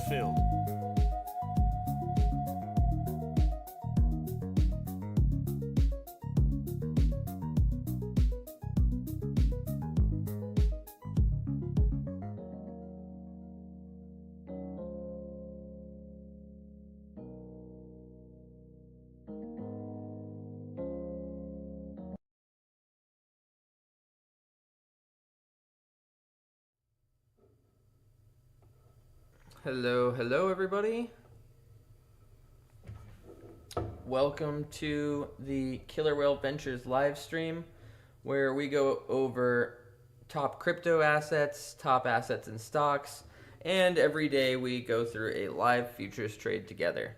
fulfilled. Hello everybody. Welcome to the Killer Whale Ventures Livestream, where we go over top crypto assets, top assets and stocks, and every day we go through a live futures trade together.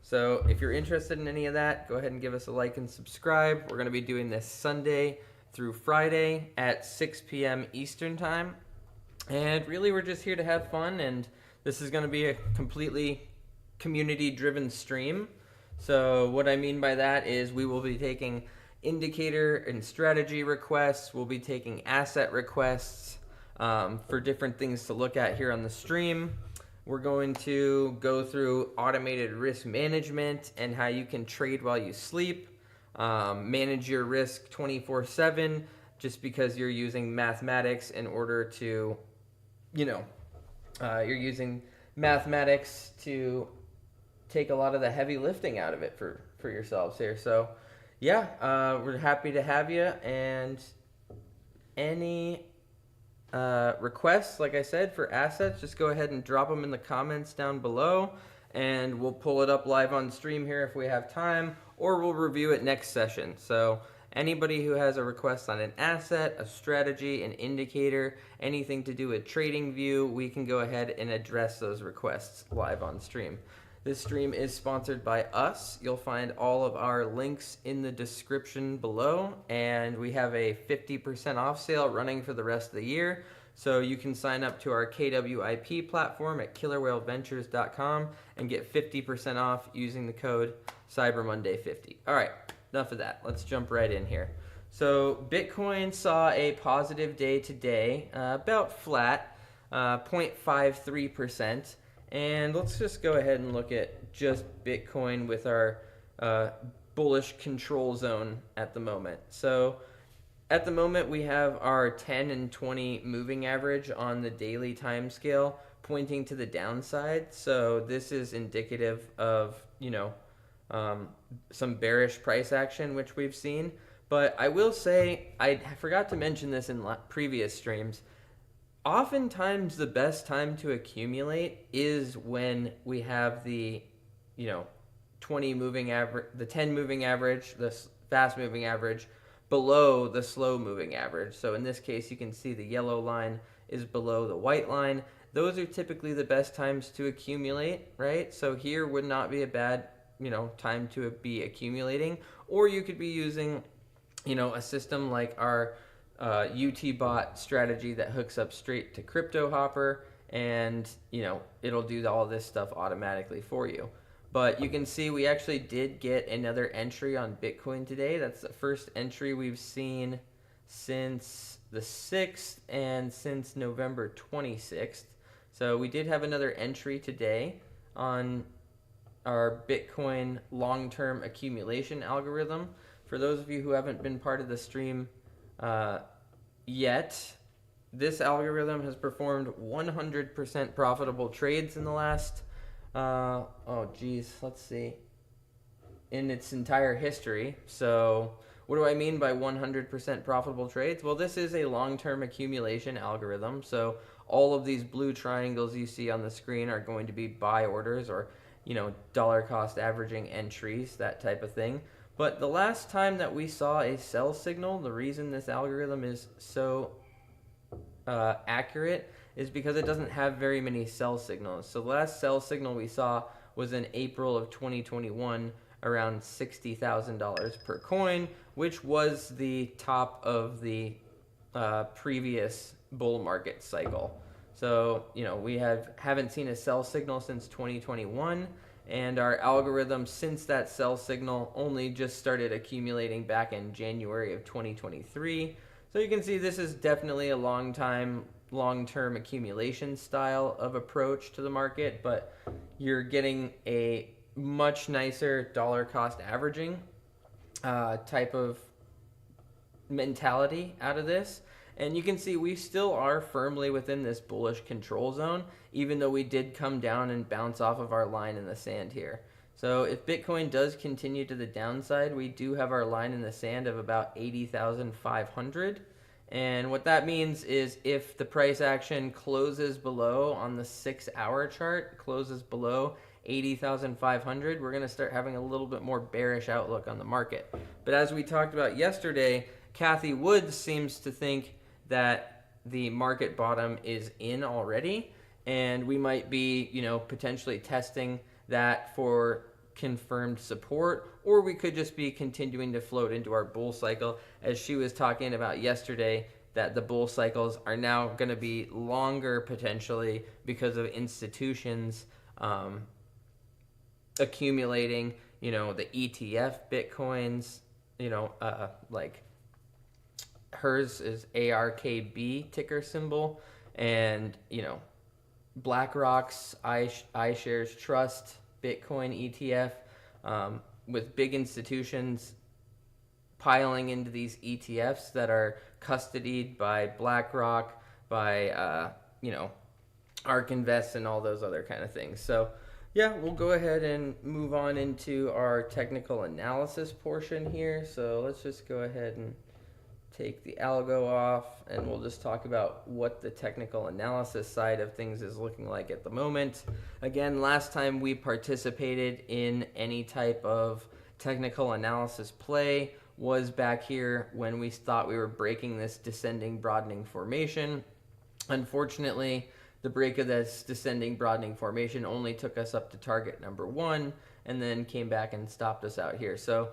So if you're interested in any of that, go ahead and give us a like and subscribe. We're going to be doing this Sunday through Friday at 6 p.m. Eastern Time. And really, we're just here to have fun, and this is going to be a completely community-driven stream. So what I mean by that is we will be taking indicator and strategy requests. We'll be taking asset requests for different things to look at here on the stream. We're going to go through automated risk management and how you can trade while you sleep, manage your risk 24/7, just because you're using mathematics in order to, you're using mathematics to take a lot of the heavy lifting out of it for yourselves here. So yeah, we're happy to have you, and any requests, like I said, for assets, just go ahead and drop them in the comments down below, and we'll pull it up live on stream here if we have time, or we'll review it next session. So anybody who has a request on an asset, a strategy, an indicator, anything to do with TradingView, we can go ahead and address those requests live on stream. This stream is sponsored by us. You'll find all of our links in the description below, and we have a 50% off sale running for the rest of the year. So you can sign up to our KWIP platform at killerwhaleventures.com and get 50% off using the code CyberMonday50. All right, enough of that. Let's jump right in here. So Bitcoin saw a positive day today, about flat, 0.53%. And let's just go ahead and look at just Bitcoin with our bullish control zone at the moment. So at the moment, we have our 10 and 20 moving average on the daily time scale pointing to the downside. So this is indicative of, some bearish price action, which we've seen. But I will say, I forgot to mention this in previous streams, oftentimes the best time to accumulate is when we have the 20 moving average, the 10 moving average, the fast moving average below the slow moving average. So in this case, you can see the yellow line is below the white line. Those are typically the best times to accumulate, right? So here would not be a bad time to be accumulating. Or you could be using a system like our UT-bot strategy that hooks up straight to Cryptohopper, and it'll do all this stuff automatically for you. But you can see we actually did get another entry on Bitcoin today. That's the first entry we've seen since the 6th and since November 26th. So we did have another entry today on our Bitcoin long-term accumulation algorithm. For those of you who haven't been part of the stream yet, this algorithm has performed 100% profitable trades in the last, let's see, in its entire history. So what do I mean by 100% profitable trades? Well, this is a long-term accumulation algorithm. So all of these blue triangles you see on the screen are going to be buy orders, or dollar cost averaging entries, that type of thing. But the last time that we saw a sell signal, the reason this algorithm is so accurate is because it doesn't have very many sell signals. So the last sell signal we saw was in April of 2021, around $60,000 per coin, which was the top of the previous bull market cycle. So we haven't seen a sell signal since 2021. And our algorithm, since that sell signal, only just started accumulating back in January of 2023. So you can see this is definitely a long time long-term accumulation style of approach to the market, but you're getting a much nicer dollar cost averaging type of mentality out of this. And you can see we still are firmly within this bullish control zone, even though we did come down and bounce off of our line in the sand here. So if Bitcoin does continue to the downside, we do have our line in the sand of about 80,500. And what that means is if the price action closes below on the 6-hour chart, closes below 80,500, we're going to start having a little bit more bearish outlook on the market. But as we talked about yesterday, Kathy Woods seems to think that the market bottom is in already, and we might be, potentially testing that for confirmed support, or we could just be continuing to float into our bull cycle, as she was talking about yesterday, that the bull cycles are now going to be longer potentially because of institutions accumulating, the ETF Bitcoins, like hers is ARKB ticker symbol, and BlackRock's iShares Trust Bitcoin ETF, with big institutions piling into these ETFs that are custodied by BlackRock, by ARK Invest, and all those other kind of things. So yeah, we'll go ahead and move on into our technical analysis portion here. So let's just go ahead and take the algo off, and we'll just talk about what the technical analysis side of things is looking like at the moment. Again, last time we participated in any type of technical analysis play was back here when we thought we were breaking this descending broadening formation. Unfortunately, the break of this descending broadening formation only took us up to target number 1 and then came back and stopped us out here. So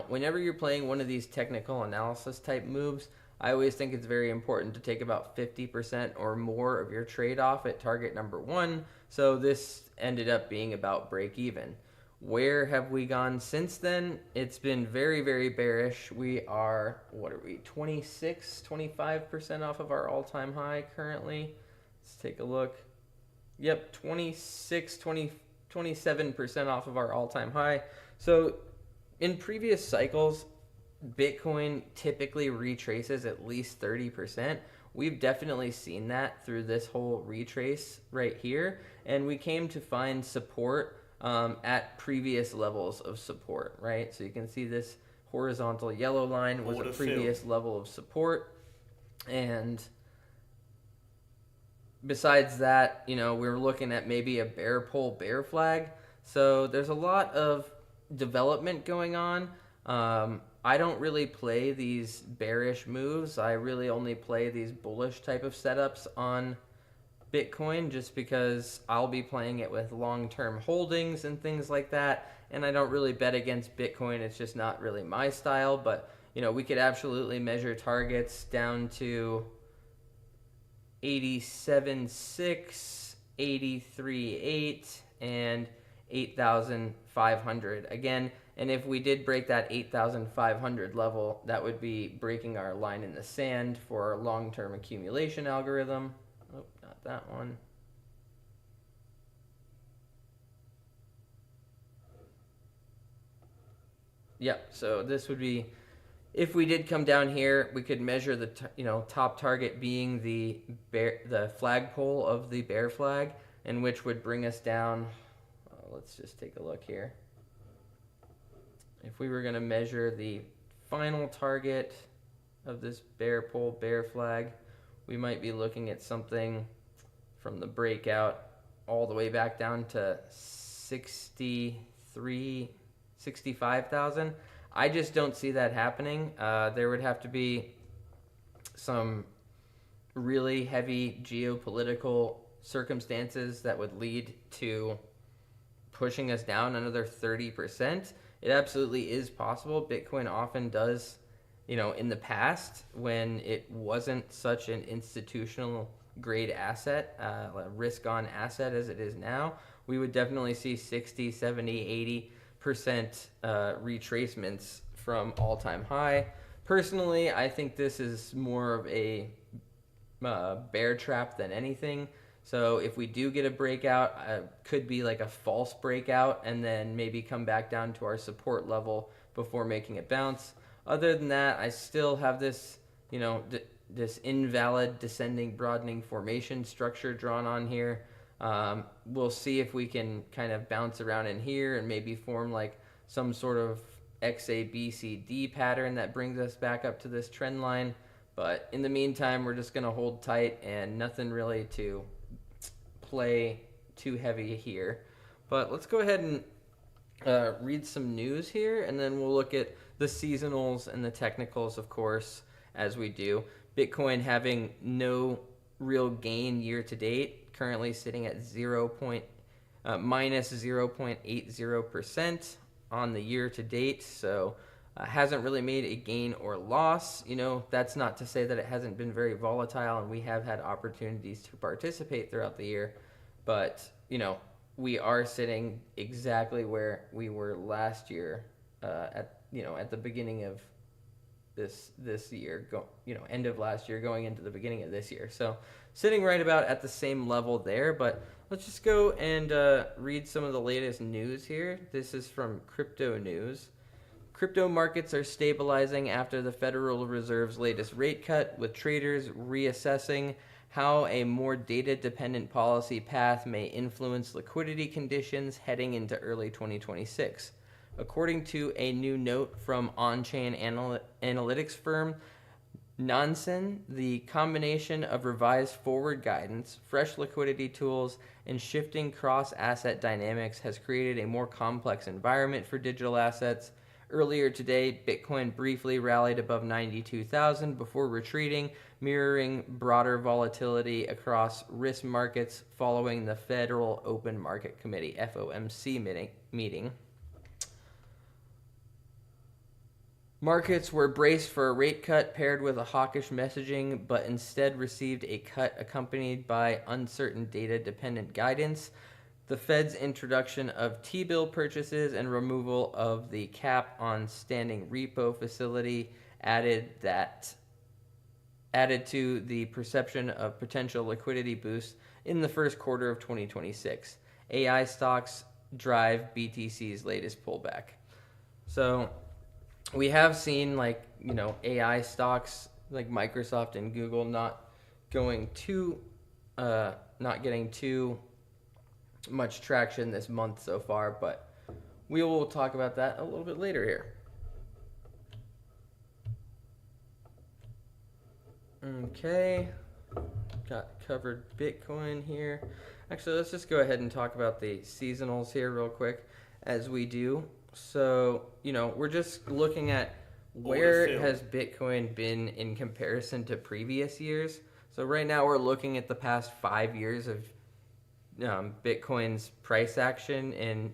whenever you're playing one of these technical analysis type moves, I always think it's very important to take about 50% or more of your trade off at target number 1. So this ended up being about break even. Where have we gone since then? It's been very, very bearish. We are, 25% off of our all-time high currently. Let's take a look. Yep, 27% off of our all-time high. So in previous cycles, Bitcoin typically retraces at least 30%. We've definitely seen that through this whole retrace right here, and we came to find support at previous levels of support, right? So you can see this horizontal yellow line was a previous level of support, and besides that, we're looking at maybe a bear pole bear flag. So there's a lot of development going on. I don't really play these bearish moves. I really only play these bullish type of setups on Bitcoin, just because I'll be playing it with long-term holdings and things like that, and I don't really bet against Bitcoin. It's just not really my style. But we could absolutely measure targets down to 87.6, 83.8, and 8,500 again. And if we did break that 8,500 level, that would be breaking our line in the sand for our long-term accumulation algorithm. Oh, not that one. Yep, so this would be, if we did come down here, we could measure the top target being the flagpole of the bear flag, and which would bring us down. Let's just take a look here. If we were going to measure the final target of this bear pole bear flag, we might be looking at something from the breakout all the way back down to 65,000. I just don't see that happening. There would have to be some really heavy geopolitical circumstances that would lead to pushing us down another 30%. It absolutely is possible. Bitcoin often does, in the past, when it wasn't such an institutional grade asset, a risk-on asset as it is now, we would definitely see 60, 70, 80% retracements from all-time high. Personally, I think this is more of a bear trap than anything. So if we do get a breakout, could be like a false breakout and then maybe come back down to our support level before making it bounce. Other than that, I still have this, this invalid descending broadening formation structure drawn on here. We'll see if we can kind of bounce around in here and maybe form like some sort of XABCD pattern that brings us back up to this trend line. But in the meantime, we're just going to hold tight and nothing really to play too heavy here. But let's go ahead and read some news here, and then we'll look at the seasonals and the technicals, of course, as we do. Bitcoin having no real gain year to date, currently sitting at minus 0.80% on the year to date. So hasn't really made a gain or loss. That's not to say that it hasn't been very volatile and we have had opportunities to participate throughout the year. But, we are sitting exactly where we were last year at the beginning of this year, end of last year going into the beginning of this year. So sitting right about at the same level there. But let's just go and read some of the latest news here. This is from Crypto News. Crypto markets are stabilizing after the Federal Reserve's latest rate cut, with traders reassessing how a more data-dependent policy path may influence liquidity conditions heading into early 2026. According to a new note from on-chain analytics firm Nansen, the combination of revised forward guidance, fresh liquidity tools, and shifting cross-asset dynamics has created a more complex environment for digital assets. Earlier today, Bitcoin briefly rallied above 92,000 before retreating, mirroring broader volatility across risk markets following the Federal Open Market Committee (FOMC) meeting. Markets were braced for a rate cut paired with a hawkish messaging, but instead received a cut accompanied by uncertain data-dependent guidance. The Fed's introduction of T-bill purchases and removal of the cap on standing repo facility added to the perception of potential liquidity boosts in the first quarter of 2026. AI stocks drive BTC's latest pullback. So we have seen AI stocks like Microsoft and Google not getting too much traction this month so far, but we will talk about that a little bit later here. Okay, got covered Bitcoin here. Actually, let's just go ahead and talk about the seasonals here real quick as we do. So, we're just looking at where has Bitcoin been in comparison to previous years. So right now we're looking at the past 5 years of Bitcoin's price action and,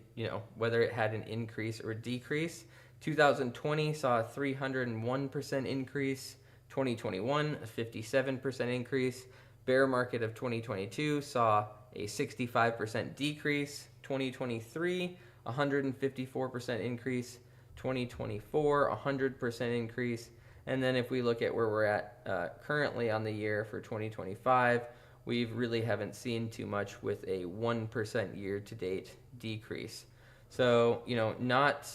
whether it had an increase or decrease. 2020 saw a 301% increase. 2021, a 57% increase. Bear market of 2022 saw a 65% decrease. 2023, 154% increase. 2024, 100% increase. And then if we look at where we're at currently on the year for 2025, we really haven't seen too much with a 1% year-to-date decrease. So, not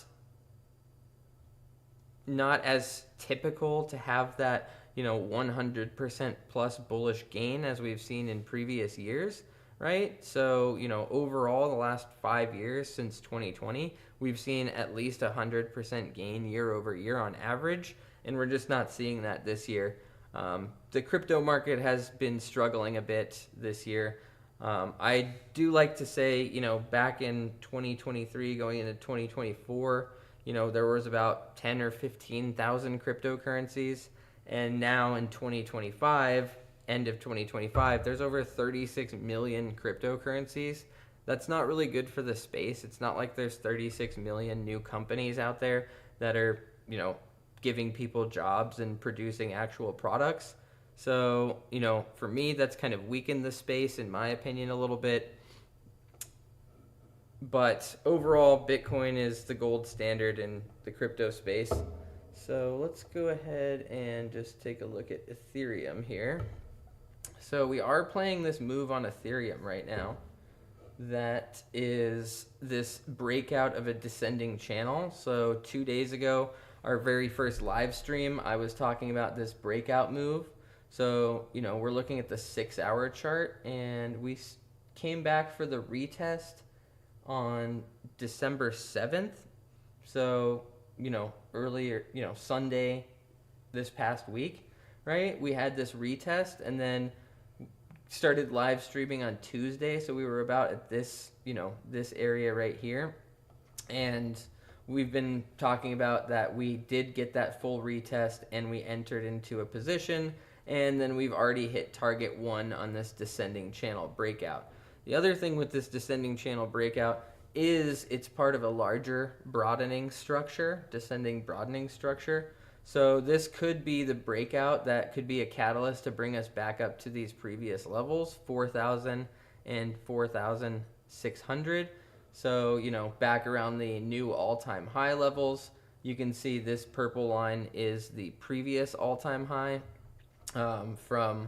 as typical to have that, 100% plus bullish gain as we've seen in previous years, right? So, overall, the last 5 years since 2020, we've seen at least 100% gain year over year on average, and we're just not seeing that this year. The crypto market has been struggling a bit this year. I do like to say, back in 2023 going into 2024, there was about 10 or 15,000 cryptocurrencies. And now in 2025, end of 2025, there's over 36 million cryptocurrencies. That's not really good for the space. It's not like there's 36 million new companies out there that are, giving people jobs and producing actual products. So, for me, that's kind of weakened the space, in my opinion, a little bit. But overall, Bitcoin is the gold standard in the crypto space. So let's go ahead and just take a look at Ethereum here. So we are playing this move on Ethereum right now. That is this breakout of a descending channel. So 2 days ago, our very first live stream, I was talking about this breakout move. So, you know, we're looking at the 6-hour chart, and we came back for the retest on December 7th. So, you know, earlier, you know, Sunday this past week, right? We had this retest, and then started live streaming on Tuesday. So we were about at this, you know, this area right here. And we've been talking about that we did get that full retest and we entered into a position. And then we've already hit target 1 on this descending channel breakout. The other thing with this descending channel breakout is it's part of a larger broadening structure, descending broadening structure. So this could be the breakout that could be a catalyst to bring us back up to these previous levels, 4,000 and 4,600. So, you know, back around the new all-time high levels. You can see this purple line is the previous all-time high from,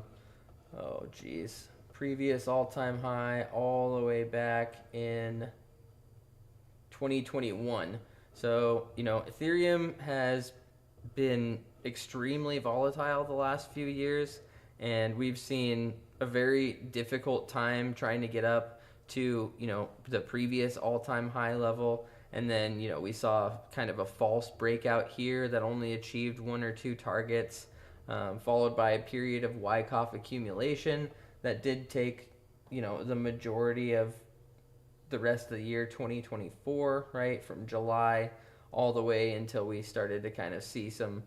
oh geez, previous all-time high all the way back in 2021. So, you know, Ethereum has been extremely volatile the last few years, and we've seen a very difficult time trying to get up to, you know, the previous all-time high level. And then, you know, we saw kind of a false breakout here that only achieved 1 or 2 targets, followed by a period of Wyckoff accumulation that did take, you know, the majority of the rest of the year 2024, right, from July all the way until we started to kind of see some,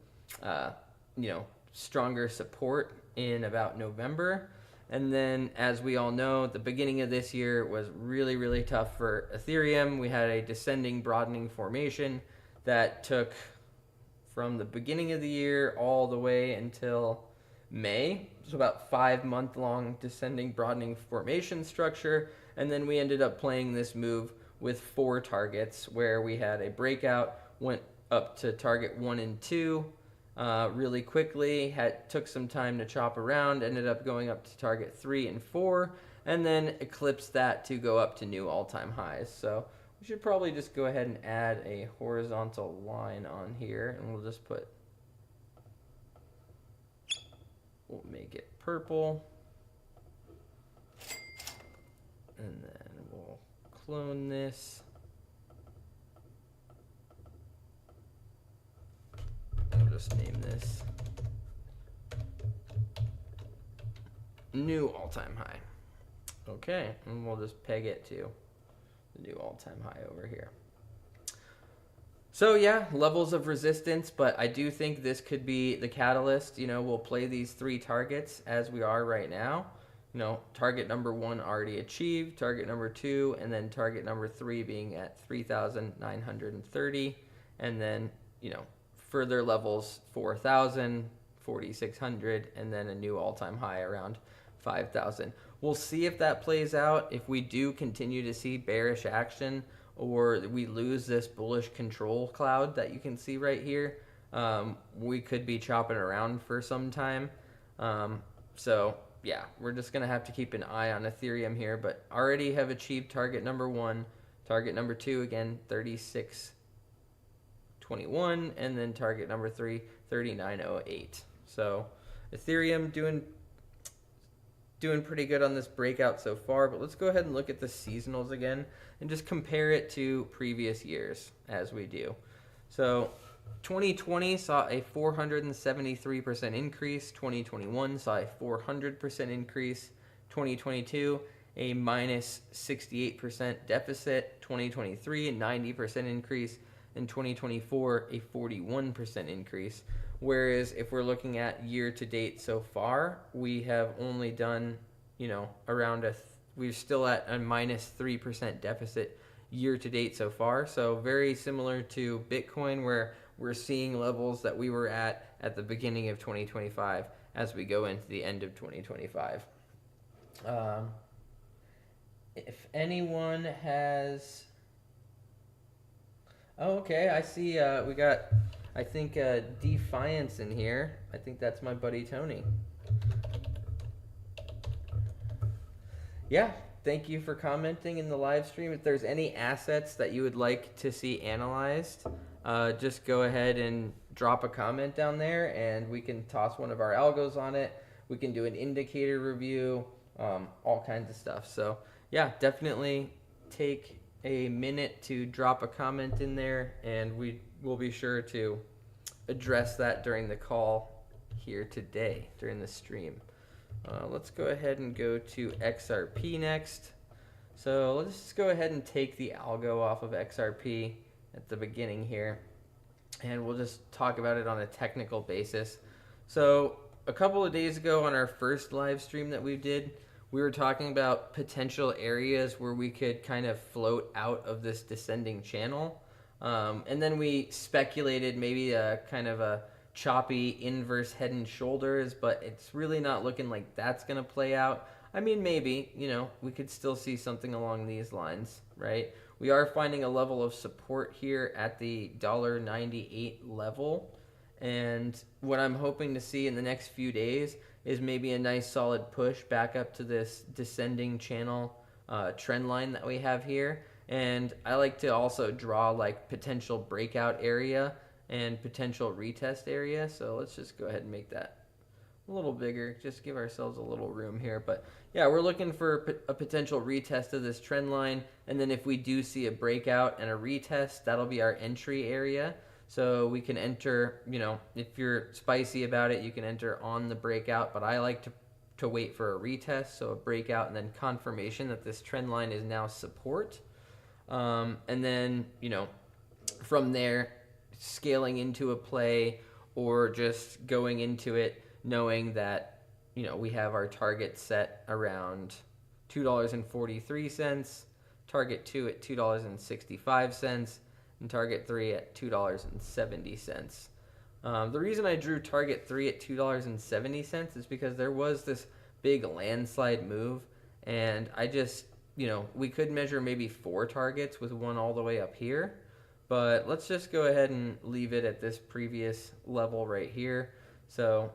you know, stronger support in about November. And then, as we all know, the beginning of this year was really, really tough for Ethereum. We had a descending broadening formation that took from the beginning of the year all the way until May. So about 5-month-long descending broadening formation structure. And then we ended up playing this move with 4 targets where we had a breakout, went up to target 1 and 2 really quickly, took some time to chop around, ended up going up to target 3 and 4, and then eclipsed that to go up to new all-time highs. So we should probably just go ahead and add a horizontal line on here, and we'll just we'll make it purple, and then we'll clone this. We'll just name this new all-time high. Okay, and we'll just peg it to the new all-time high over here. So yeah, levels of resistance, but I do think this could be the catalyst. You know, we'll play these 3 targets as we are right now. You know, target number 1 already achieved, target number 2, and then target number 3 being at 3,930, and then, you know, further levels 4,000, 4,600, and then a new all-time high around 5,000. We'll see if that plays out. If we do continue to see bearish action, or we lose this bullish control cloud that you can see right here, we could be chopping around for some time. So yeah, we're just gonna have to keep an eye on Ethereum here, but already have achieved target number 1, target number 2, again, 36.21, and then target number 3, 39.08. So Ethereum doing pretty good on this breakout so far, but let's go ahead and look at the seasonals again and just compare it to previous years as we do. So 2020 saw a 473% increase, 2021 saw a 400% increase, 2022 a minus 68% deficit, 2023 a 90% increase, and 2024 a 41% increase. Whereas if we're looking at year to date so far, we have only done, you know, around we're still at a minus 3% deficit year to date so far. So very similar to Bitcoin, where we're seeing levels that we were at the beginning of 2025 as we go into the end of 2025. If anyone has... Oh, okay, I see we got... I think Defiance in here. I think that's my buddy Tony. Yeah, thank you for commenting in the live stream. If there's any assets that you would like to see analyzed, just go ahead and drop a comment down there and we can toss one of our algos on it. We can do an indicator review, all kinds of stuff. So, yeah, definitely take a minute to drop a comment in there and we will be sure to address that during the call here today, during the stream. Let's go ahead and go to XRP next. So let's just go ahead and take the algo off of XRP at the beginning here, and we'll just talk about it on a technical basis. So a couple of days ago on our first live stream that we did, we were talking about potential areas where we could kind of float out of this descending channel. And then we speculated maybe a kind of a choppy inverse head and shoulders, but it's really not looking like that's going to play out. I mean, maybe, we could still see something along these lines, right? We are finding a level of support here at the $1.98 level. And what I'm hoping to see in the next few days is maybe a nice solid push back up to this descending channel trend line that we have here. And I like to also draw like potential breakout area and potential retest area. So let's just go ahead and make that a little bigger, just give ourselves a little room here. But yeah, we're looking for a potential retest of this trend line. And then if we do see a breakout and a retest, that'll be our entry area. So we can enter, if you're spicy about it, you can enter on the breakout, but I like to wait for a retest. So a breakout and then confirmation that this trend line is now support. And then, from there, scaling into a play or just going into it knowing that, we have our target set around $2.43, target 2 at $2.65, and target 3 at $2.70. The reason I drew target 3 at $2.70 is because there was this big landslide move, and I just, we could measure maybe 4 targets with one all the way up here. But let's just go ahead and leave it at this previous level right here. So,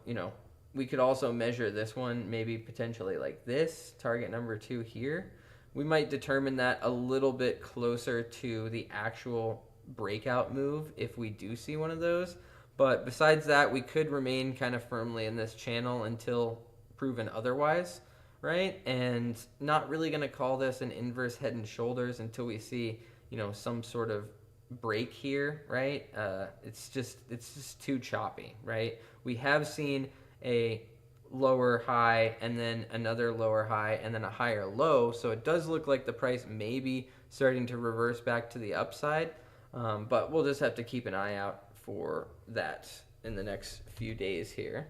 we could also measure this one maybe potentially like this, target number 2 here. We might determine that a little bit closer to the actual breakout move if we do see one of those. But besides that, we could remain kind of firmly in this channel until proven otherwise, right? And not really going to call this an inverse head and shoulders until we see, some sort of break here, right? It's just too choppy, right? We have seen a lower high and then another lower high and then a higher low, so it does look like the price may be starting to reverse back to the upside, but we'll just have to keep an eye out for that in the next few days here.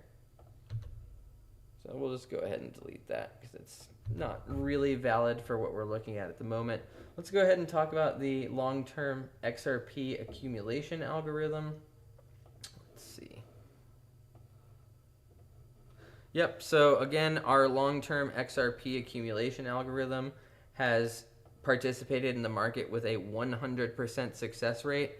So we'll just go ahead and delete that because it's not really valid for what we're looking at the moment. Let's go ahead and talk about the long-term XRP accumulation algorithm. Let's see. Yep, so again, our long-term XRP accumulation algorithm has participated in the market with a 100% success rate.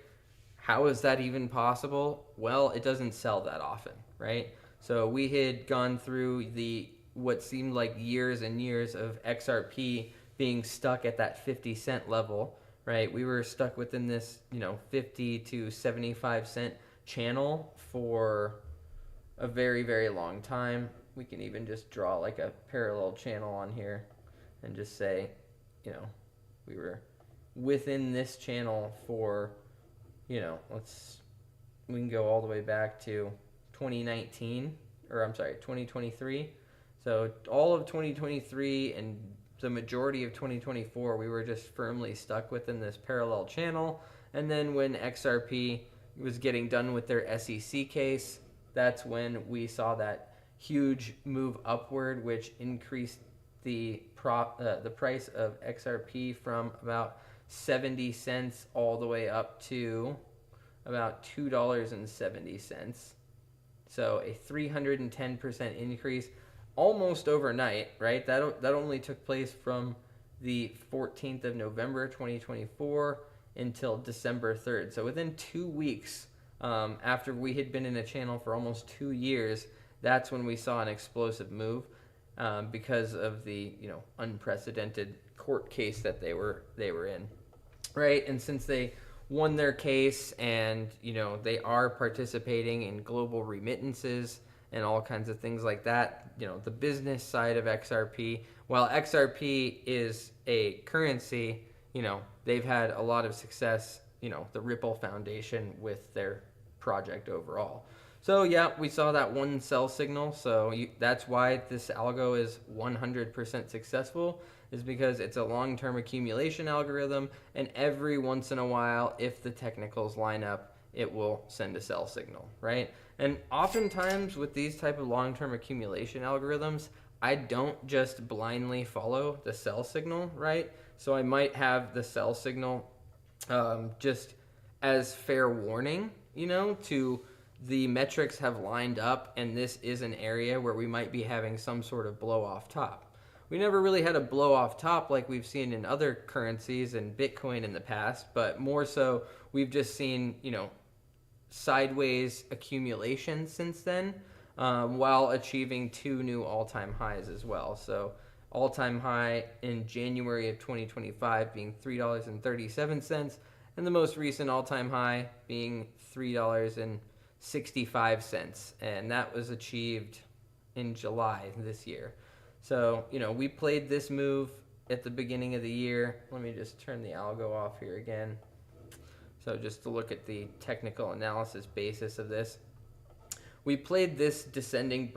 How is that even possible? Well, it doesn't sell that often, right? So we had gone through what seemed like years and years of XRP being stuck at that 50-cent level, right? We were stuck within this, 50 to 75 cent channel for a very, very long time. We can even just draw like a parallel channel on here and just say, we were within this channel for, we can go all the way back to 2023. So all of 2023 and the majority of 2024, we were just firmly stuck within this parallel channel. And then when XRP was getting done with their SEC case, that's when we saw that huge move upward, which increased the price of XRP from about 70 cents all the way up to about $2.70. So a 310% increase almost overnight, right? That only took place from the 14th of November 2024 until December 3rd. So within 2 weeks, after we had been in a channel for almost 2 years, that's when we saw an explosive move. because of the unprecedented court case that they were in, right? And since they won their case, and they are participating in global remittances and all kinds of things like that, the business side of XRP, while XRP is a currency, they've had a lot of success, the Ripple Foundation, with their project overall. So yeah, we saw that one sell signal. So that's why this algo is 100% successful, is because it's a long-term accumulation algorithm, and every once in a while, if the technicals line up, it will send a sell signal, right? And oftentimes with these type of long-term accumulation algorithms, I don't just blindly follow the sell signal, right? So I might have the sell signal just as fair warning, to the metrics have lined up, and this is an area where we might be having some sort of blow off top. We never really had a blow off top like we've seen in other currencies and Bitcoin in the past, but more so we've just seen, sideways accumulation since then, while achieving 2 new all-time highs as well. So all-time high in January of 2025 being $3.37, and the most recent all-time high being $3.65, and that was achieved in July this year. So, we played this move at the beginning of the year. Let me just turn the algo off here again. So just to look at the technical analysis basis of this. We played this descending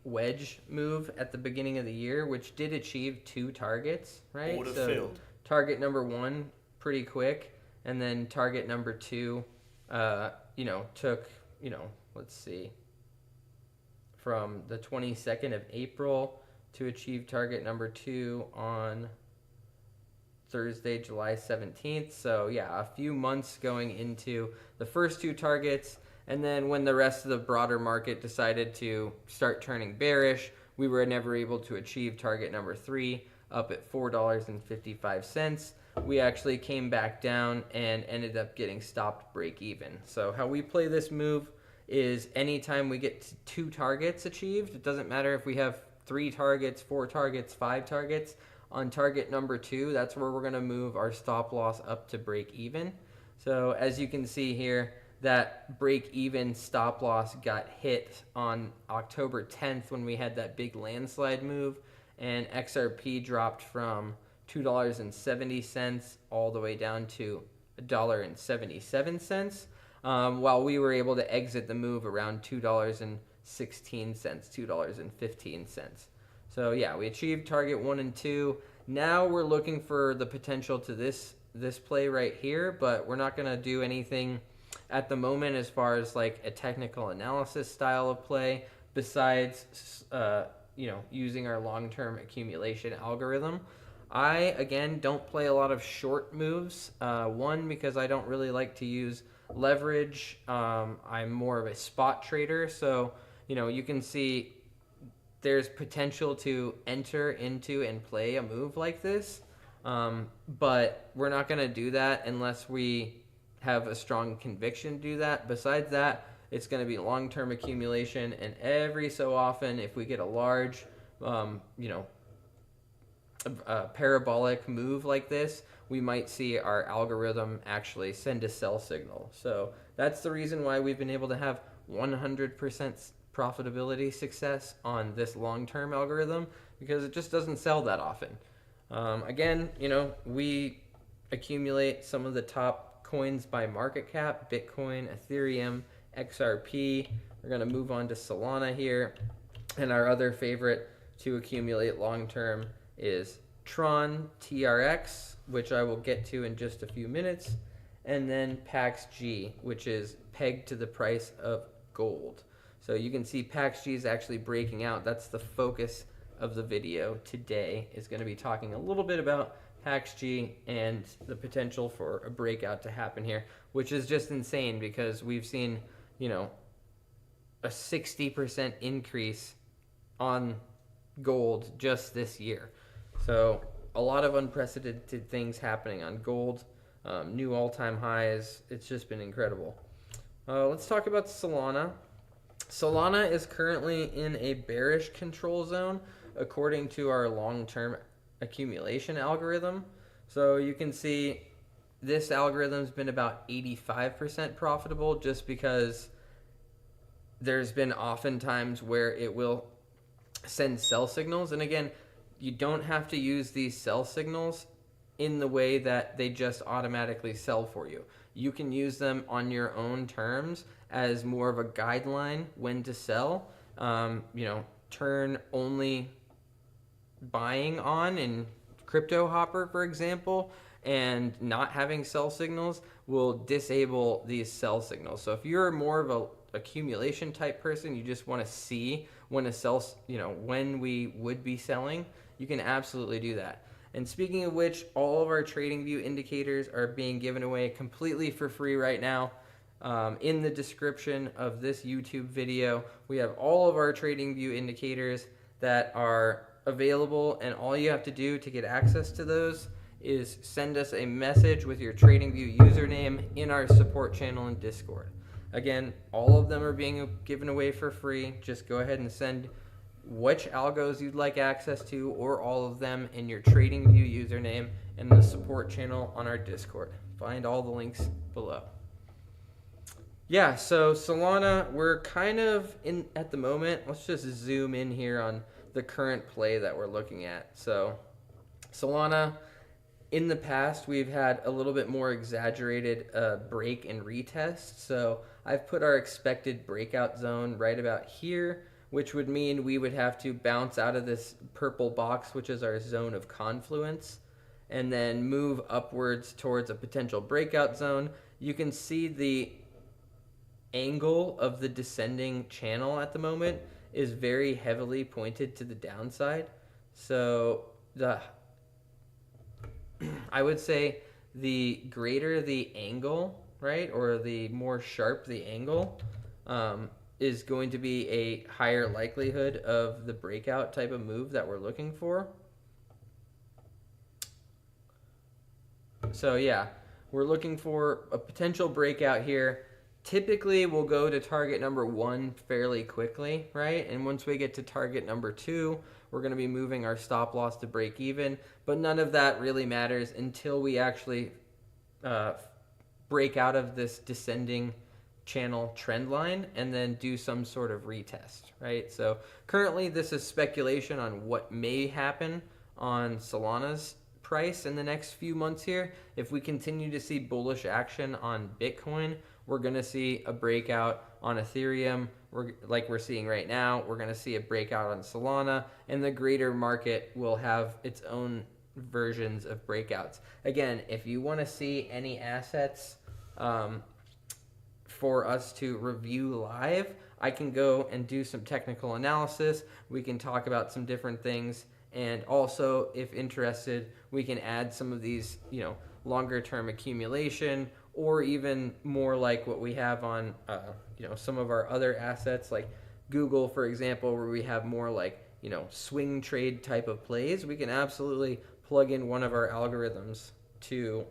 wedge move at the beginning of the year, which did achieve 2 targets, right? Order filled. Target number 1 pretty quick, and then target number 2 took, let's see, from the 22nd of April to achieve target number 2 on Thursday, July 17th. So yeah, a few months going into the first 2 targets. And then when the rest of the broader market decided to start turning bearish, we were never able to achieve target number 3 up at $4.55. We actually came back down and ended up getting stopped break even. So how we play this move is anytime we get to 2 targets achieved, it doesn't matter if we have 3 targets, 4 targets, 5 targets. On target number 2, that's where we're going to move our stop loss up to break even. So as you can see here, that break even stop loss got hit on October 10th when we had that big landslide move, and XRP dropped from $2.70 all the way down to $1.77, while we were able to exit the move around $2.16, $2.15. So yeah, we achieved target 1 and 2. Now we're looking for the potential to this play right here, but we're not going to do anything at the moment as far as like a technical analysis style of play, besides using our long-term accumulation algorithm. I again don't play a lot of short moves. One, because I don't really like to use leverage. I'm more of a spot trader, so you can see there's potential to enter into and play a move like this, but we're not going to do that unless we have a strong conviction to do that. Besides that, it's going to be long-term accumulation, and every so often, if we get a large, parabolic move like this, we might see our algorithm actually send a sell signal. So that's the reason why we've been able to have 100% profitability success on this long-term algorithm, because it just doesn't sell that often. Again, we accumulate some of the top coins by market cap: Bitcoin, Ethereum, XRP. We're going to move on to Solana here, and our other favorite to accumulate long-term is Tron, TRX, which I will get to in just a few minutes, and then PAXG, which is pegged to the price of gold. So you can see PAXG is actually breaking out. That's the focus of the video today, is going to be talking a little bit about PAXG and the potential for a breakout to happen here, which is just insane because we've seen, a 60% increase on gold just this year. So a lot of unprecedented things happening on gold, new all-time highs. It's just been incredible. Let's talk about Solana. Solana is currently in a bearish control zone according to our long-term accumulation algorithm. So you can see this algorithm's been about 85% profitable just because there's been often times where it will send sell signals. And again, you don't have to use these sell signals in the way that they just automatically sell for you. You can use them on your own terms as more of a guideline when to sell. Turn only buying on in Cryptohopper, for example, and not having sell signals will disable these sell signals. So if you're more of a accumulation type person, you just want to see when a sell, when we would be selling, you can absolutely do that. And speaking of which, all of our TradingView indicators are being given away completely for free right now. In the description of this YouTube video, we have all of our TradingView indicators that are available, and all you have to do to get access to those is send us a message with your TradingView username in our support channel in Discord. Again, all of them are being given away for free. Just go ahead and send which algos you'd like access to, or all of them, in your TradingView username in the support channel on our Discord. Find all the links below. Yeah, so Solana, we're kind of in at the moment. Let's just zoom in here on the current play that we're looking at. So Solana, in the past, we've had a little bit more exaggerated break and retest. So I've put our expected breakout zone right about here, which would mean we would have to bounce out of this purple box, which is our zone of confluence, and then move upwards towards a potential breakout zone. You can see the angle of the descending channel at the moment is very heavily pointed to the downside. So I would say the greater the angle, right, or the more sharp the angle, is going to be a higher likelihood of the breakout type of move that we're looking for. So yeah, we're looking for a potential breakout here. Typically, we'll go to target number 1 fairly quickly, right? And once we get to target number 2, we're going to be moving our stop loss to break even. But none of that really matters until we actually break out of this descending channel trend line and then do some sort of retest, right? So currently, this is speculation on what may happen on Solana's price in the next few months here. If we continue to see bullish action on Bitcoin, we're going to see a breakout on Ethereum, like we're seeing right now. We're going to see a breakout on Solana, and the greater market will have its own versions of breakouts. Again, if you want to see any assets for us to review live, I can go and do some technical analysis. We can talk about some different things, and also, if interested, we can add some of these, longer term accumulation, or even more like what we have on, some of our other assets, like Google, for example, where we have more like, swing trade type of plays. We can absolutely plug in one of our algorithms to,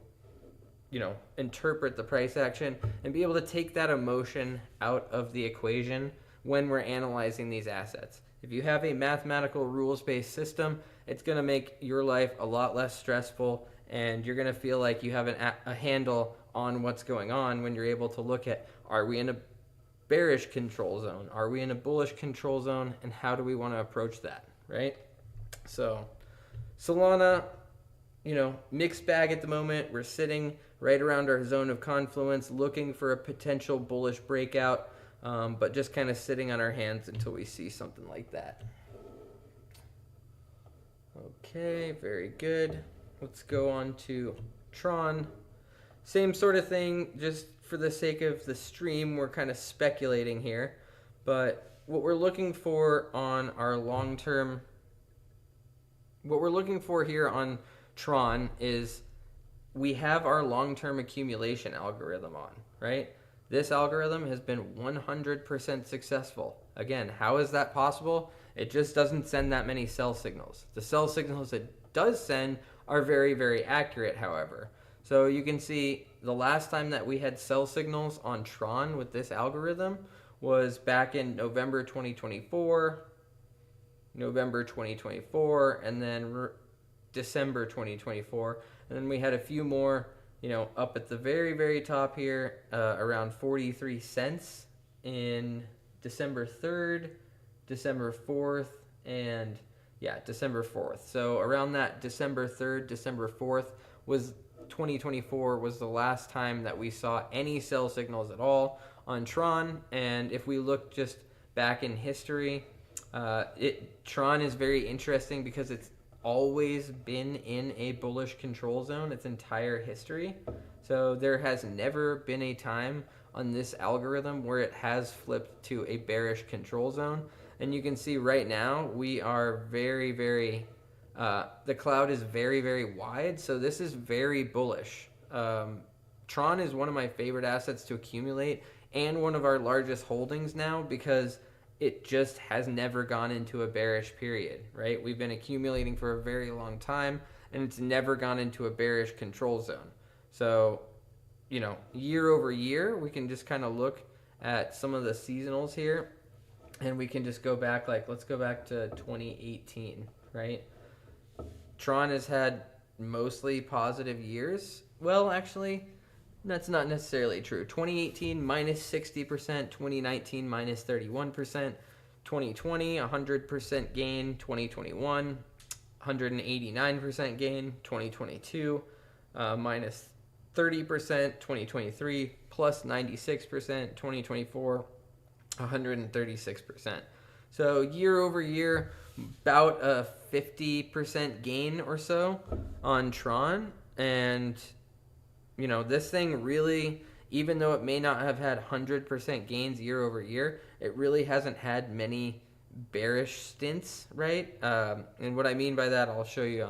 interpret the price action and be able to take that emotion out of the equation when we're analyzing these assets. If you have a mathematical rules-based system, it's going to make your life a lot less stressful, and you're going to feel like you have a handle on what's going on when you're able to look at, are we in a bearish control zone? Are we in a bullish control zone? And how do we want to approach that, right? So Solana, mixed bag at the moment. We're sitting right around our zone of confluence, looking for a potential bullish breakout, but just kind of sitting on our hands until we see something like that. Okay, very good. Let's go on to Tron. Same sort of thing, just for the sake of the stream, we're kind of speculating here. But what we're looking for on our long-term, what we're looking for here on Tron is we have our long-term accumulation algorithm on, right? This algorithm has been 100% successful. Again, how is that possible? It just doesn't send that many sell signals. The sell signals it does send are very, very accurate, however. So you can see the last time that we had sell signals on Tron with this algorithm was back in November 2024, and then December 2024. And then we had a few more, up at the very, very top here, around 43 cents in December 3rd, December 4th, and December 4th. So around that December 3rd, December 4th was 2024 was the last time that we saw any sell signals at all on Tron. And if we look just back in history, Tron is very interesting because it's always been in a bullish control zone its entire history. So there has never been a time on this algorithm where it has flipped to a bearish control zone. And you can see right now we are very, very, the cloud is very, very wide. So this is very bullish. Tron is one of my favorite assets to accumulate and one of our largest holdings now because it just has never gone into a bearish period, right? We've been accumulating for a very long time and it's never gone into a bearish control zone. So, year over year, we can just kind of look at some of the seasonals here and we can just go back, let's go back to 2018, right? Tron has had mostly positive years. Well, actually, that's not necessarily true. 2018 minus 60%, 2019 minus 31%, 2020 100% gain, 2021 189% gain, 2022 minus 30%, 2023 plus 96%, 2024 136%. So year over year, about a 50% gain or so on Tron. And this thing really, even though it may not have had 100% gains year over year, it really hasn't had many bearish stints, right? And what I mean by that, I'll show you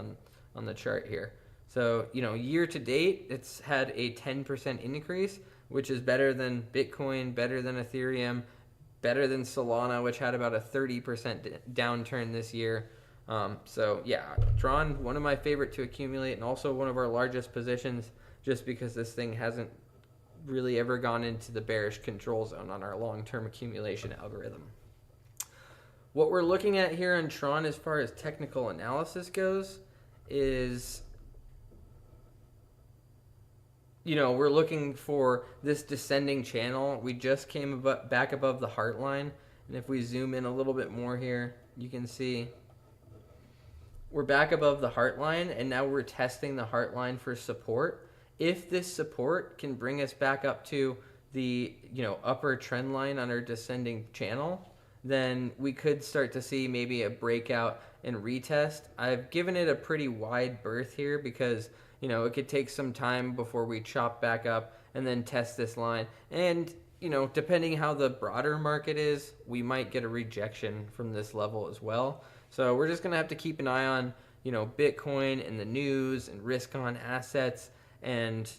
on the chart here. So, year to date, it's had a 10% increase, which is better than Bitcoin, better than Ethereum, better than Solana, which had about a 30% downturn this year. Tron, one of my favorite to accumulate and also one of our largest positions, just because this thing hasn't really ever gone into the bearish control zone on our long-term accumulation algorithm. What we're looking at here on Tron as far as technical analysis goes is, we're looking for this descending channel. We just came back above the heart line. And if we zoom in a little bit more here, you can see we're back above the heart line and now we're testing the heart line for support. If this support can bring us back up to the upper trend line on our descending channel, then we could start to see maybe a breakout and retest. I've given it a pretty wide berth here because it could take some time before we chop back up and then test this line. And depending how the broader market is, we might get a rejection from this level as well. So we're just gonna have to keep an eye on Bitcoin and the news and risk on assets and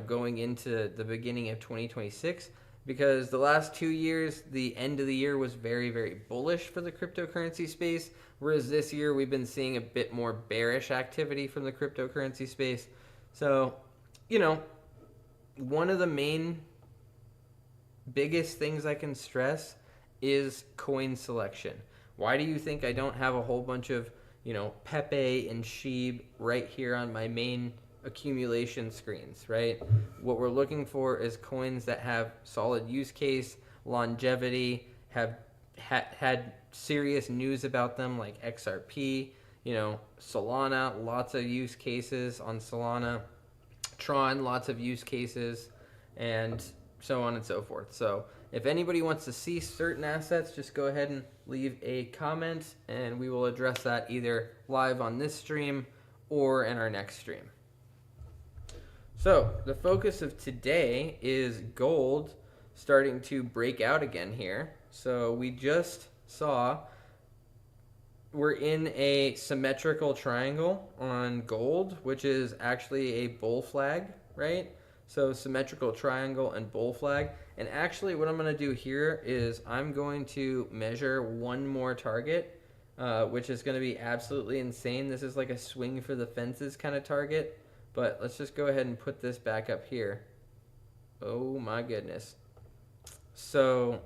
going into the beginning of 2026, because the last 2 years, the end of the year was very, very bullish for the cryptocurrency space, whereas this year we've been seeing a bit more bearish activity from the cryptocurrency space. So one of the main biggest things I can stress is coin selection. Why do you think I don't have a whole bunch of Pepe and Sheeb right here on my main accumulation screens, right? What we're looking for is coins that have solid use case, longevity, have had serious news about them, like XRP, Solana, lots of use cases on Solana, Tron, lots of use cases, and so on and so forth. So if anybody wants to see certain assets, just go ahead and leave a comment and we will address that either live on this stream or in our next stream. So the focus of today is gold starting to break out again here. So we just saw we're in a symmetrical triangle on gold, which is actually a bull flag, right? So symmetrical triangle and bull flag. And actually what I'm going to do here is I'm going to measure one more target, which is going to be absolutely insane. This is like a swing for the fences kind of target. But let's just go ahead and put this back up here. Oh my goodness. So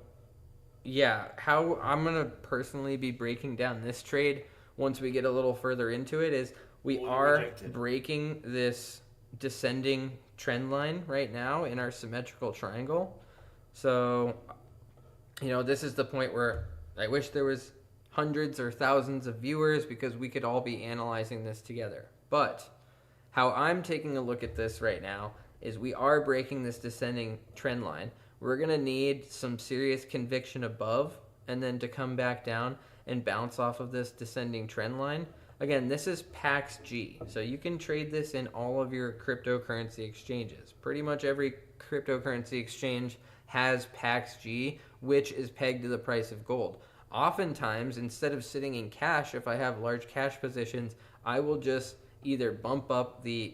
yeah, how I'm going to personally be breaking down this trade once we get a little further into it is we are breaking this descending trend line right now in our symmetrical triangle. So, this is the point where I wish there was hundreds or thousands of viewers because we could all be analyzing this together. But how I'm taking a look at this right now is we are breaking this descending trend line. We're going to need some serious conviction above and then to come back down and bounce off of this descending trend line. Again, this is PAX G, so you can trade this in all of your cryptocurrency exchanges. Pretty much every cryptocurrency exchange has PAX G, which is pegged to the price of gold. Oftentimes, instead of sitting in cash, if I have large cash positions, I will just either bump up the,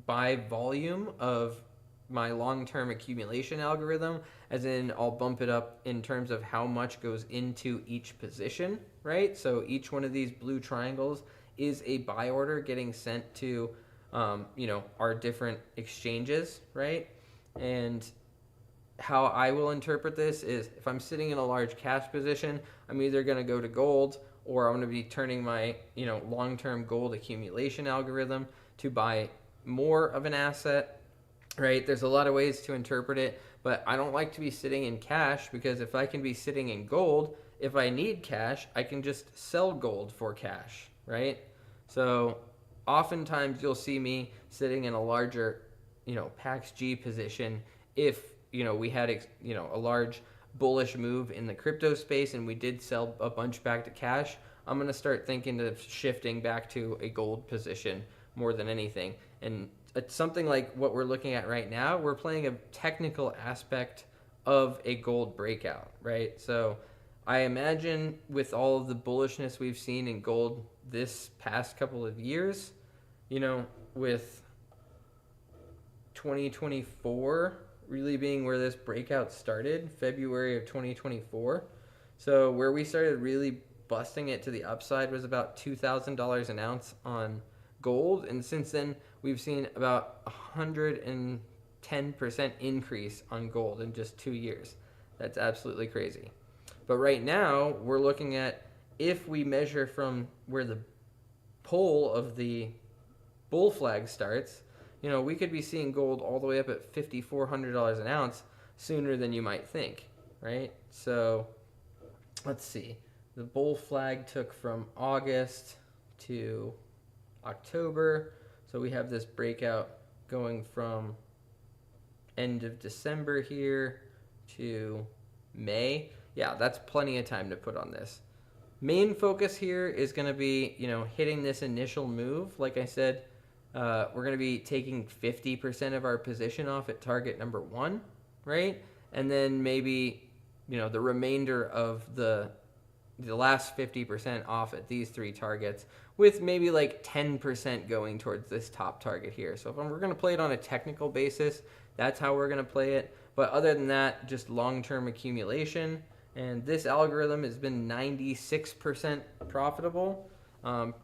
buy volume of my long-term accumulation algorithm, as in I'll bump it up in terms of how much goes into each position, right? So each one of these blue triangles is a buy order getting sent to, our different exchanges, right? And how I will interpret this is if I'm sitting in a large cash position, I'm either going to go to gold or I'm going to be turning my, long-term gold accumulation algorithm to buy more of an asset, right? There's a lot of ways to interpret it, but I don't like to be sitting in cash because if I can be sitting in gold, if I need cash, I can just sell gold for cash, right? So oftentimes you'll see me sitting in a larger, PAX G position if, we had, a large bullish move in the crypto space and we did sell a bunch back to cash. I'm going to start thinking of shifting back to a gold position more than anything. And it's something like what we're looking at right now, we're playing a technical aspect of a gold breakout, right? So I imagine with all of the bullishness we've seen in gold this past couple of years, with 2024 really being where this breakout started, February of 2024. So where we started really busting it to the upside was about $2,000 an ounce on gold, and since then we've seen about 110% increase on gold in just 2 years. That's absolutely crazy. But right now we're looking at, if we measure from where the pole of the bull flag starts, we could be seeing gold all the way up at $5,400 an ounce sooner than you might think, right? So let's see. The bull flag took from August to October. So we have this breakout going from end of December here to May. Yeah, that's plenty of time to put on this. Main focus here is going to be, hitting this initial move. Like I said, we're going to be taking 50% of our position off at target number 1, right? And then maybe, the remainder of the last 50% off at these 3 targets, with maybe like 10% going towards this top target here. So if we're going to play it on a technical basis, that's how we're going to play it. But other than that, just long-term accumulation. And this algorithm has been 96% profitable,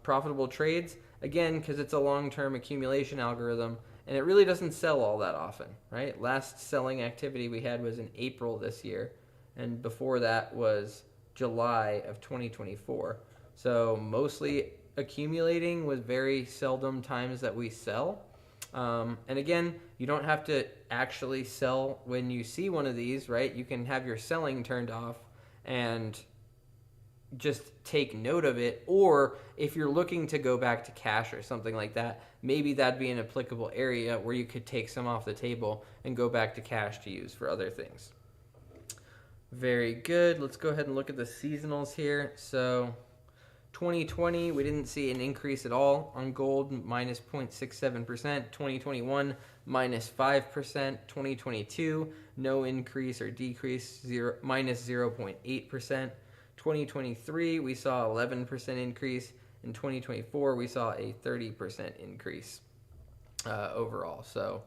profitable trades. Again, because it's a long-term accumulation algorithm, and it really doesn't sell all that often, right? Last selling activity we had was in April this year, and before that was July of 2024. So mostly accumulating with very seldom times that we sell. And again, you don't have to actually sell when you see one of these, right? You can have your selling turned off and just take note of it, or if you're looking to go back to cash or something like that, maybe that'd be an applicable area where you could take some off the table and go back to cash to use for other things. Very good. Let's go ahead and look at the seasonals here. So 2020, we didn't see an increase at all on gold, minus 0.67%. 2021, minus 5%. 2022, no increase or decrease, minus 0.8%. 2023, we saw 11% increase. In 2024, we saw a 30% increase overall. So,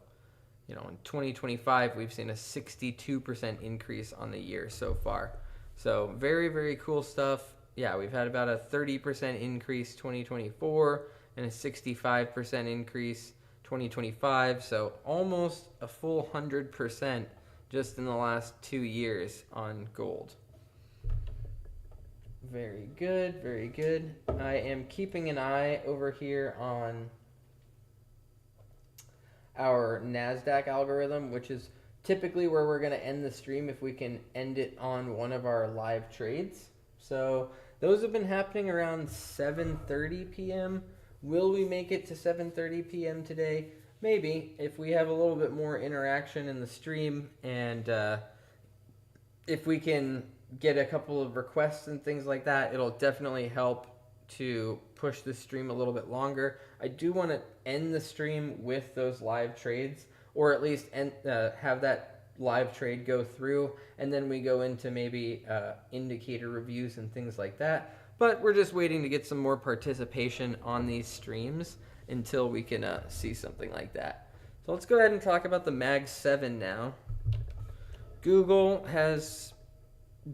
in 2025, we've seen a 62% increase on the year so far. So very, very cool stuff. Yeah, we've had about a 30% increase 2024 and a 65% increase 2025. So almost a full 100% just in the last 2 years on gold. Very good, very good. I am keeping an eye over here on our NASDAQ algorithm, which is typically where we're going to end the stream if we can end it on one of our live trades. So those have been happening around 7:30 p.m. Will we make it to 7:30 p.m. today? Maybe, if we have a little bit more interaction in the stream, and if we can get a couple of requests and things like that, it'll definitely help to push the stream a little bit longer. I do want to end the stream with those live trades, or at least have that live trade go through, and then we go into maybe indicator reviews and things like that. But we're just waiting to get some more participation on these streams until we can see something like that. So let's go ahead and talk about the Mag 7 now. Google has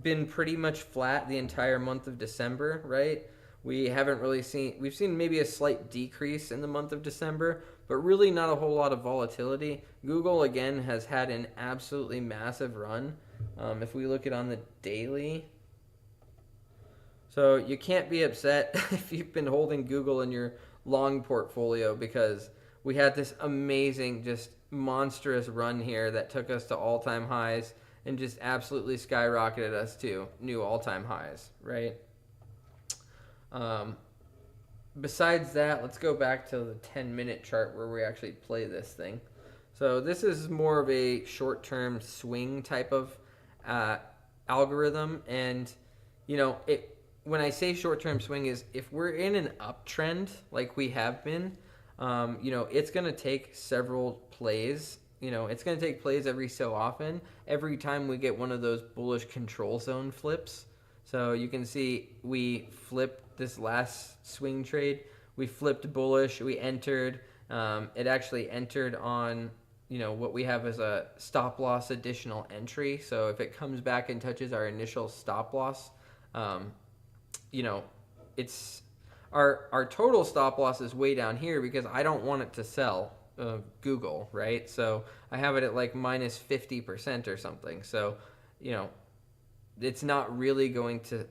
been pretty much flat the entire month of December, right? We've seen maybe a slight decrease in the month of December, but really not a whole lot of volatility. Google, again, has had an absolutely massive run. If we look at on the daily, so you can't be upset if you've been holding Google in your long portfolio, because we had this amazing, just monstrous run here that took us to all-time highs and just absolutely skyrocketed us to new all-time highs, right? Besides that, let's go back to the 10-minute chart where we actually play this thing. So this is more of a short-term swing type of algorithm, and when I say short-term swing is if we're in an uptrend like we have been, it's going to take several plays. It's going to take plays every so often, every time we get one of those bullish control zone flips. So you can see we flipped this last swing trade. We flipped bullish. We entered. It actually entered on, what we have as a stop loss additional entry. So if it comes back and touches our initial stop loss, it's our total stop loss is way down here because I don't want it to sell Google, right? So I have it at like minus 50% or something. So, it's not really going to,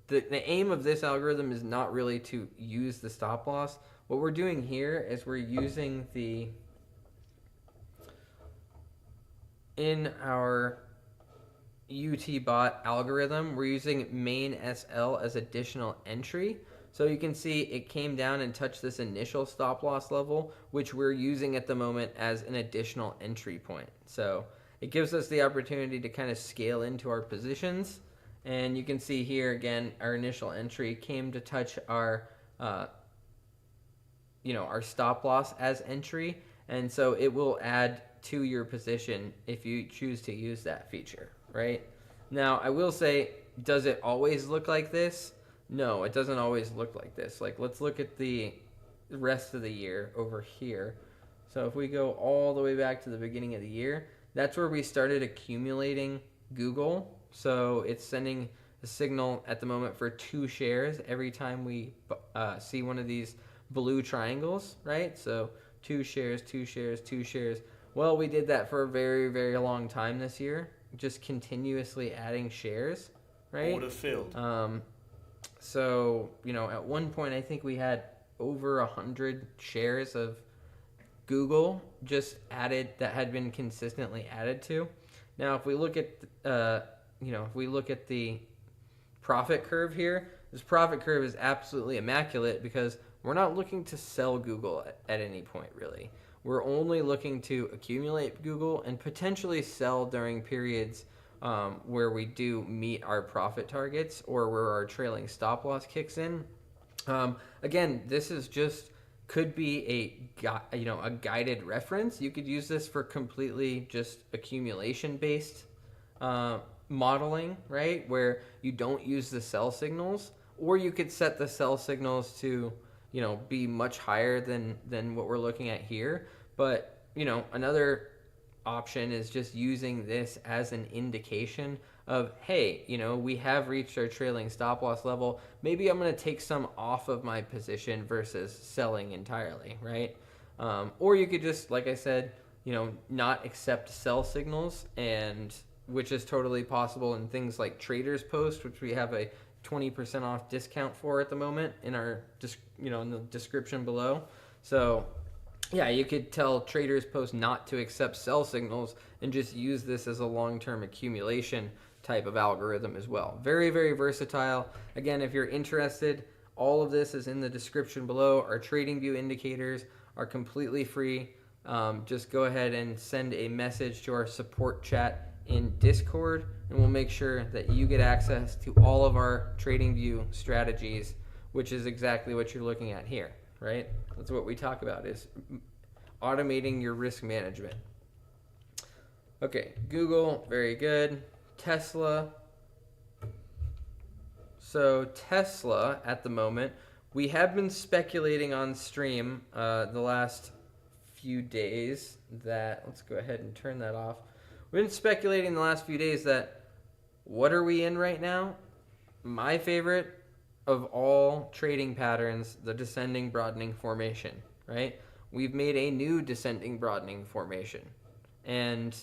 the aim of this algorithm is not really to use the stop loss. What we're doing here is we're using in our UTBot algorithm, we're using main SL as additional entry. So you can see it came down and touched this initial stop loss level, which we're using at the moment as an additional entry point. So it gives us the opportunity to kind of scale into our positions. And you can see here again, our initial entry came to touch our, our stop loss as entry. And so it will add to your position if you choose to use that feature, right? Now, I will say, does it always look like this? No, it doesn't always look like this. Like, let's look at the rest of the year over here. So if we go all the way back to the beginning of the year, that's where we started accumulating Google. So it's sending a signal at the moment for 2 shares every time we see one of these blue triangles, right? So 2 shares, 2 shares, 2 shares. Well, we did that for a very, very long time this year, just continuously adding shares, right? Order filled. So, at one point, I think we had over 100 shares of Google just added that had been consistently added to. Now, if we look at, if we look at the profit curve here, this profit curve is absolutely immaculate because we're not looking to sell Google at any point, really. We're only looking to accumulate Google and potentially sell during periods where we do meet our profit targets or where our trailing stop loss kicks in. Again, this is just could be a guided reference. You could use this for completely just accumulation based modeling, right? Where you don't use the sell signals, or you could set the sell signals to be much higher than what we're looking at here. But another option is just using this as an indication of, hey, we have reached our trailing stop loss level. Maybe I'm going to take some off of my position versus selling entirely, right? Or you could just, like I said, not accept sell signals, and which is totally possible in things like Traders Post, which we have a 20% off discount for at the moment in our in the description below. So yeah, you could tell Traders Post not to accept sell signals and just use this as a long-term accumulation type of algorithm as well. Very, very versatile. Again, if you're interested, all of this is in the description below. Our TradingView indicators are completely free. Just go ahead and send a message to our support chat in Discord, and we'll make sure that you get access to all of our TradingView strategies, which is exactly what you're looking at here, right? That's what we talk about, is automating your risk management. Okay, Google, very good. Tesla. So Tesla, at the moment, we have been speculating on stream the last few days that, let's go ahead and turn that off. We've been speculating the last few days that, what are we in right now? My favorite of all trading patterns, the descending broadening formation, right? We've made a new descending broadening formation, and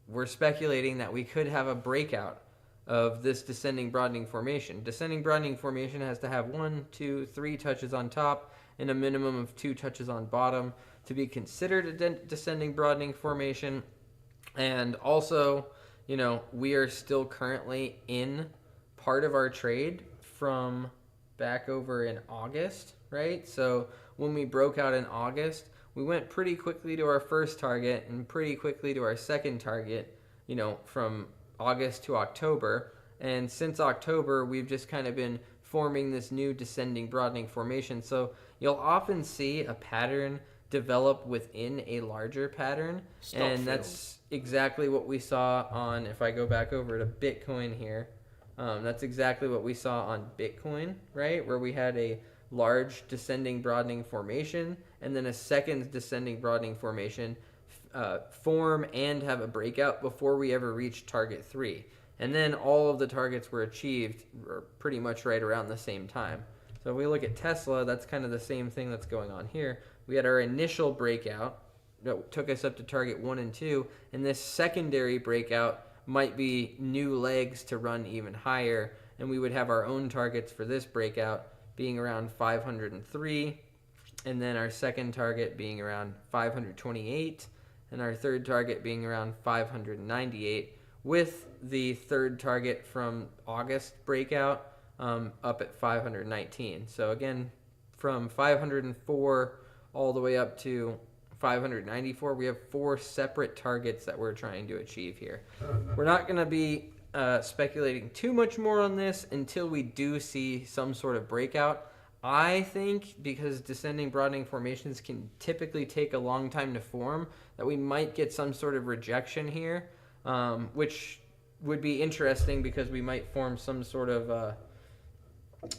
we're speculating that we could have a breakout of this descending broadening formation. Descending broadening formation has to have 1, 2, 3 touches on top and a minimum of 2 touches on bottom to be considered a descending broadening formation. And also, we are still currently in part of our trade from back over in August, right? So when we broke out in August, we went pretty quickly to our first target and pretty quickly to our second target, from August to October. And since October, we've just kind of been forming this new descending broadening formation. So you'll often see a pattern develop within a larger pattern. That's exactly what we saw on, if I go back over to Bitcoin here, that's exactly what we saw on Bitcoin, right? Where we had a large descending broadening formation and then a second descending broadening formation form and have a breakout before we ever reached target 3. And then all of the targets were achieved pretty much right around the same time. So if we look at Tesla, that's kind of the same thing that's going on here. We had our initial breakout that took us up to target 1 and 2, and this secondary breakout might be new legs to run even higher, and we would have our own targets for this breakout being around 503, and then our second target being around 528, and our third target being around 598, with the third target from August breakout up at 519. So again, from 504 all the way up to 594, we have 4 separate targets that we're trying to achieve here. We're not going to be speculating too much more on this until we do see some sort of breakout. I think because descending broadening formations can typically take a long time to form, that we might get some sort of rejection here, which would be interesting because we might form some sort of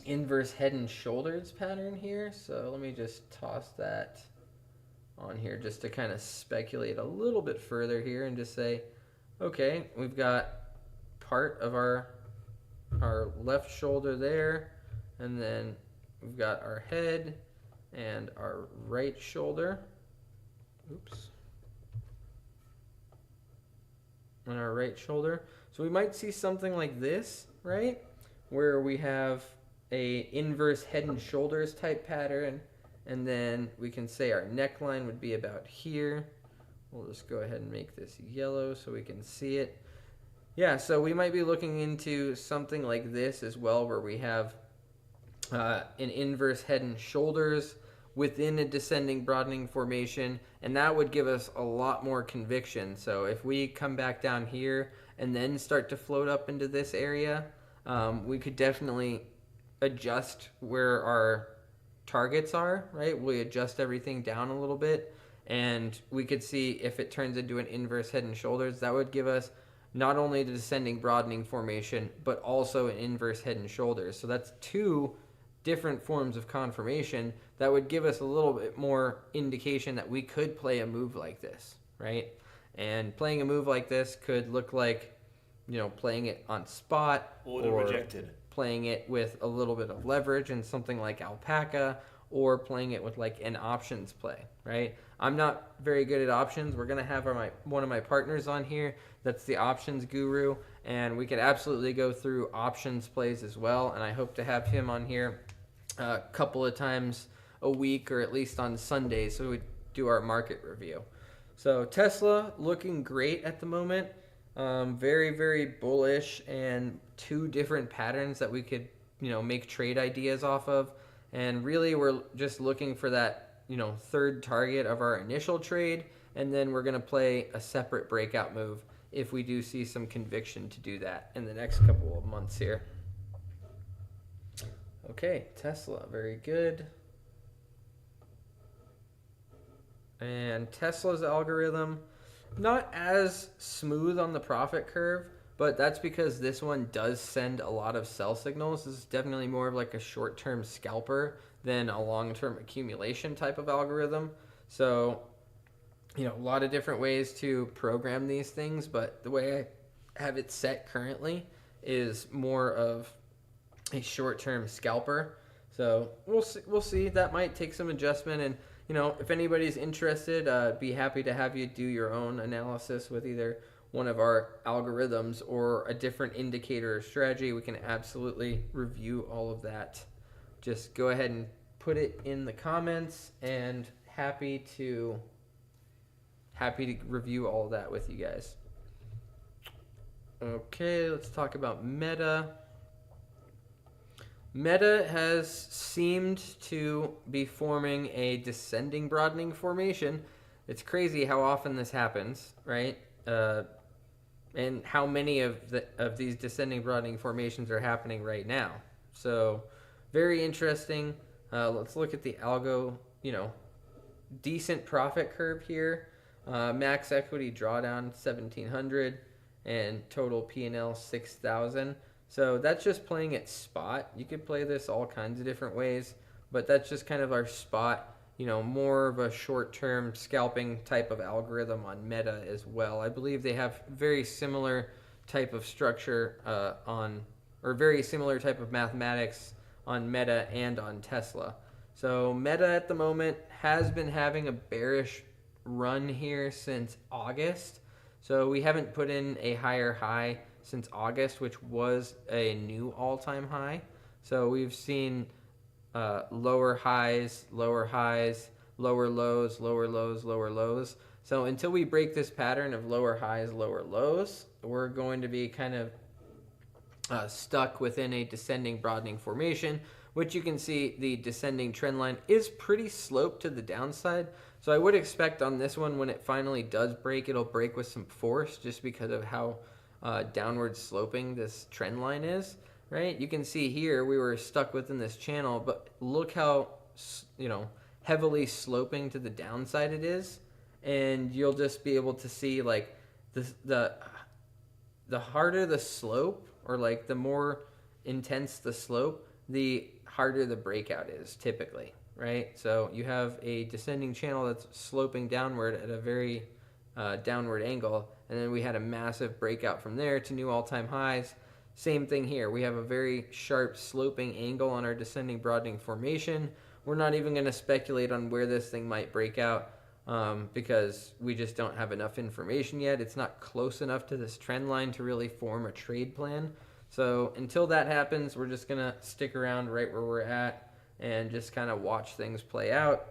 inverse head and shoulders pattern here. So let me just toss that on here just to kind of speculate a little bit further here and just say, okay, we've got part of our left shoulder there, and then we've got our head and our right shoulder. Oops. And our right shoulder. So we might see something like this, right? Where we have a inverse head and shoulders type pattern, and then we can say our neckline would be about here. We'll just go ahead and make this yellow so we can see it. Yeah, so we might be looking into something like this as well, where we have an inverse head and shoulders within a descending broadening formation, and that would give us a lot more conviction. So if we come back down here and then start to float up into this area, we could definitely adjust where our targets are, right? We adjust everything down a little bit, and we could see if it turns into an inverse head and shoulders. That would give us not only the descending broadening formation, but also an inverse head and shoulders. So that's 2 different forms of confirmation that would give us a little bit more indication that we could play a move like this, right? And playing a move like this could look like, playing it on spot, or rejected, playing it with a little bit of leverage and something like alpaca, or playing it with like an options play, right? I'm not very good at options. We're gonna have one of my partners on here that's the options guru, and we could absolutely go through options plays as well. And I hope to have him on here a couple of times a week, or at least on Sundays, so we do our market review. So Tesla looking great at the moment. Very, very bullish, and two different patterns that we could, make trade ideas off of. And really, we're just looking for that, third target of our initial trade. And then we're going to play a separate breakout move if we do see some conviction to do that in the next couple of months here. Okay, Tesla, very good. And Tesla's algorithm, not as smooth on the profit curve, but that's because this one does send a lot of sell signals. This is definitely more of like a short-term scalper than a long-term accumulation type of algorithm. So, a lot of different ways to program these things, but the way I have it set currently is more of a short-term scalper. So we'll see. That might take some adjustment, and if anybody's interested, be happy to have you do your own analysis with either one of our algorithms or a different indicator or strategy. We can absolutely review all of that. Just go ahead and put it in the comments, and happy to review all of that with you guys. Okay, let's talk about Meta. Meta has seemed to be forming a descending broadening formation. It's crazy how often this happens, right? And how many of these descending broadening formations are happening right now. So very interesting. Let's look at the algo, decent profit curve here. Max equity drawdown 1,700 and total P&L 6,000. So that's just playing at spot. You could play this all kinds of different ways, but that's just kind of our spot, more of a short-term scalping type of algorithm on Meta as well. I believe they have very similar type of structure or very similar type of mathematics on Meta and on Tesla. So Meta at the moment has been having a bearish run here since August. So we haven't put in a higher high since August, which was a new all-time high. So we've seen lower highs, lower lows, lower lows, lower lows. So until we break this pattern of lower highs, lower lows, we're going to be kind of stuck within a descending broadening formation, which you can see the descending trend line is pretty sloped to the downside. So I would expect on this one, when it finally does break, it'll break with some force just because of how downward sloping this trend line is, right? You can see here we were stuck within this channel, but look how heavily sloping to the downside it is, and you'll just be able to see like the harder the slope, or like the more intense the slope, the harder the breakout is typically, right? So you have a descending channel that's sloping downward at a very downward angle, and then we had a massive breakout from there to new all-time highs. Same thing here. We have a very sharp sloping angle on our descending broadening formation. We're not even going to speculate on where this thing might break out because we just don't have enough information yet. It's not close enough to this trend line to really form a trade plan. So until that happens, we're just going to stick around right where we're at and just kind of watch things play out.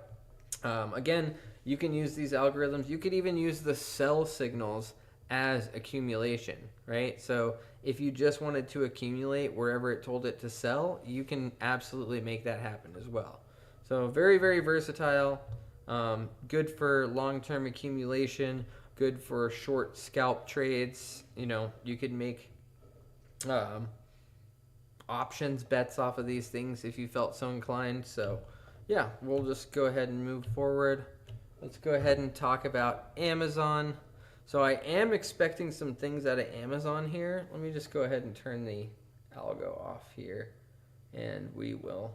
Again, you can use these algorithms. You could even use the sell signals as accumulation, right? So if you just wanted to accumulate wherever it told it to sell, you can absolutely make that happen as well. So very, very versatile, good for long-term accumulation, good for short scalp trades. You could make options bets off of these things if you felt so inclined. So yeah, we'll just go ahead and move forward. Let's go ahead and talk about Amazon. So I am expecting some things out of Amazon here. Let me just go ahead and turn the algo off here, and we will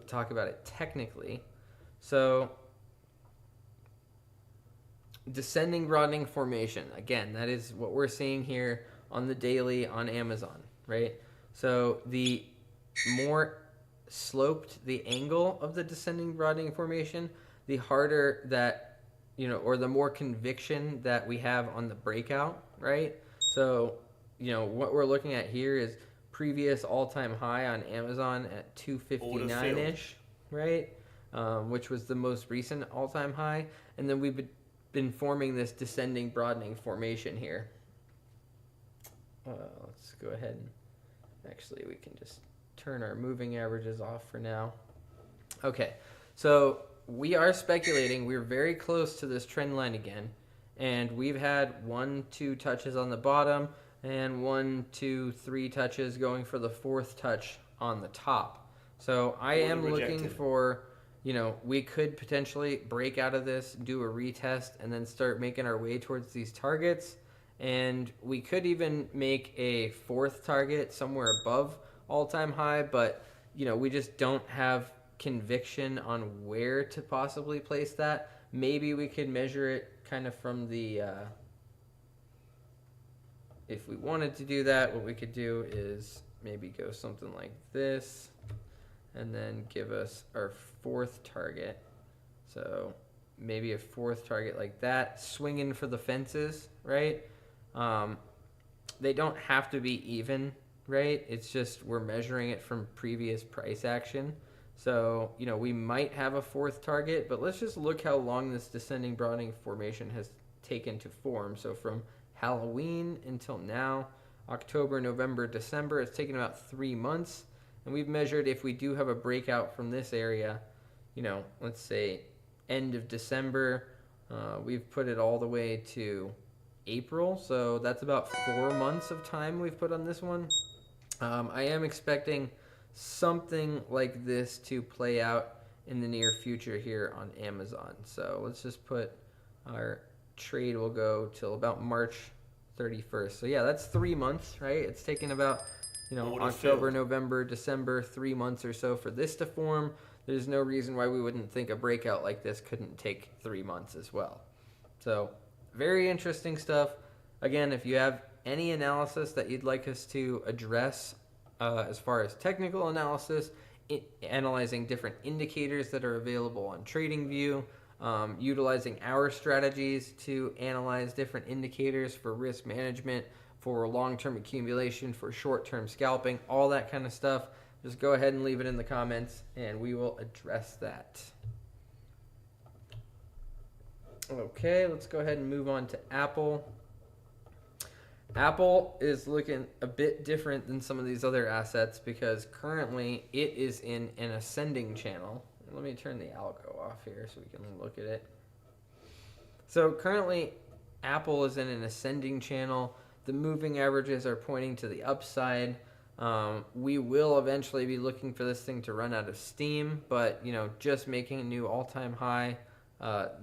talk about it technically. So descending broadening formation, again, that is what we're seeing here on the daily on Amazon, right? So the more sloped the angle of the descending broadening formation, the harder that, or the more conviction that we have on the breakout, right? So, what we're looking at here is previous all-time high on Amazon at 259-ish, right? Which was the most recent all-time high. And then we've been forming this descending broadening formation here. Let's go ahead and actually we can just turn our moving averages off for now. Okay, so we are speculating we're very close to this trend line again, and we've had 1, 2 touches on the bottom and 1, 2, 3 touches going for the 4th touch on the top. So I am looking for, we could potentially break out of this, do a retest, and then start making our way towards these targets. And we could even make a 4th target somewhere above all-time high, but, we just don't have conviction on where to possibly place that. Maybe we could measure it kind of from the, if we wanted to do that, what we could do is maybe go something like this and then give us our 4th target. So maybe a 4th target like that, swinging for the fences, right? They don't have to be even, right? It's just we're measuring it from previous price action. So, we might have a 4th target, but let's just look how long this descending broadening formation has taken to form. So from Halloween until now, October, November, December, it's taken about 3 months. And we've measured if we do have a breakout from this area, let's say end of December, we've put it all the way to April. So that's about 4 months of time we've put on this one. I am expecting something like this to play out in the near future here on Amazon. So let's just put our trade will go till about March 31st. So yeah, that's 3 months, right? It's taken about, October, November, December, 3 months or so for this to form. There's no reason why we wouldn't think a breakout like this couldn't take 3 months as well. So very interesting stuff. Again, if you have any analysis that you'd like us to address as far as technical analysis, analyzing different indicators that are available on TradingView, utilizing our strategies to analyze different indicators for risk management, for long-term accumulation, for short-term scalping, all that kind of stuff, just go ahead and leave it in the comments and we will address that. Okay, let's go ahead and move on to Apple. Apple is looking a bit different than some of these other assets because currently it is in an ascending channel. Let me turn the algo off here so we can look at it. So currently Apple is in an ascending channel. The moving averages are pointing to the upside. We will eventually be looking for this thing to run out of steam, but just making a new all-time high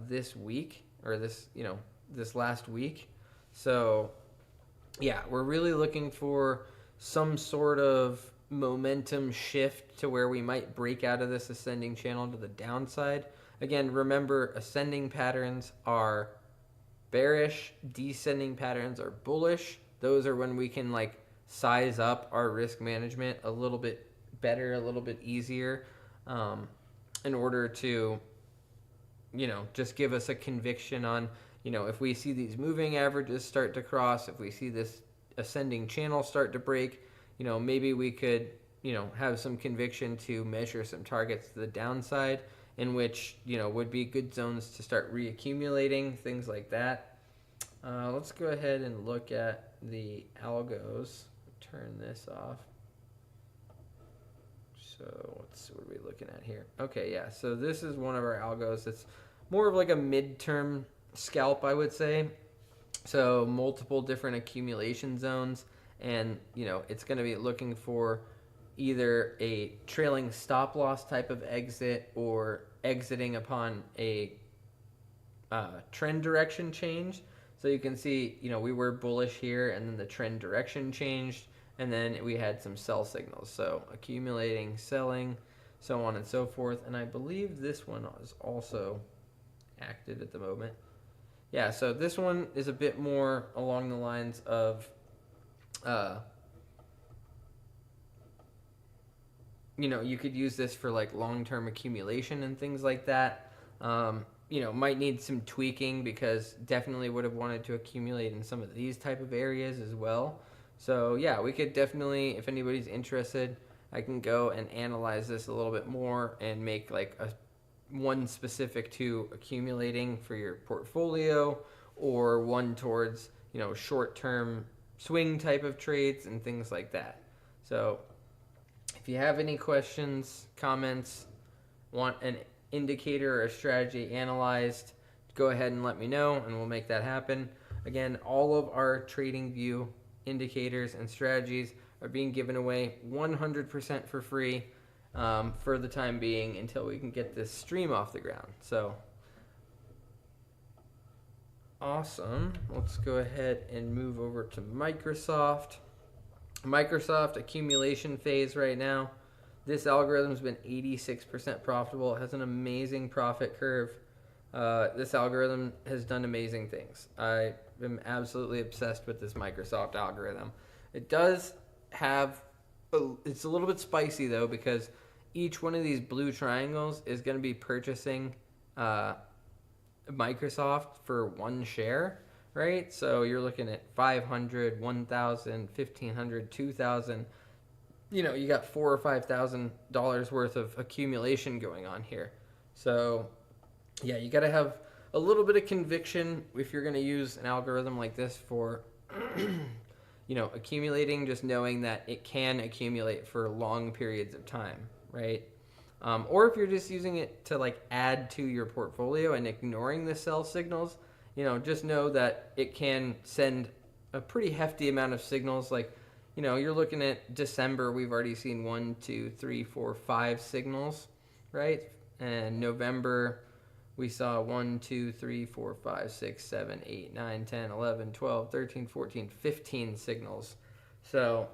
this week or this last week. So yeah, we're really looking for some sort of momentum shift to where we might break out of this ascending channel to the downside. Again, remember, ascending patterns are bearish, descending patterns are bullish. Those are when we can size up our risk management a little bit better, a little bit easier, in order to, just give us a conviction on, if we see these moving averages start to cross, if we see this ascending channel start to break, maybe we could, have some conviction to measure some targets to the downside, in which, would be good zones to start reaccumulating, things like that. Let's go ahead and look at the algos. Turn this off. So what are we looking at here? Okay, yeah, so this is one of our algos. It's more of like a midterm scalp, I would say. So multiple different accumulation zones, and it's going to be looking for either a trailing stop loss type of exit or exiting upon a trend direction change. So you can see, we were bullish here, and then the trend direction changed, and then we had some sell signals. So accumulating, selling, so on and so forth. And I believe this one is also active at the moment. Yeah, so this one is a bit more along the lines of you could use this for like long-term accumulation and things like that. Might need some tweaking because definitely would have wanted to accumulate in some of these type of areas as well. So yeah, we could definitely, if anybody's interested, I can go and analyze this a little bit more and make like one specific to accumulating for your portfolio, or one towards, short-term swing type of trades and things like that. So if you have any questions, comments, want an indicator or a strategy analyzed, go ahead and let me know and we'll make that happen. Again, all of our TradingView indicators and strategies are being given away 100% for free for the time being until we can get this stream off the ground. So awesome. Let's go ahead and move over to Microsoft. Microsoft accumulation phase right now. This algorithm's been 86% profitable. It has an amazing profit curve. This algorithm has done amazing things. I am absolutely obsessed with this Microsoft algorithm. It does have, it's a little bit spicy though, because each one of these blue triangles is going to be purchasing Microsoft for one share, right? So you're looking at 500, 1,000, 1,500, 2,000. You got $4,000 or $5,000 worth of accumulation going on here. So yeah, you got to have a little bit of conviction if you're going to use an algorithm like this for accumulating, just knowing that it can accumulate for long periods of time, right? Or if you're just using it to like add to your portfolio and ignoring the sell signals, just know that it can send a pretty hefty amount of signals. Like, you're looking at December, we've already seen 1, 2, 3, 4, 5 signals, right? And November, we saw 1, 2, 3, 4, 5, 6, 7, 8, 9, 10, 11, 12, 13, 14, 15 signals. So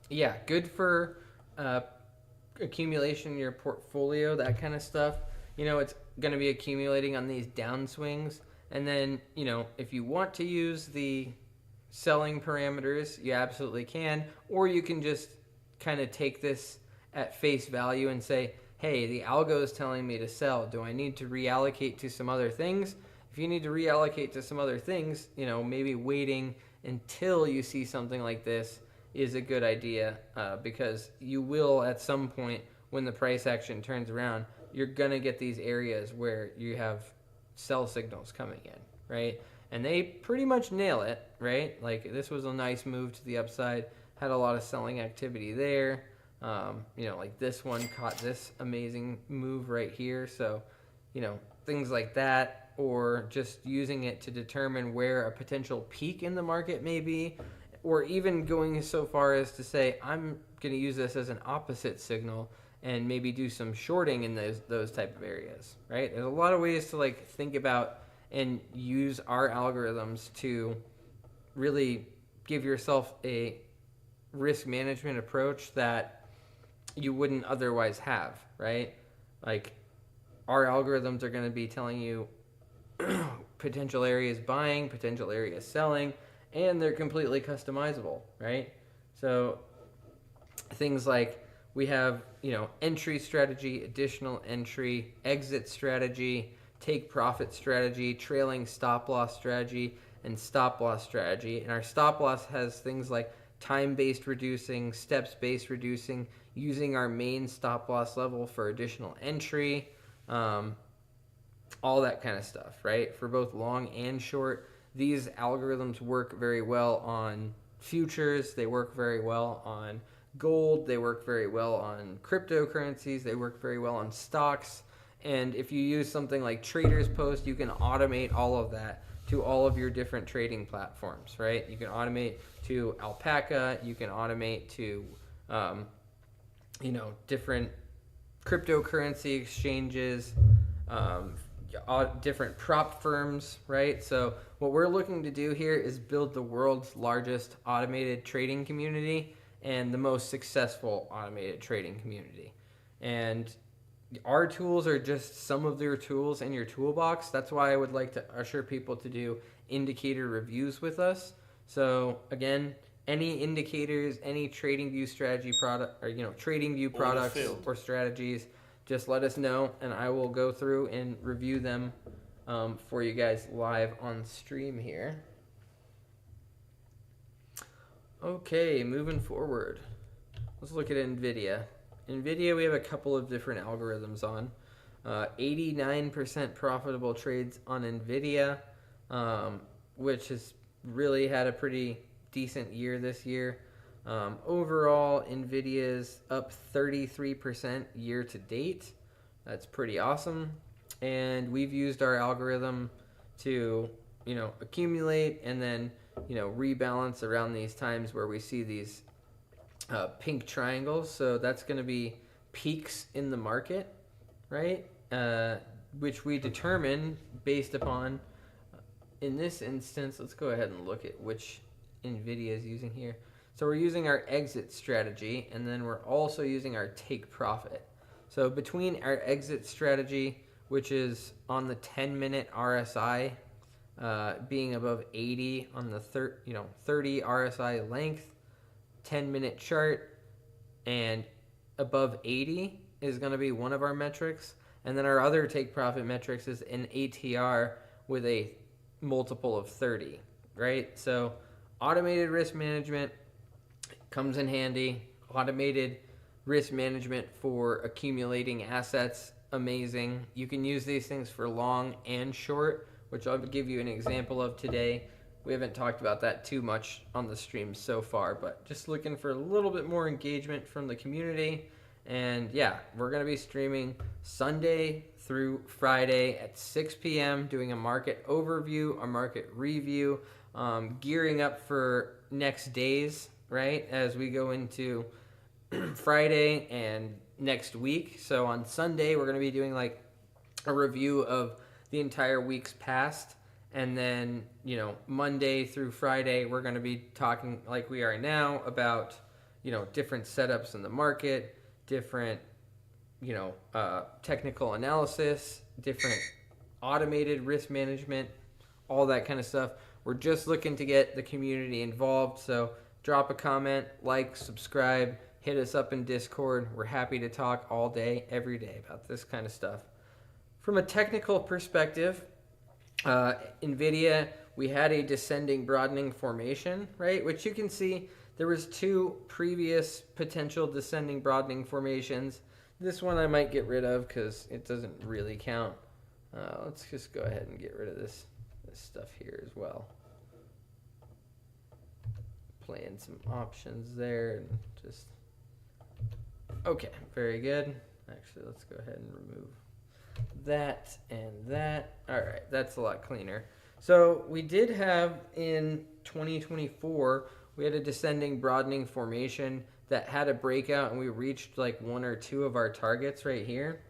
yeah, good for accumulation in your portfolio, that kind of stuff. It's going to be accumulating on these downswings. And then, if you want to use the selling parameters, you absolutely can. Or you can just kind of take this at face value and say, hey, the algo is telling me to sell. Do I need to reallocate to some other things? If you need to reallocate to some other things, maybe waiting until you see something like this is a good idea, because you will at some point when the price action turns around, you're going to get these areas where you have sell signals coming in, right? And they pretty much nail it, right? Like this was a nice move to the upside, had a lot of selling activity there. Like this one caught this amazing move right here. So, things like that, or just using it to determine where a potential peak in the market may be, or even going so far as to say, I'm going to use this as an opposite signal and maybe do some shorting in those type of areas, right? There's a lot of ways to like think about and use our algorithms to really give yourself a risk management approach that you wouldn't otherwise have, right? Like our algorithms are going to be telling you potential areas buying, potential areas selling, and they're completely customizable, right? So things like we have, entry strategy, additional entry, exit strategy, take profit strategy, trailing stop loss strategy, and stop loss strategy. And our stop loss has things like time-based reducing, steps-based reducing, using our main stop loss level for additional entry, all that kind of stuff, right? For both long and short, these algorithms work very well on futures. They work very well on gold. They work very well on cryptocurrencies. They work very well on stocks. And if you use something like Traders Post, you can automate all of that to all of your different trading platforms, right? You can automate to Alpaca. You can automate to, different cryptocurrency exchanges, different prop firms, right? So what we're looking to do here is build the world's largest automated trading community and the most successful automated trading community. And our tools are just some of their tools in your toolbox. That's why I would like to usher people to do indicator reviews with us. So again, any indicators, any TradingView strategy product, or TradingView products or strategies, just let us know, and I will go through and review them for you guys live on stream here. Okay, moving forward. Let's look at NVIDIA. NVIDIA, we have a couple of different algorithms on. 89% profitable trades on NVIDIA, which has really had a pretty decent year this year. Overall, NVIDIA's up 33% year to date. That's pretty awesome. And we've used our algorithm to, accumulate and then, rebalance around these times where we see these pink triangles. So that's going to be peaks in the market, right? Which we determine based upon, in this instance, let's go ahead and look at which NVIDIA is using here. So we're using our exit strategy, and then we're also using our take profit. So between our exit strategy, which is on the 10-minute RSI, being above 80 on the 30 RSI length, 10-minute chart, and above 80 is going to be one of our metrics. And then our other take profit metrics is an ATR with a multiple of 30, right? So automated risk management comes in handy. Automated risk management for accumulating assets, amazing. You can use these things for long and short, which I'll give you an example of today. We haven't talked about that too much on the stream so far, but just looking for a little bit more engagement from the community. And yeah, we're going to be streaming Sunday through Friday at 6 p.m. doing a market overview, a market review, gearing up for next days, right, as we go into Friday and next week. So on Sunday, we're going to be doing like a review of the entire week's past. And then, Monday through Friday, we're going to be talking like we are now about, different setups in the market, different, technical analysis, different automated risk management, all that kind of stuff. We're just looking to get the community involved. So drop a comment, like, subscribe, hit us up in Discord. We're happy to talk all day, every day about this kind of stuff. From a technical perspective, NVIDIA, we had a descending broadening formation, right? Which you can see there was two previous potential descending broadening formations. This one I might get rid of because it doesn't really count. Let's just go ahead and get rid of this stuff here as well. Playing some options there and just... Okay, very good. Actually, let's go ahead and remove that and that. All right, that's a lot cleaner. So we did have in 2024, we had a descending broadening formation that had a breakout, and we reached like one or two of our targets right here.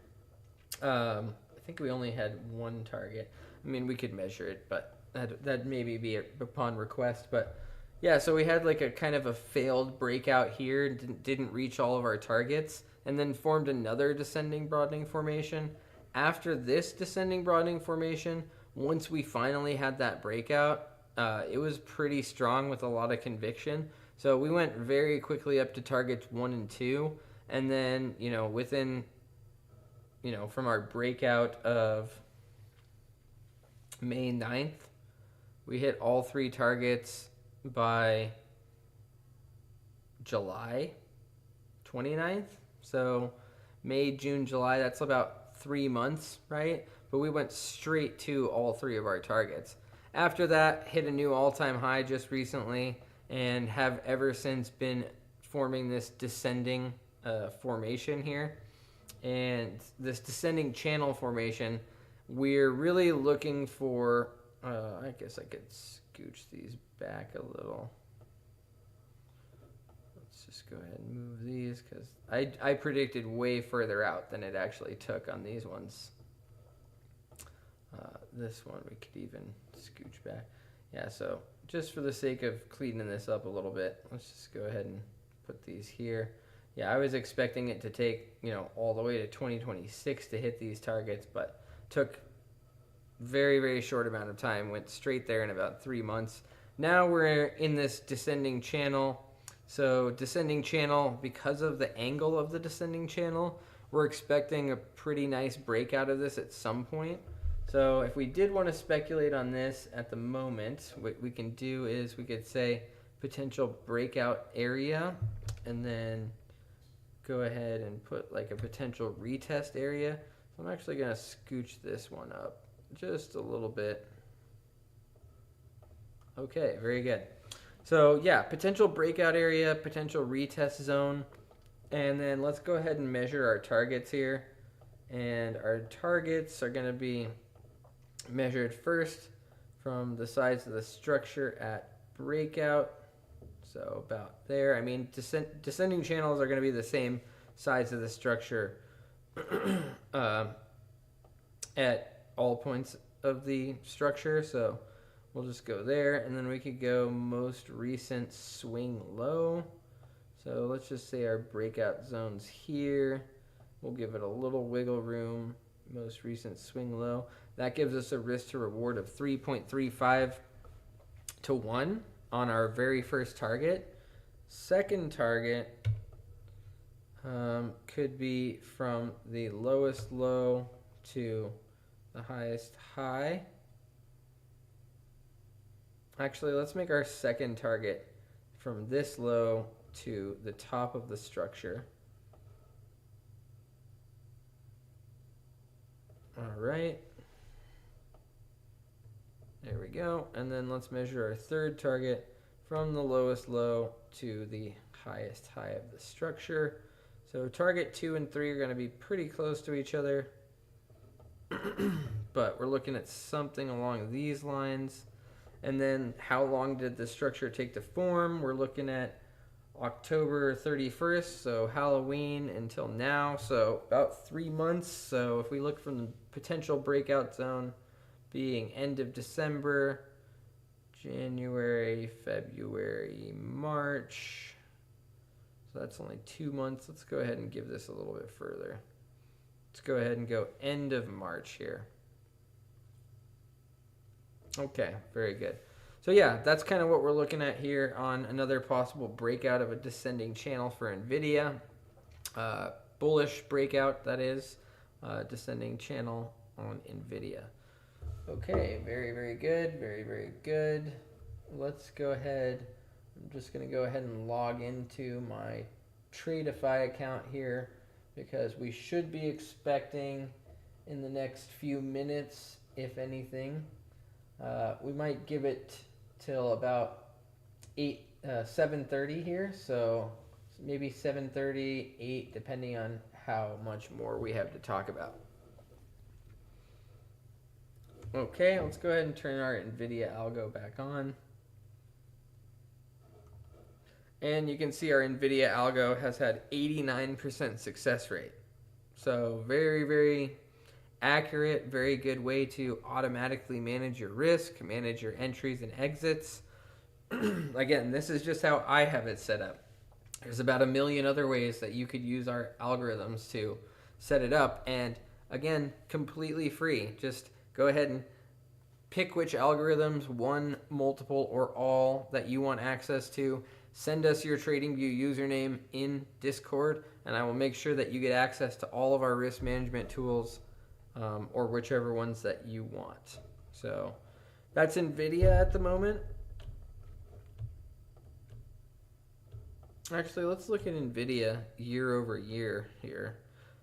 I think we only had one target. I mean, we could measure it, but that maybe be upon request. But yeah, so we had like a kind of a failed breakout here, didn't reach all of our targets, and then formed another descending broadening formation. After this descending broadening formation, once we finally had that breakout, it was pretty strong with a lot of conviction. So we went very quickly up to targets 1 and 2. And then, within, from our breakout of May 9th, we hit all 3 targets by July 29th. So May, June, July, that's about 3 months, right? But we went straight to all 3 of our targets. After that, hit a new all-time high just recently and have ever since been forming this descending formation here. And this descending channel formation, we're really looking for, I guess I could scooch these back a little. Let's just go ahead and move these because I predicted way further out than it actually took on these ones. This one we could even scooch back. Yeah, so just for the sake of cleaning this up a little bit, let's just go ahead and put these here. Yeah, I was expecting it to take, all the way to 2026 to hit these targets, but took very, very short amount of time, went straight there in about 3 months. now we're in this descending channel. So descending channel, because of the angle of the descending channel, we're expecting a pretty nice breakout of this at some point. So if we did want to speculate on this at the moment, what we can do is we could say potential breakout area, and then go ahead and put like a potential retest area. So I'm actually going to scooch this one up just a little bit. Okay, very good. So yeah, potential breakout area, potential retest zone. And then let's go ahead and measure our targets here. And our targets are going to be measured first from the sides of the structure at breakout. So about there. I mean, descending channels are going to be the same sides of the structure at all points of the structure. So we'll just go there, and then we could go most recent swing low. So let's just say our breakout zone's here. We'll give it a little wiggle room. Most recent swing low. That gives us a risk to reward of 3.35 to 1 on our very first target. Second target could be from the lowest low to the highest high. Actually, let's make our second target from this low to the top of the structure. All right. There we go. And then let's measure our third target from the lowest low to the highest high of the structure. So target 2 and 3 are going to be pretty close to each other. But we're looking at something along these lines. And then how long did the structure take to form? We're looking at October 31st, so Halloween until now, so about 3 months. So if we look from the potential breakout zone being end of December, January, February, March. So that's only 2 months. Let's go ahead and give this a little bit further. Let's go ahead and go end of March here. Okay, very good. So yeah, that's kind of what we're looking at here on another possible breakout of a descending channel for NVIDIA. Bullish breakout, that is. Descending channel on NVIDIA. Okay, very, very good. Very, very good. Let's go ahead. I'm just going to go ahead and log into my Tradify account here, because we should be expecting in the next few minutes, if anything. We might give it till about 7:30 here, so maybe 7:30, 8, depending on how much more we have to talk about. Okay, let's go ahead and turn our NVIDIA algo back on. And you can see our NVIDIA algo has had 89% success rate. So very, very accurate, very good way to automatically manage your risk, manage your entries and exits. Again, this is just how I have it set up. There's about a million other ways that you could use our algorithms to set it up. And again, completely free. Just go ahead and pick which algorithms, one, multiple, or all that you want access to. Send us your TradingView username in Discord, and I will make sure that you get access to all of our risk management tools, or whichever ones that you want. So that's NVIDIA at the moment. Actually, let's look at NVIDIA year over year here.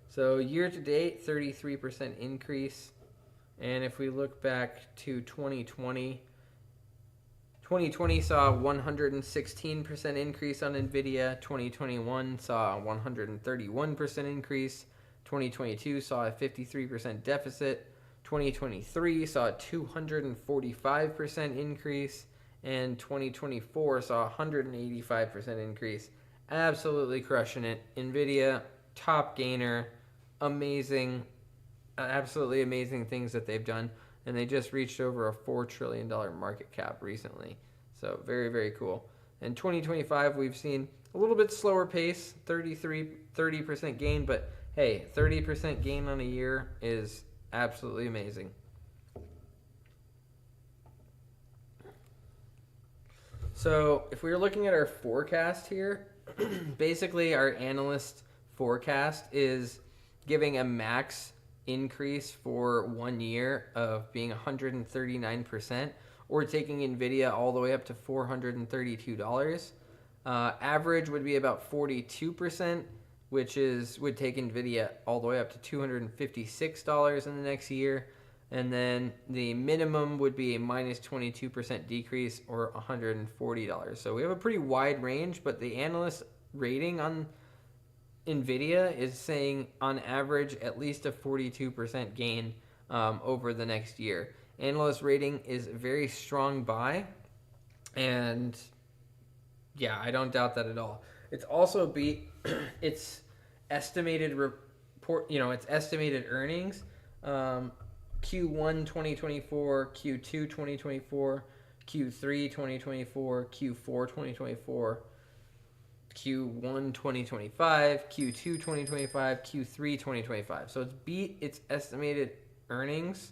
So year to date, 33% increase. And if we look back to 2020, 2020 saw a 116% increase on NVIDIA. 2021 saw a 131% increase. 2022 saw a 53% deficit. 2023 saw a 245% increase. And 2024 saw a 185% increase. Absolutely crushing it. NVIDIA, top gainer, amazing, absolutely amazing things that they've done. And they just reached over a $4 trillion market cap recently. So very, very cool. In 2025, we've seen a little bit slower pace, 30% gain. But hey, 30% gain on a year is absolutely amazing. So if we were looking at our forecast here, basically our analyst forecast is giving a max increase for 1 year of being 139%, or taking NVIDIA all the way up to $432. Average would be about 42%, which would take NVIDIA all the way up to $256 in the next year. And then the minimum would be a minus 22% decrease, or $140. So we have a pretty wide range, but the analyst rating on NVIDIA is saying on average at least a 42% gain over the next year. Analyst rating is a very strong buy, and yeah, I don't doubt that at all. It's also beat its estimated report, its estimated earnings. Q1 2024, Q2 2024, Q3 2024, Q4 2024, Q1 2025, Q2 2025, Q3 2025. So it's beat its estimated earnings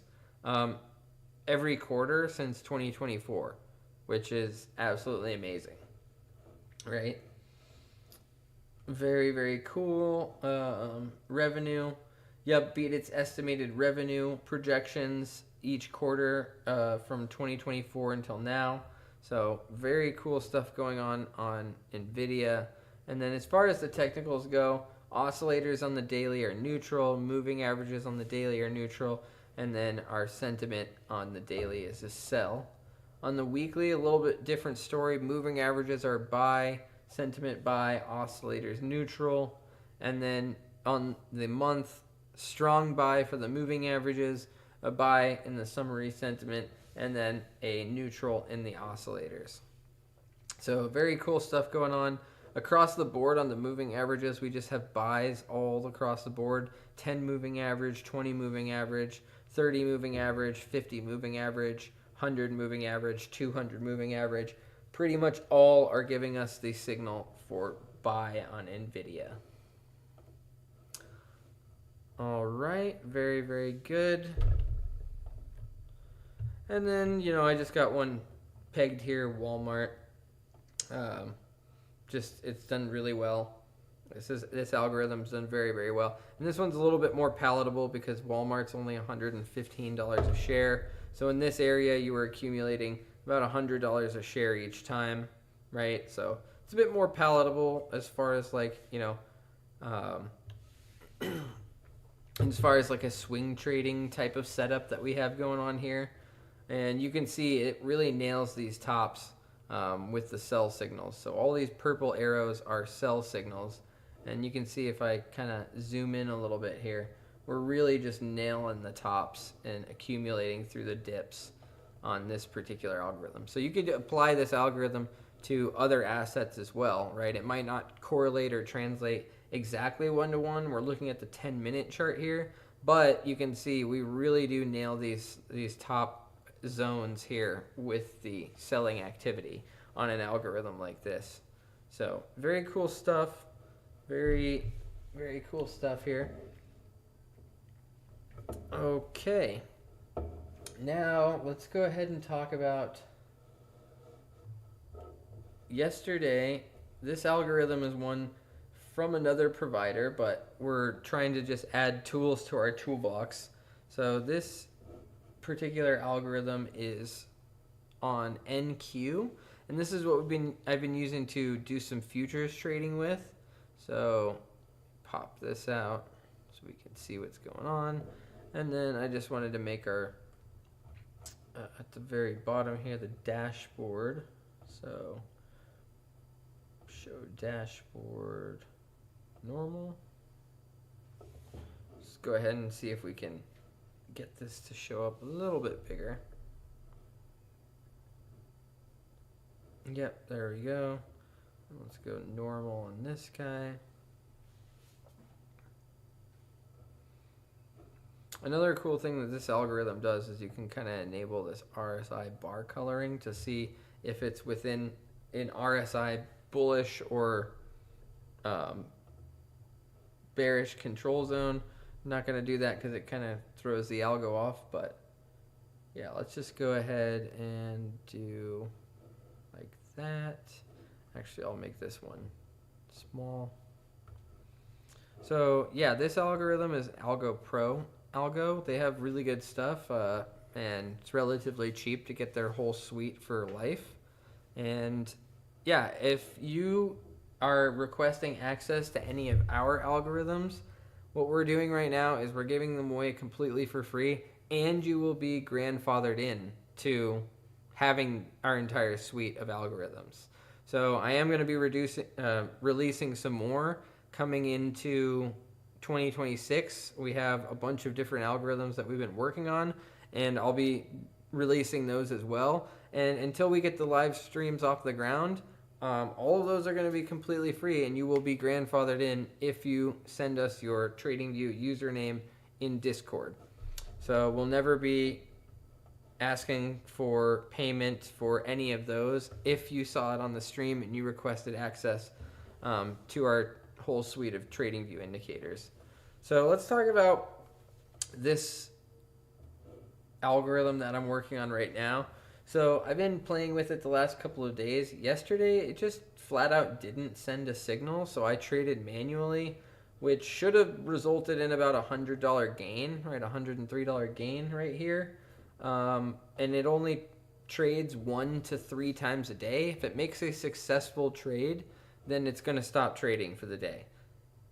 every quarter since 2024, which is absolutely amazing, right? Very, very cool. Revenue. Yep, beat its estimated revenue projections each quarter from 2024 until now. So very cool stuff going on NVIDIA. And then as far as the technicals go, oscillators on the daily are neutral, moving averages on the daily are neutral, and then our sentiment on the daily is a sell. On the weekly, a little bit different story. Moving averages are buy, sentiment buy, oscillators neutral. And then on the month, strong buy for the moving averages, a buy in the summary sentiment, and then a neutral in the oscillators. So very cool stuff going on. Across the board on the moving averages, we just have buys all across the board. 10 moving average, 20 moving average, 30 moving average, 50 moving average, 100 moving average, 200 moving average. Pretty much all are giving us the signal for buy on NVIDIA. All right, very, very good. And then, I just got one pegged here, Walmart. It's done really well. This algorithm's done very, very well. And this one's a little bit more palatable because Walmart's only $115 a share. So in this area, you were accumulating about $100 a share each time, right? So it's a bit more palatable as far as as far as like a swing trading type of setup that we have going on here. And you can see it really nails these tops with the sell signals. So all these purple arrows are sell signals. And you can see if I kind of zoom in a little bit here, we're really just nailing the tops and accumulating through the dips on this particular algorithm. So you could apply this algorithm to other assets as well, right? It might not correlate or translate exactly one-to-one. We're looking at the 10-minute chart here, but you can see we really do nail these top zones here with the selling activity on an algorithm like this. So very cool stuff. Very, very cool stuff here. Okay. Now let's go ahead and talk about yesterday. This algorithm is one from another provider, but we're trying to just add tools to our toolbox. So this particular algorithm is on NQ, and this is what I've been using to do some futures trading with. So pop this out so we can see what's going on. And then I just wanted to make our at the very bottom here the dashboard. So show dashboard normal. Let's go ahead and see if we can get this to show up a little bit bigger. Yep, there we go. Let's go normal on this guy. Another cool thing that this algorithm does is you can kind of enable this RSI bar coloring to see if it's within an RSI bullish or bearish control zone. I'm not going to do that because it kind of throws the algo off, but yeah, let's just go ahead and do like that. Actually, I'll make this one small. So yeah, this algorithm is Algo Pro Algo. They have really good stuff, and it's relatively cheap to get their whole suite for life. And yeah, if you are requesting access to any of our algorithms, what we're doing right now is we're giving them away completely for free, and you will be grandfathered in to having our entire suite of algorithms. So I am going to be releasing some more coming into 2026. We have a bunch of different algorithms that we've been working on, and I'll be releasing those as well. And until we get the live streams off the ground, all of those are going to be completely free, and you will be grandfathered in if you send us your TradingView username in Discord. So we'll never be asking for payment for any of those if you saw it on the stream and you requested access to our whole suite of TradingView indicators. So let's talk about this algorithm that I'm working on right now. So I've been playing with it the last couple of days. Yesterday, it just flat out didn't send a signal, so I traded manually, which should have resulted in about $100 gain, right? $103 gain right here. And it only trades 1 to 3 times a day. If it makes a successful trade, then it's going to stop trading for the day.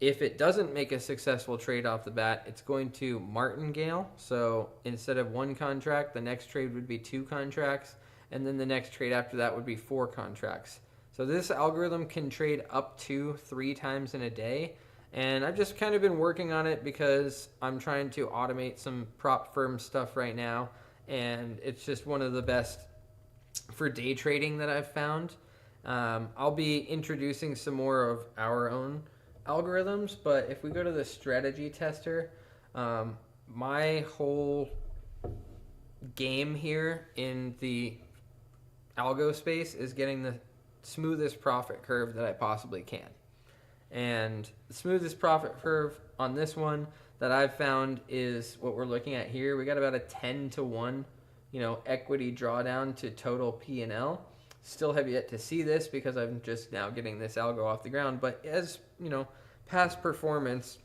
If it doesn't make a successful trade off the bat, it's going to martingale. So instead of 1 contract, the next trade would be 2 contracts, and then the next trade after that would be 4 contracts. So this algorithm can trade up to 3 times in a day, and I've just kind of been working on it because I'm trying to automate some prop firm stuff right now, and it's just one of the best for day trading that I've found. I'll be introducing some more of our own algorithms, but if we go to the strategy tester, my whole game here in the algo space is getting the smoothest profit curve that I possibly can. And the smoothest profit curve on this one that I've found is what we're looking at here. We got about a 10 to 1, equity drawdown to total P&L. Still have yet to see this because I'm just now getting this algo off the ground. But as past performance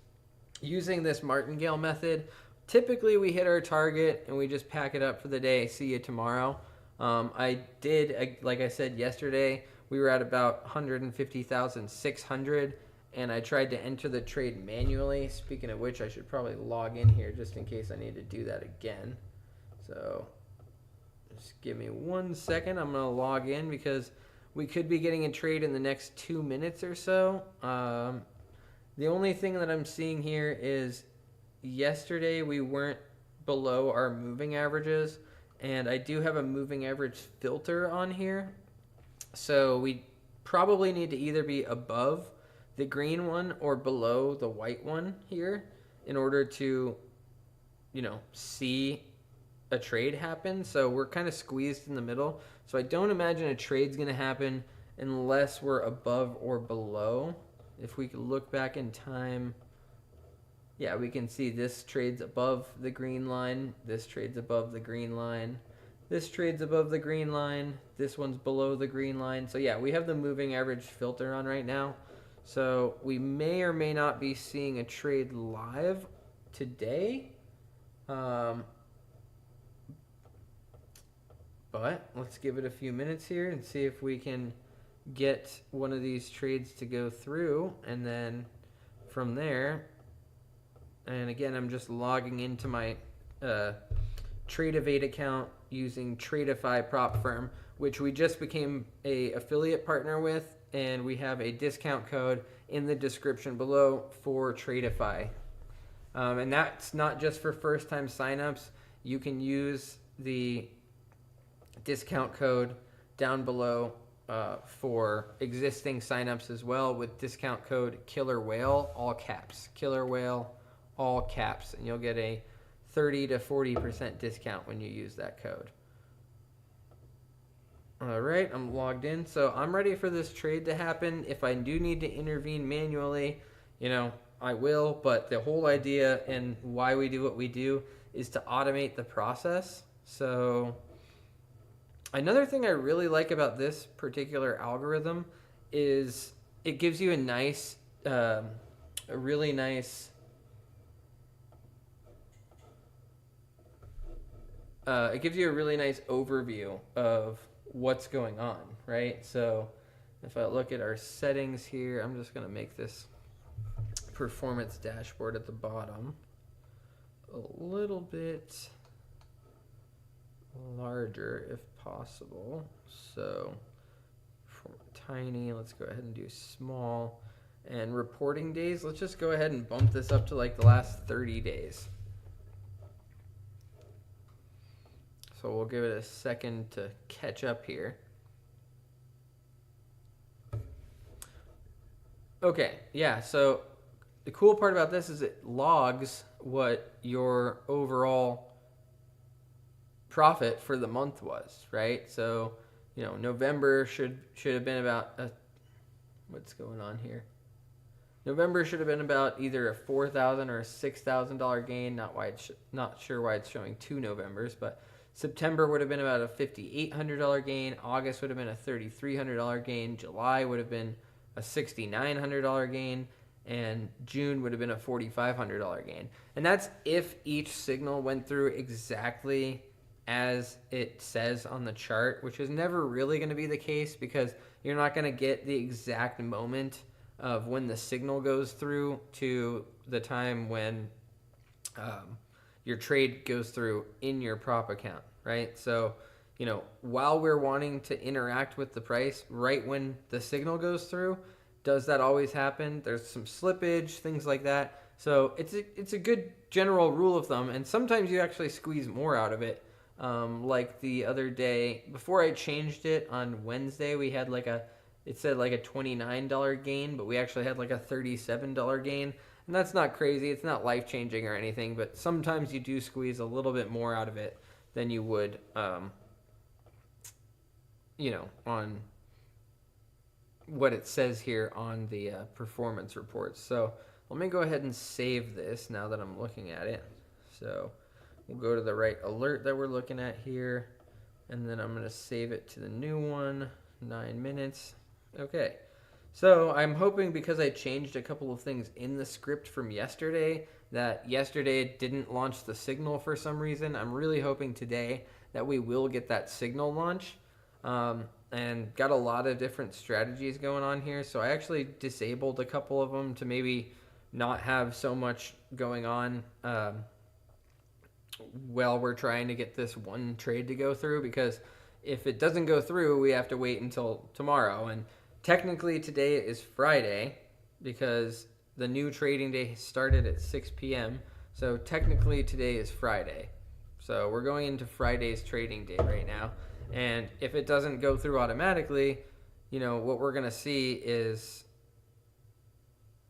using this martingale method, typically we hit our target and we just pack it up for the day. See you tomorrow. I did, like I said yesterday, we were at about 150,600, and I tried to enter the trade manually. Speaking of which, I should probably log in here just in case I need to do that again. So just give me 1 second. I'm going to log in because we could be getting a trade in the next 2 minutes or so. The only thing that I'm seeing here is yesterday we weren't below our moving averages, and I do have a moving average filter on here. So we probably need to either be above the green one or below the white one here in order to, see a trade happen. So we're kind of squeezed in the middle. So I don't imagine a trade's going to happen unless we're above or below. If we could look back in time, yeah, we can see this trade's above the green line. This trade's above the green line. This trade's above the green line. This one's below the green line. So yeah, we have the moving average filter on right now. So we may or may not be seeing a trade live today. But let's give it a few minutes here and see if we can get one of these trades to go through. And then from there, and again, I'm just logging into my Tradevate account using Tradify prop firm, which we just became a affiliate partner with, and we have a discount code in the description below for Tradify. And that's not just for first-time signups. You can use the discount code down below for existing signups as well with discount code Killer Whale, all caps. Killer Whale, all caps, and you'll get a 30 to 40% discount when you use that code. All right, I'm logged in. So I'm ready for this trade to happen. If I do need to intervene manually, I will. But the whole idea and why we do what we do is to automate the process. So Another thing I really like about this particular algorithm is it gives you a really nice, it gives you a really nice overview of what's going on, right? So if I look at our settings here, I'm just going to make this performance dashboard at the bottom a little bit larger if possible. So for tiny, let's go ahead and do small. And reporting days, let's just go ahead and bump this up to like the last 30 days. So we'll give it a second to catch up here. Okay, yeah, so the cool part about this is it logs what your overall profit for the month was, right? So, you know, November should have been about what's going on here? November should have been about either a $4,000 or a $6,000 gain. Not sure why it's showing two Novembers, but September would have been about a $5,800 gain. August would have been a $3,300 gain. July would have been a $6,900 gain, and June would have been a $4,500 gain. And that's if each signal went through exactly as it says on the chart, which is never really going to be the case because you're not going to get the exact moment of when the signal goes through to the time when your trade goes through in your prop account, right? So, you know, while we're wanting to interact with the price right when the signal goes through, does that always happen? There's some slippage, things like that. So it's a good general rule of thumb, and sometimes you actually squeeze more out of it. Like the other day, before I changed it on Wednesday, we had it said like a $29 gain, but we actually had like a $37 gain. And that's not crazy. It's not life-changing or anything, but sometimes you do squeeze a little bit more out of it than you would, you know, on what it says here on the performance reports. So let me go ahead and save this now that I'm looking at it. So we'll go to the right alert that we're looking at here, and then I'm going to save it to the new one, 9 minutes. Okay, so I'm hoping because I changed a couple of things in the script from yesterday, that yesterday it didn't launch the signal for some reason. I'm really hoping today that we will get that signal launch, and got a lot of different strategies going on here. So I actually disabled a couple of them to maybe not have so much going on while we're trying to get this one trade to go through, because if it doesn't go through, we have to wait until tomorrow. And technically today is Friday because the new trading day started at 6 p.m. So technically today is Friday. So we're going into Friday's trading day right now. And if it doesn't go through automatically, you know, what we're going to see is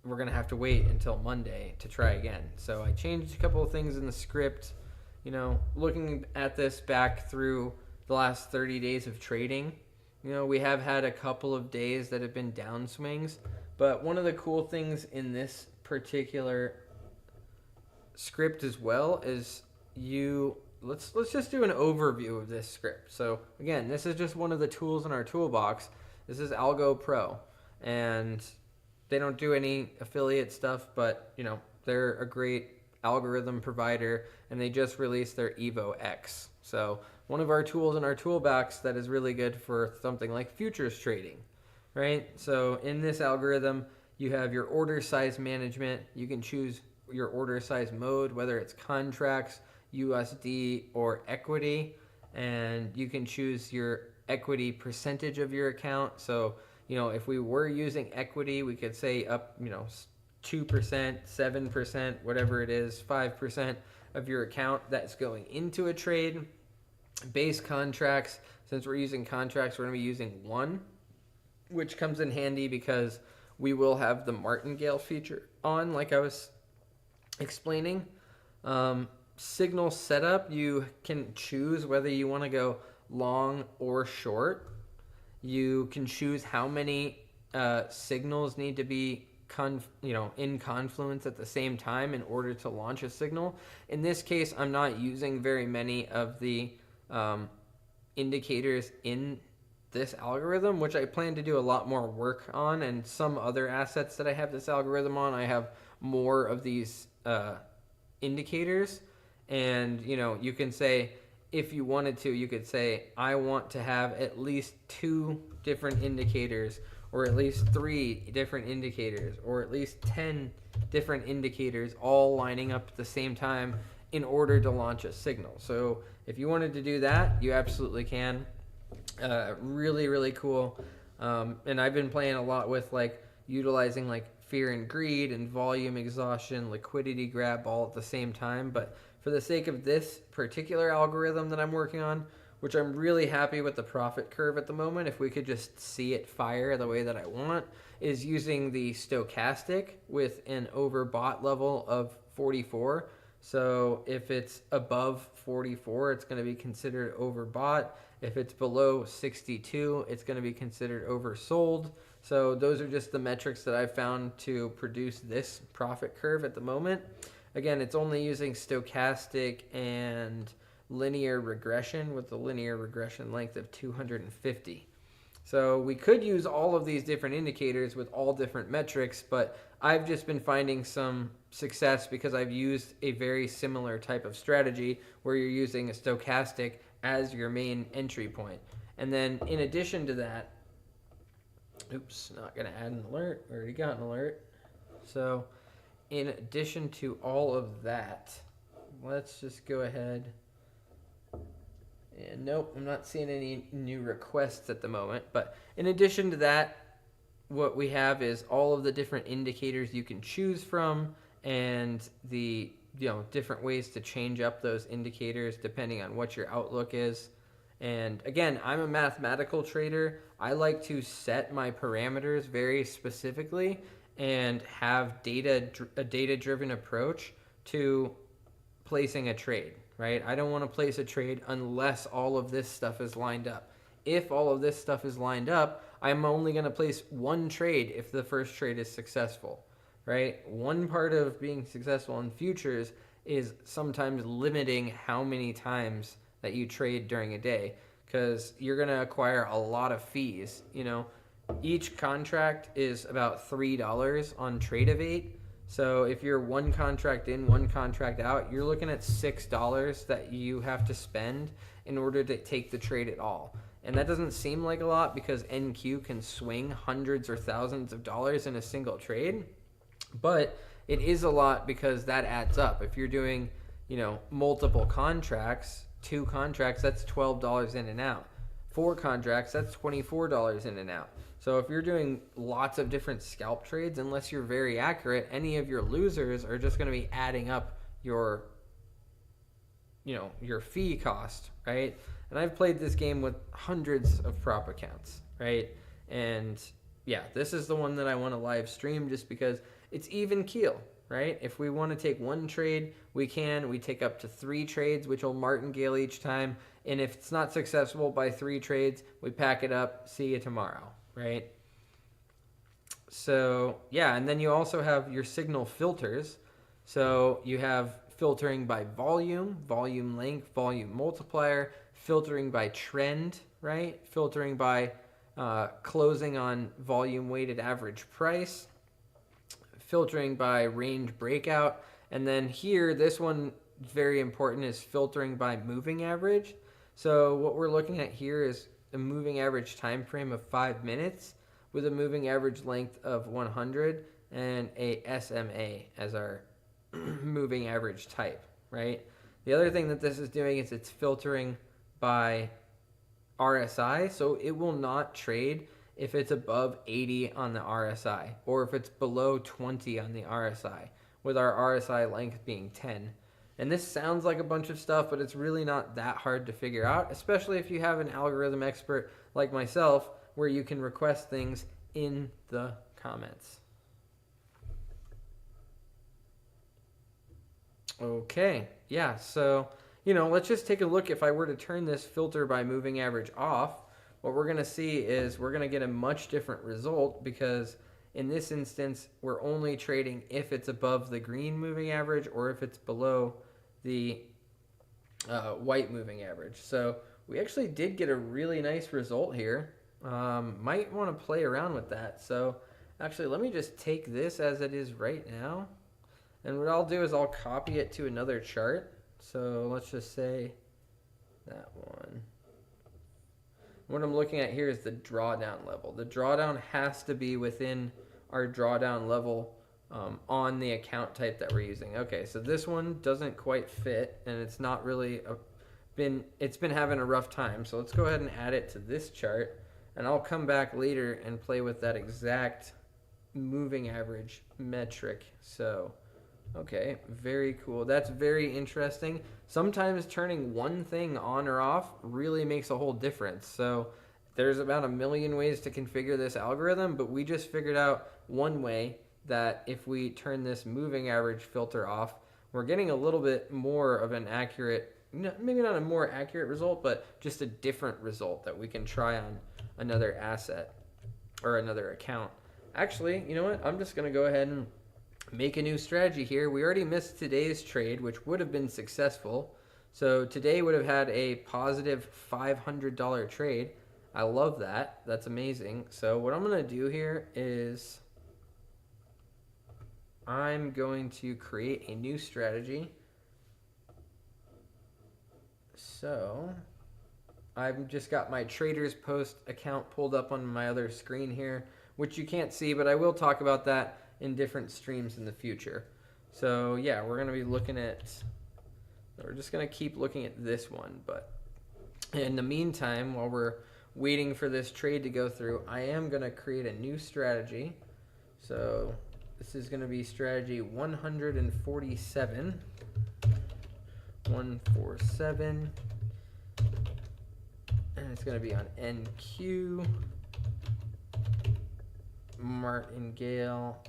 we're going to have to wait until Monday to try again. So I changed a couple of things in the script. You know, looking at this back through the last 30 days of trading, you know, we have had a couple of days that have been downswings. But one of the cool things in this particular script as well is let's just do an overview of this script. So again, this is just one of the tools in our toolbox. This is Algo Pro, and they don't do any affiliate stuff, but you know, they're a great algorithm provider, and they just released their Evo X. So one of our tools in our toolbox that is really good for something like futures trading, right? So in this algorithm, you have your order size management. You can choose your order size mode, whether it's contracts, USD, or equity, and you can choose your equity percentage of your account. So, you know, if we were using equity, we could say up, you know, 2%, 7%, whatever it is, 5% of your account that's going into a trade. Base contracts, since we're using contracts, we're going to be using 1, which comes in handy because we will have the martingale feature on, like I was explaining. Signal setup, you can choose whether you want to go long or short. You can choose how many signals need to be in confluence at the same time in order to launch a signal. In this case, I'm not using very many of the indicators in this algorithm, which I plan to do a lot more work on, and some other assets that I have this algorithm on, I have more of these indicators. And you can say, if you wanted to, you could say, I want to have at least 2 different indicators, or at least 3 different indicators, or at least 10 different indicators all lining up at the same time in order to launch a signal. So if you wanted to do that, you absolutely can. Really, really cool. And I've been playing a lot with utilizing fear and greed and volume exhaustion, liquidity grab all at the same time. But for the sake of this particular algorithm that I'm working on, which I'm really happy with the profit curve at the moment, if we could just see it fire the way that I want, is using the stochastic with an overbought level of 44. So if it's above 44, it's going to be considered overbought. If it's below 62, it's going to be considered oversold. So those are just the metrics that I've found to produce this profit curve at the moment. Again, it's only using stochastic and linear regression with the linear regression length of 250. So we could use all of these different indicators with all different metrics, but I've just been finding some success because I've used a very similar type of strategy where you're using a stochastic as your main entry point. And then in addition to that, oops, not going to add an alert. We already got an alert. So in addition to all of that, let's just go ahead. And nope, I'm not seeing any new requests at the moment. But in addition to that, what we have is all of the different indicators you can choose from, and the different ways to change up those indicators depending on what your outlook is. And again, I'm a mathematical trader. I like to set my parameters very specifically and have a data-driven approach to placing a trade, right? I don't want to place a trade unless all of this stuff is lined up. If all of this stuff is lined up, I'm only going to place one trade if the first trade is successful, right? One part of being successful in futures is sometimes limiting how many times that you trade during a day, because you're going to acquire a lot of fees. Each contract is about $3 on TradeOvate. So if you're one contract in, one contract out, you're looking at $6 that you have to spend in order to take the trade at all. And that doesn't seem like a lot because NQ can swing hundreds or thousands of dollars in a single trade. But it is a lot because that adds up. If you're doing, multiple contracts, 2 contracts, that's $12 in and out. 4 contracts, that's $24 in and out. So if you're doing lots of different scalp trades, unless you're very accurate, any of your losers are just going to be adding up your fee cost, right? And I've played this game with hundreds of prop accounts, right? And yeah, this is the one that I want to live stream just because it's even keel, right? If we want to take one trade, we can. We take up to 3 trades, which will martingale each time. And if it's not successful by 3 trades, we pack it up. See you tomorrow, right? So yeah, and then you also have your signal filters. So you have filtering by volume, volume length, volume multiplier, filtering by trend, right? Filtering by closing on volume weighted average price, filtering by range breakout, and then here, this one very important is filtering by moving average. So what we're looking at here is a moving average time frame of 5 minutes with a moving average length of 100 and a SMA as our moving average type, right? The other thing that this is doing is it's filtering by RSI, so it will not trade if it's above 80 on the RSI or if it's below 20 on the RSI, with our RSI length being 10. And this sounds like a bunch of stuff, but it's really not that hard to figure out, especially if you have an algorithm expert like myself where you can request things in the comments. Okay, yeah, so, let's just take a look. If I were to turn this filter by moving average off, what we're going to see is we're going to get a much different result because in this instance, we're only trading if it's above the green moving average or if it's below the white moving average. So we actually did get a really nice result here. Might want to play around with that. So actually, let me just take this as it is right now. And what I'll do is I'll copy it to another chart. So let's just say that one. What I'm looking at here is the drawdown level. The drawdown has to be within our drawdown level on the account type that we're using. Okay, so this one doesn't quite fit, and it's not really it's been having a rough time. So let's go ahead and add it to this chart, and I'll come back later and play with that exact moving average metric. So okay, very cool. That's very interesting. Sometimes turning one thing on or off really makes a whole difference. So there's about a million ways to configure this algorithm, but we just figured out one way that if we turn this moving average filter off, we're getting a little bit more of an accurate, maybe not a more accurate result, but just a different result that we can try on another asset or another account. Actually, you know what? I'm just going to go ahead and make a new strategy here. We already missed today's trade, which would have been successful. So today would have had a positive $500 trade. I love that. That's amazing. So what I'm going to do here is I'm going to create a new strategy. So I've just got my Traders Post account pulled up on my other screen here, which you can't see, but I will talk about that in different streams in the future. So yeah, we're going to be looking at, we're just going to keep looking at this one. But in the meantime, while we're waiting for this trade to go through, I am going to create a new strategy. So this is going to be strategy 147. 147. And it's going to be on NQ, martingale,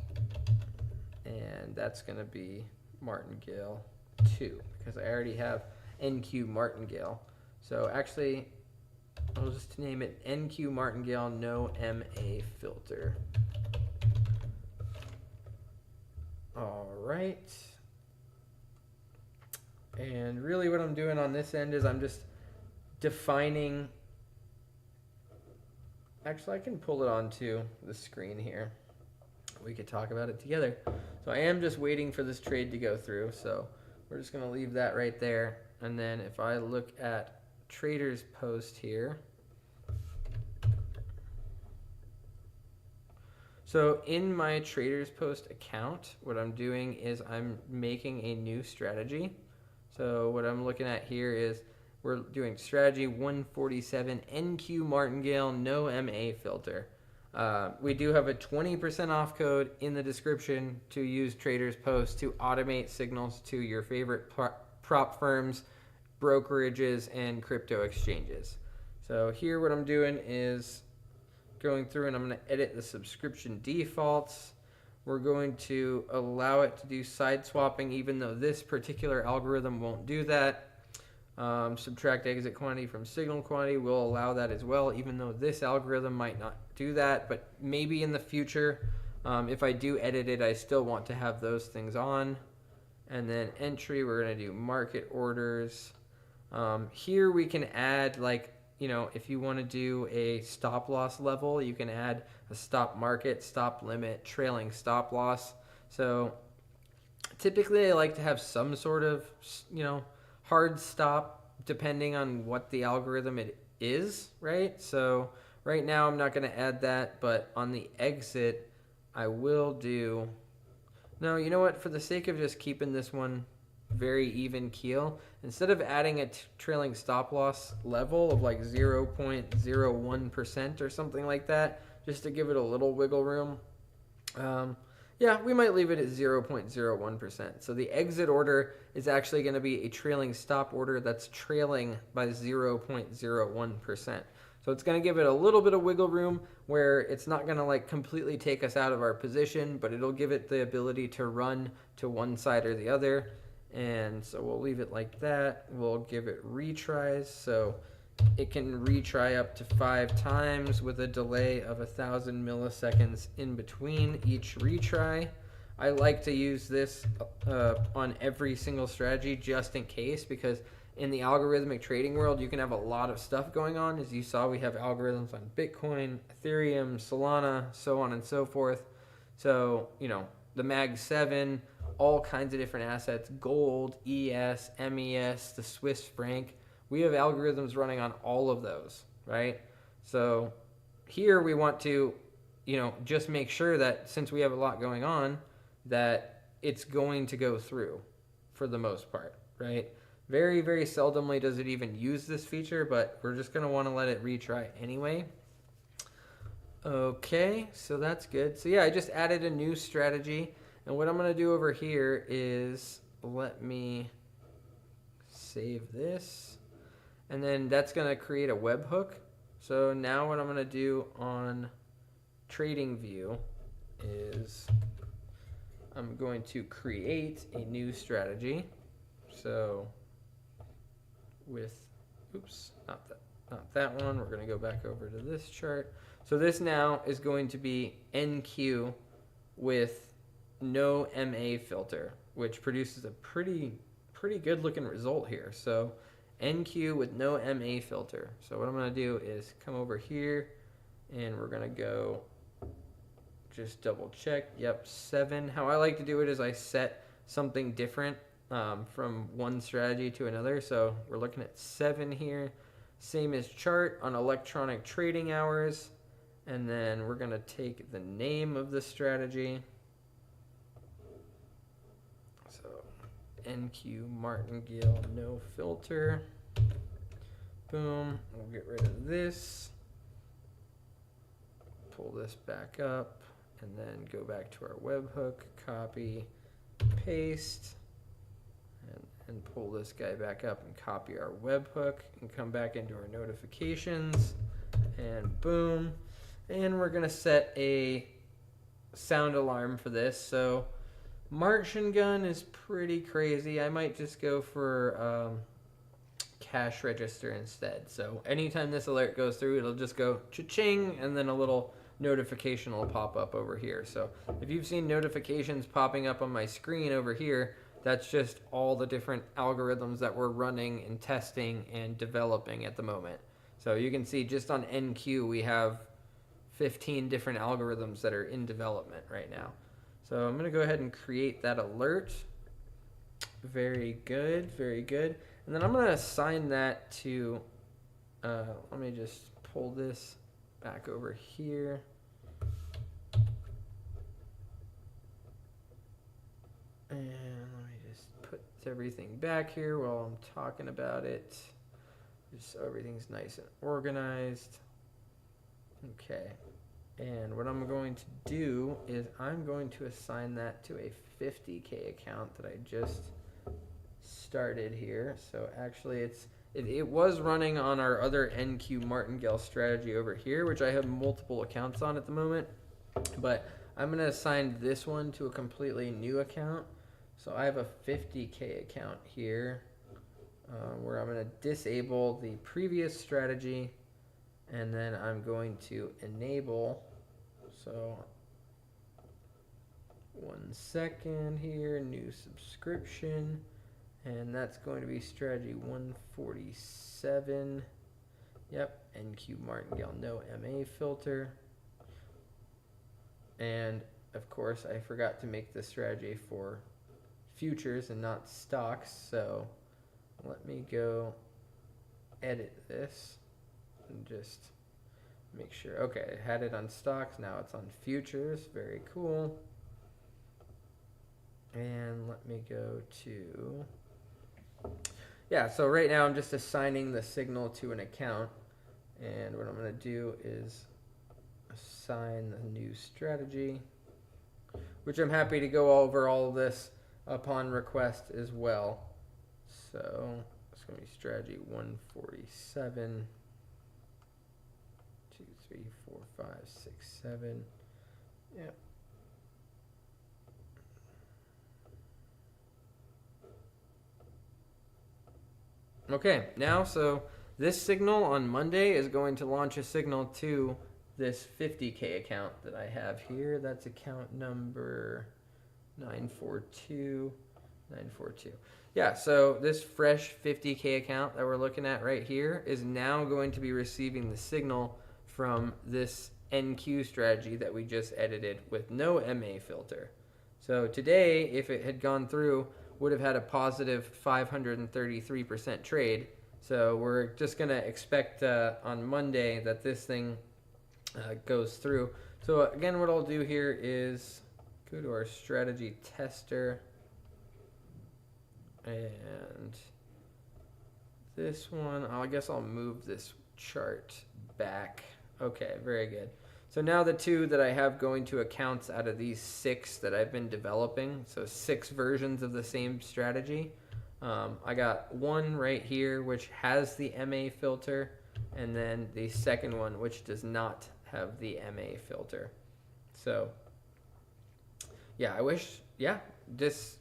and that's going to be martingale 2 because I already have NQ martingale. So actually, I'll just name it NQ martingale, no MA filter. All right. And really what I'm doing on this end is I'm just defining. Actually, I can pull it onto the screen here. We could talk about it together. So I am just waiting for this trade to go through. So we're just going to leave that right there. And then if I look at Traders Post here. So in my Traders Post account, what I'm doing is I'm making a new strategy. So what I'm looking at here is we're doing strategy 147 NQ martingale, no MA filter. We do have a 20% off code in the description to use Traders Post to automate signals to your favorite prop firms, brokerages, and crypto exchanges. So here what I'm doing is going through and I'm going to edit the subscription defaults. We're going to allow it to do side swapping even though this particular algorithm won't do that. Subtract exit quantity from signal quantity will allow that as well, even though this algorithm might not do that. But maybe in the future, if I do edit it, I still want to have those things on. And then entry, we're going to do market orders. Here we can add, like, you know, if you want to do a stop loss level, you can add a stop market, stop limit, trailing stop loss. So typically I like to have some sort of, you know, hard stop depending on what the algorithm it is, right? So right now I'm not going to add that, but on the exit I will do. No, you know what? For the sake of just keeping this one very even keel, instead of adding a trailing stop loss level of like 0.01% or something like that, just to give it a little wiggle room, yeah, we might leave it at 0.01%. So the exit order is actually going to be a trailing stop order that's trailing by 0.01%. So it's going to give it a little bit of wiggle room where it's not going to like completely take us out of our position, but it'll give it the ability to run to one side or the other. And so we'll leave it like that. We'll give it retries. So it can retry up to 5 times with a delay of 1,000 milliseconds in between each retry. I like to use this on every single strategy just in case, because in the algorithmic trading world, you can have a lot of stuff going on. As you saw, we have algorithms on Bitcoin, Ethereum, Solana, so on and so forth. So, you know, the Mag 7, all kinds of different assets, gold, ES, MES, the Swiss franc. We have algorithms running on all of those, right? So here we want to, you know, just make sure that since we have a lot going on, that it's going to go through for the most part, right? Very, very seldomly does it even use this feature, but we're just going to want to let it retry anyway. Okay, so that's good. So yeah, I just added a new strategy. And what I'm going to do over here is let me save this. And then that's going to create a webhook. So now what I'm going to do on TradingView is I'm going to create a new strategy. So with, oops, not that one. We're going to go back over to this chart. So this now is going to be NQ with no MA filter, which produces a pretty good looking result here. So NQ with no MA filter. So what I'm going to do is come over here and we're going to go just double check. Yep, 7. How I like to do it is I set something different from one strategy to another. So we're looking at 7 here. Same as chart on electronic trading hours. And then we're going to take the name of the strategy. So NQ Martingale no filter. Boom. We'll get rid of this. Pull this back up. And then go back to our webhook. Copy. Paste. And pull this guy back up and copy our webhook. And come back into our notifications. And boom. And we're going to set a sound alarm for this. So Martian gun is pretty crazy. I might just go for cash register instead. So anytime this alert goes through, it'll just go cha-ching, and then a little notification will pop up over here. So if you've seen notifications popping up on my screen over here, that's just all the different algorithms that we're running and testing and developing at the moment. So you can see just on NQ we have 15 different algorithms that are in development right now. So I'm going to go ahead and create that alert. Very good, very good. And then I'm going to assign that to, let me just pull this back over here. And let me just put everything back here while I'm talking about it, just so everything's nice and organized. Okay. And what I'm going to do is I'm going to assign that to a 50K account that I just started here. So actually it was running on our other NQ Martingale strategy over here, which I have multiple accounts on at the moment. But I'm going to assign this one to a completely new account. So I have a 50K account here where I'm going to disable the previous strategy. And then I'm going to enable, so 1 second here, new subscription, and that's going to be strategy 147. Yep, NQ Martingale, no MA filter. And of course, I forgot to make the strategy for futures and not stocks, so let me go edit this. And just make sure. Okay, I had it on stocks, now it's on futures. Very cool. And let me go to, yeah, so right now I'm just assigning the signal to an account. And what I'm going to do is assign the new strategy, which I'm happy to go over all of this upon request as well. So it's going to be strategy 147. 2, 3, 4, 5, 6, 7. Yep. Okay, now so this signal on Monday is going to launch a signal to this 50K account that I have here. That's account number 942, 942. Yeah, so this fresh 50K account that we're looking at right here is now going to be receiving the signal from this NQ strategy that we just edited with no MA filter. So today, if it had gone through, would have had a positive 533% trade. So we're just going to expect on Monday that this thing goes through. So again, what I'll do here is go to our strategy tester. And this one, I guess I'll move this chart back. Okay, very good. So now the two that I have going to accounts out of these 6 that I've been developing, so 6 versions of the same strategy. I got one right here which has the MA filter, and then the second one which does not have the MA filter. So yeah, this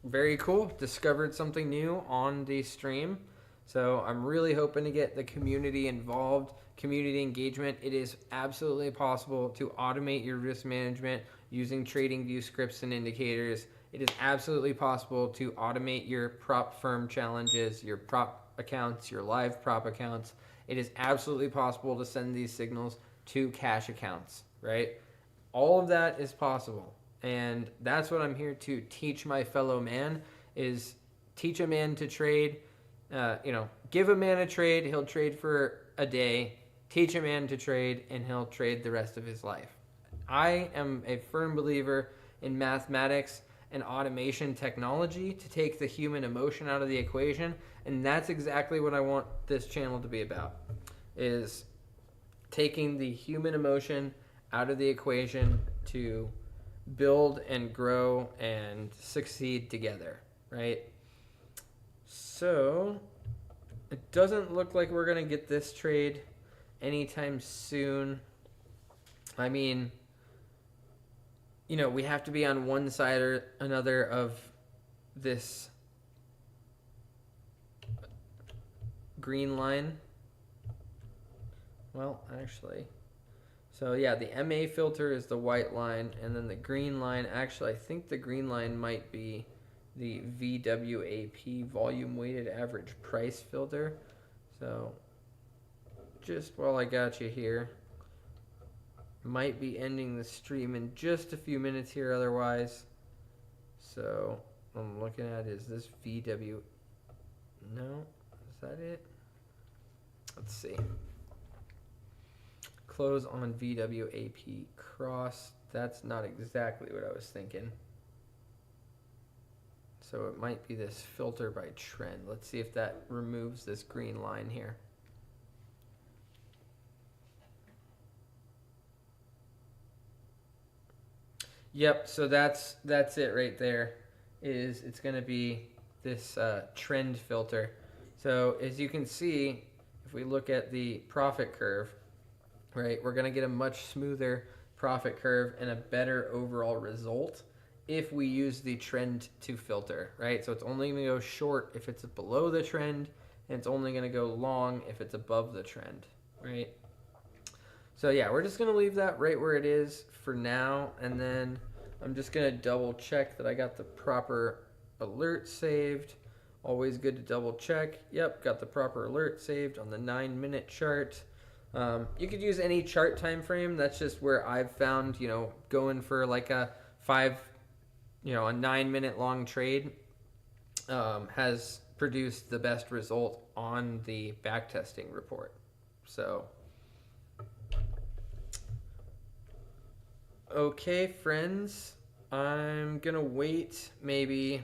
very cool. Discovered something new on the stream. So I'm really hoping to get the community involved, community engagement. It is absolutely possible to automate your risk management using TradingView scripts and indicators. It is absolutely possible to automate your prop firm challenges, your prop accounts, your live prop accounts. It is absolutely possible to send these signals to cash accounts, right? All of that is possible. And that's what I'm here to teach my fellow man, is teach a man to trade. Give a man a trade, he'll trade for a day. Teach a man to trade, and he'll trade the rest of his life. I am a firm believer in mathematics and automation technology to take the human emotion out of the equation, and that's exactly what I want this channel to be about, is taking the human emotion out of the equation to build and grow and succeed together, right? So it doesn't look like we're going to get this trade anytime soon. I mean, we have to be on one side or another of this green line. Well, actually, so yeah, the MA filter is the white line, and then the green line, actually I think the green line might be the VWAP, volume weighted average price filter. So just while I got you here, might be ending the stream in just a few minutes here otherwise. So what I'm looking at is this VW, no, is that it? Let's see. Close on VWAP cross. That's not exactly what I was thinking. So it might be this filter by trend. Let's see if that removes this green line here. Yep, so that's it right there. It's going to be this trend filter. So as you can see, if we look at the profit curve, right, we're going to get a much smoother profit curve and a better overall result if we use the trend to filter, right? So it's only going to go short if it's below the trend, and it's only going to go long if it's above the trend, right? So yeah, we're just going to leave that right where it is for now, and then I'm just going to double check that I got the proper alert saved. Always good to double check. Yep, got the proper alert saved on the 9-minute chart. You could use any chart time frame. That's just where I've found, going for like a 9-minute long trade has produced the best result on the backtesting report. So, okay, friends, I'm gonna wait maybe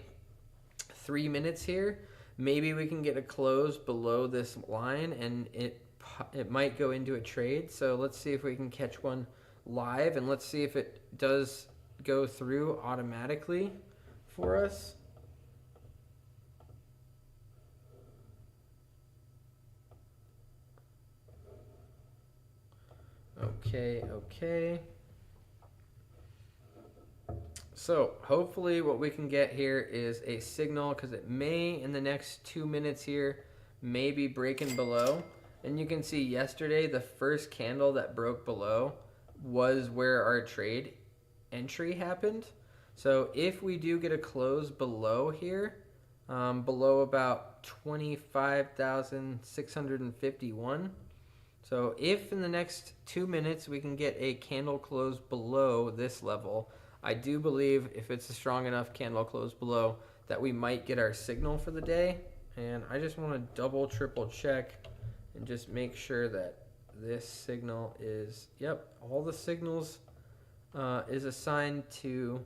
3 minutes here. Maybe we can get a close below this line, and it might go into a trade. So let's see if we can catch one live, and let's see if it does go through automatically for us. Okay. So hopefully what we can get here is a signal, because it may, in the next 2 minutes here, maybe breaking below. And you can see yesterday the first candle that broke below was where our trade entry happened. So if we do get a close below here, below about 25,651. So if in the next 2 minutes we can get a candle close below this level, I do believe if it's a strong enough candle close below that we might get our signal for the day. And I just want to double, triple check and just make sure that this signal is, yep, all the signals is assigned to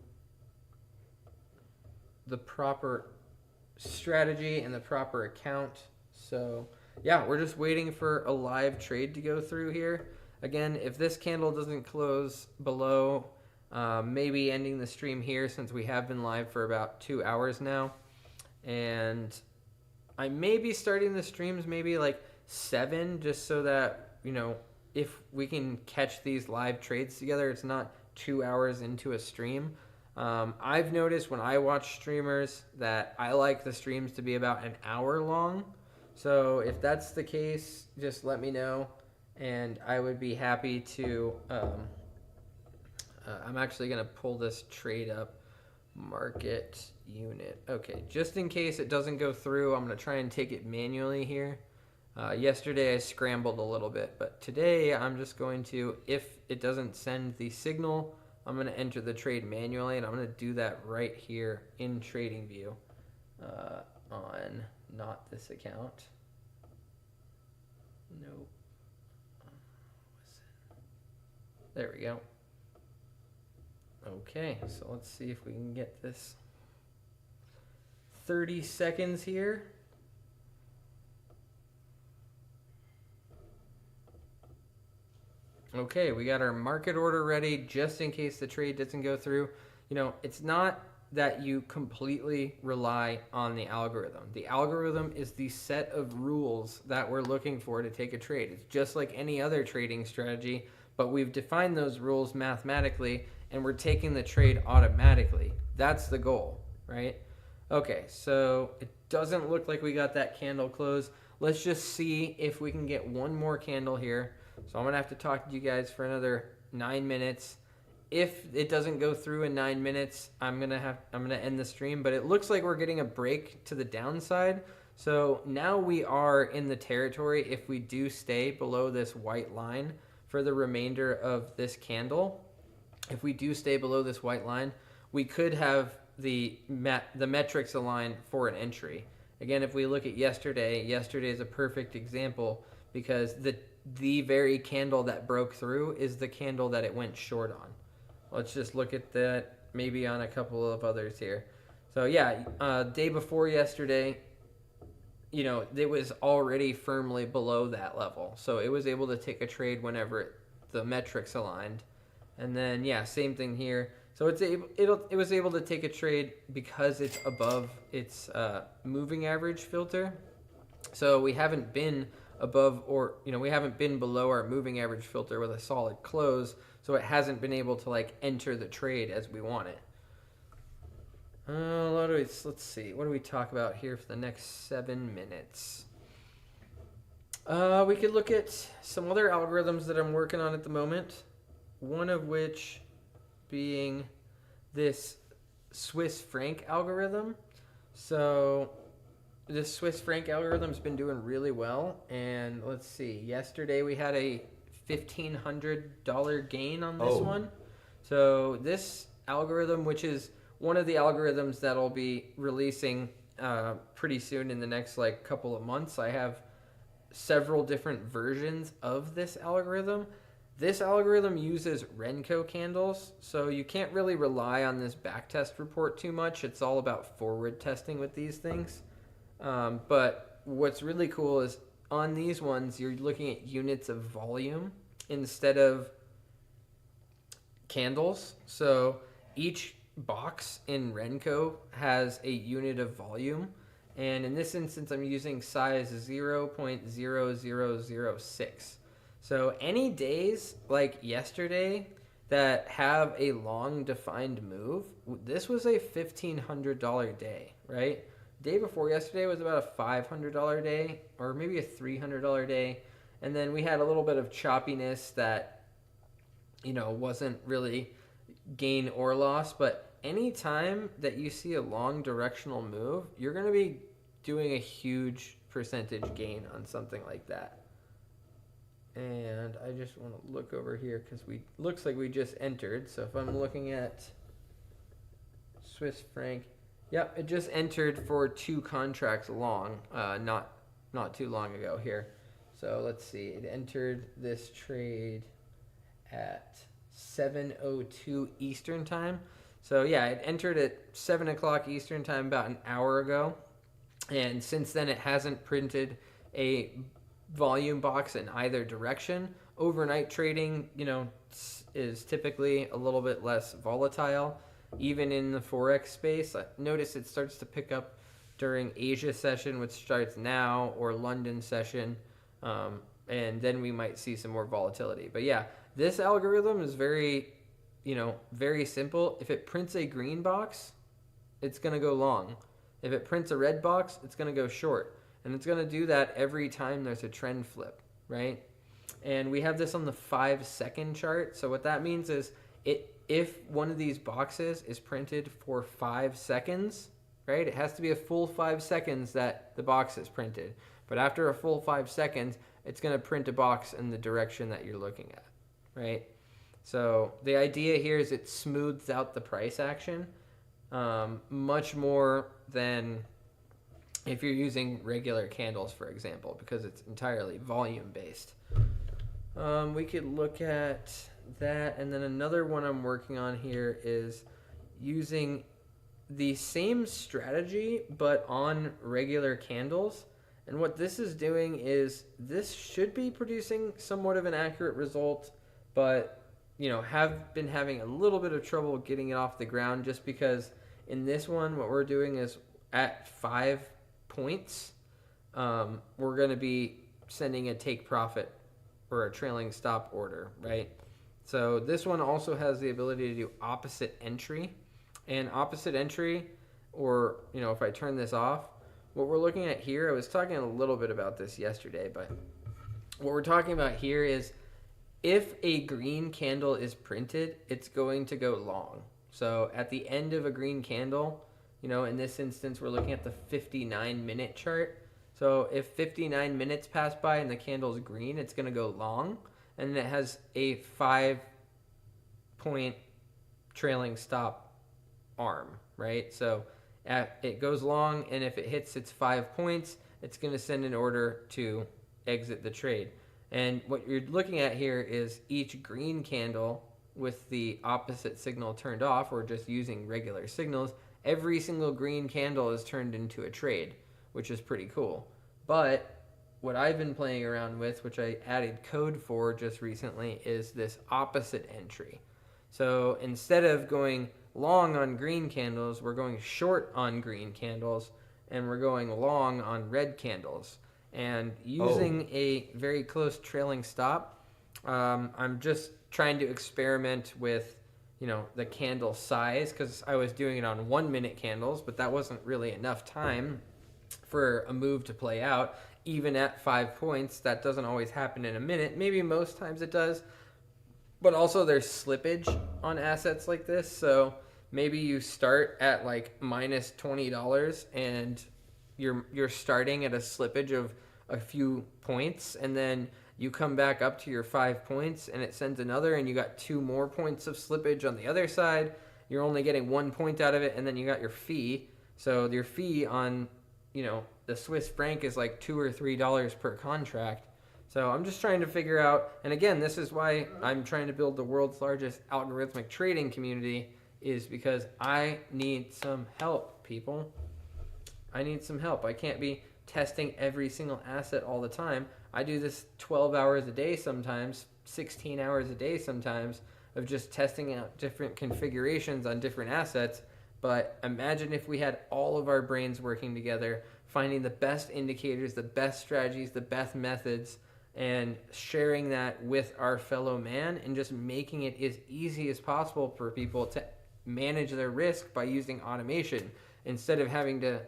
the proper strategy and the proper account. So yeah, we're just waiting for a live trade to go through here. Again, if this candle doesn't close below, maybe ending the stream here since we have been live for about 2 hours now. And I may be starting the streams maybe like 7, just so that, you know, if we can catch these live trades together, it's not 2 hours into a stream. I've noticed when I watch streamers that I like the streams to be about an hour long. So if that's the case, just let me know, and I would be happy to. I'm actually going to pull this trade up, market unit. Okay, just in case it doesn't go through, I'm going to try and take it manually here. Yesterday I scrambled a little bit, but today I'm just going to, if it doesn't send the signal, I'm going to enter the trade manually, and I'm going to do that right here in TradingView on not this account. Nope. There we go. Okay, so let's see if we can get this 30 seconds here. Okay, we got our market order ready just in case the trade doesn't go through. You know, it's not that you completely rely on the algorithm. The algorithm is the set of rules that we're looking for to take a trade. It's just like any other trading strategy, but we've defined those rules mathematically and we're taking the trade automatically. That's the goal, right? Okay, so it doesn't look like we got that candle close. Let's just see if we can get one more candle here. So I'm going to have to talk to you guys for another 9 minutes. If it doesn't go through in 9 minutes, I'm going to end the stream, but it looks like we're getting a break to the downside. So now we are in the territory if we do stay below this white line for the remainder of this candle. If we do stay below this white line, we could have the metrics aligned for an entry. Again, if we look at yesterday is a perfect example because the very candle that broke through is the candle that it went short on. Let's just look at that maybe on a couple of others here. So yeah, day before yesterday, you know, it was already firmly below that level. So it was able to take a trade whenever the metrics aligned. And then yeah, same thing here. So it was able to take a trade because it's above its moving average filter. So we haven't been above, or you know, we haven't been below our moving average filter with a solid close, so it hasn't been able to like enter the trade as we want it. Let's see, what do we talk about here for the next 7 minutes? We could look at some other algorithms that I'm working on at the moment, one of which being this Swiss franc algorithm. So this Swiss franc algorithm's been doing really well, and let's see, yesterday we had a $1,500 gain on this one. So this algorithm, which is one of the algorithms that'll be releasing pretty soon in the next like couple of months. I have several different versions of this algorithm. This algorithm uses Renko candles, so you can't really rely on this backtest report too much. It's all about forward testing with these things. But what's really cool is on these ones, you're looking at units of volume instead of candles. So each box in Renko has a unit of volume. And in this instance, I'm using size 0.0006. So any days like yesterday that have a long defined move, this was a $1,500 day, right? Day before yesterday was about a $500 day, or maybe a $300 day. And then we had a little bit of choppiness that, you know, wasn't really gain or loss. But anytime that you see a long directional move, you're going to be doing a huge percentage gain on something like that. And I just want to look over here because looks like we just entered. So if I'm looking at Swiss franc, yep, it just entered for 2 contracts long, not too long ago here. So let's see, it entered this trade at 7:02 Eastern time. So yeah, it entered at 7 o'clock Eastern time about an hour ago. And since then, it hasn't printed a volume box in either direction. Overnight trading, is typically a little bit less volatile. Even in the Forex space, notice it starts to pick up during Asia session, which starts now, or London session. And then we might see some more volatility. But yeah, this algorithm is very simple. If it prints a green box, it's going to go long. If it prints a red box, it's going to go short. And it's going to do that every time there's a trend flip, right? And we have this on the 5-second chart. So what that means is if one of these boxes is printed for 5 seconds, right? It has to be a full 5 seconds that the box is printed. But after a full 5 seconds, it's going to print a box in the direction that you're looking at, right? So the idea here is it smooths out the price action much more than if you're using regular candles, for example, because it's entirely volume based. We could look at that, and then another one I'm working on here is using the same strategy but on regular candles. And what this is doing is this should be producing somewhat of an accurate result, but have been having a little bit of trouble getting it off the ground, just because in this one what we're doing is at 5 points, we're going to be sending a take profit or a trailing stop order, right? So this one also has the ability to do opposite entry. And opposite entry, or if I turn this off, what we're looking at here, I was talking a little bit about this yesterday, but what we're talking about here is if a green candle is printed, it's going to go long. So at the end of a green candle, in this instance, we're looking at the 59-minute chart. So if 59 minutes pass by and the candle is green, it's going to go long. And it has a 5-point trailing stop arm, right? So it goes long, and if it hits its 5 points, it's going to send an order to exit the trade. And what you're looking at here is each green candle with the opposite signal turned off, or just using regular signals, every single green candle is turned into a trade, which is pretty cool. But what I've been playing around with, which I added code for just recently, is this opposite entry. So instead of going long on green candles, we're going short on green candles, and we're going long on red candles. And using a very close trailing stop, I'm just trying to experiment with the candle size, because I was doing it on 1-minute candles, but that wasn't really enough time for a move to play out. Even at 5 points, that doesn't always happen in a minute. Maybe most times it does, but also there's slippage on assets like this. So maybe you start at like minus $20 and you're starting at a slippage of a few points, and then you come back up to your 5 points and it sends another, and you got 2 more points of slippage on the other side. You're only getting 1 point out of it, and then you got your fee. So your fee on the Swiss franc is like $2 or $3 per contract. So I'm just trying to figure out, and again, this is why I'm trying to build the world's largest algorithmic trading community, is because I need some help, people. I need some help. I can't be testing every single asset all the time. I do this 12 hours a day sometimes, 16 hours a day sometimes, of just testing out different configurations on different assets. But imagine if we had all of our brains working together, finding the best indicators, the best strategies, the best methods, and sharing that with our fellow man, and just making it as easy as possible for people to manage their risk by using automation, instead of having to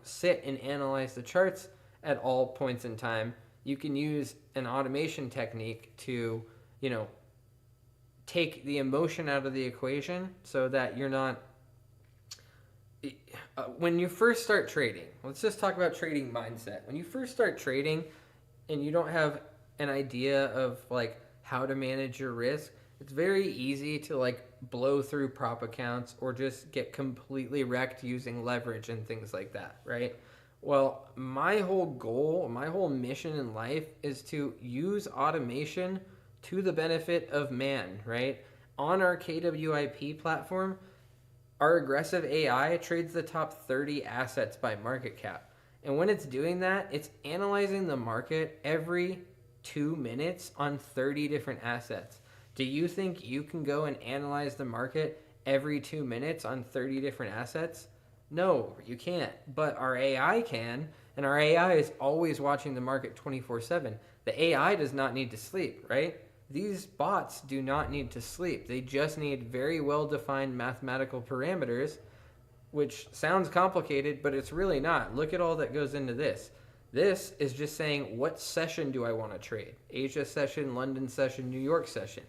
sit and analyze the charts at all points in time. You can use an automation technique to take the emotion out of the equation, so that you're not When you first start trading, let's just talk about trading mindset. When you first start trading and you don't have an idea of like how to manage your risk, it's very easy to like blow through prop accounts or just get completely wrecked using leverage and things like that, right? Well, my whole goal, my whole mission in life is to use automation to the benefit of man, right? On our KWIP platform, our aggressive AI trades the top 30 assets by market cap. And when it's doing that, it's analyzing the market every 2 minutes on 30 different assets. Do you think you can go and analyze the market every 2 minutes on 30 different assets? No, you can't. But our AI can, and our AI is always watching the market 24/7. The AI does not need to sleep, right? These bots do not need to sleep. They just need very well defined mathematical parameters, which sounds complicated, but it's really not. Look at all that goes into this. This is just saying, what session do I want to trade? Asia session, London session, New York session.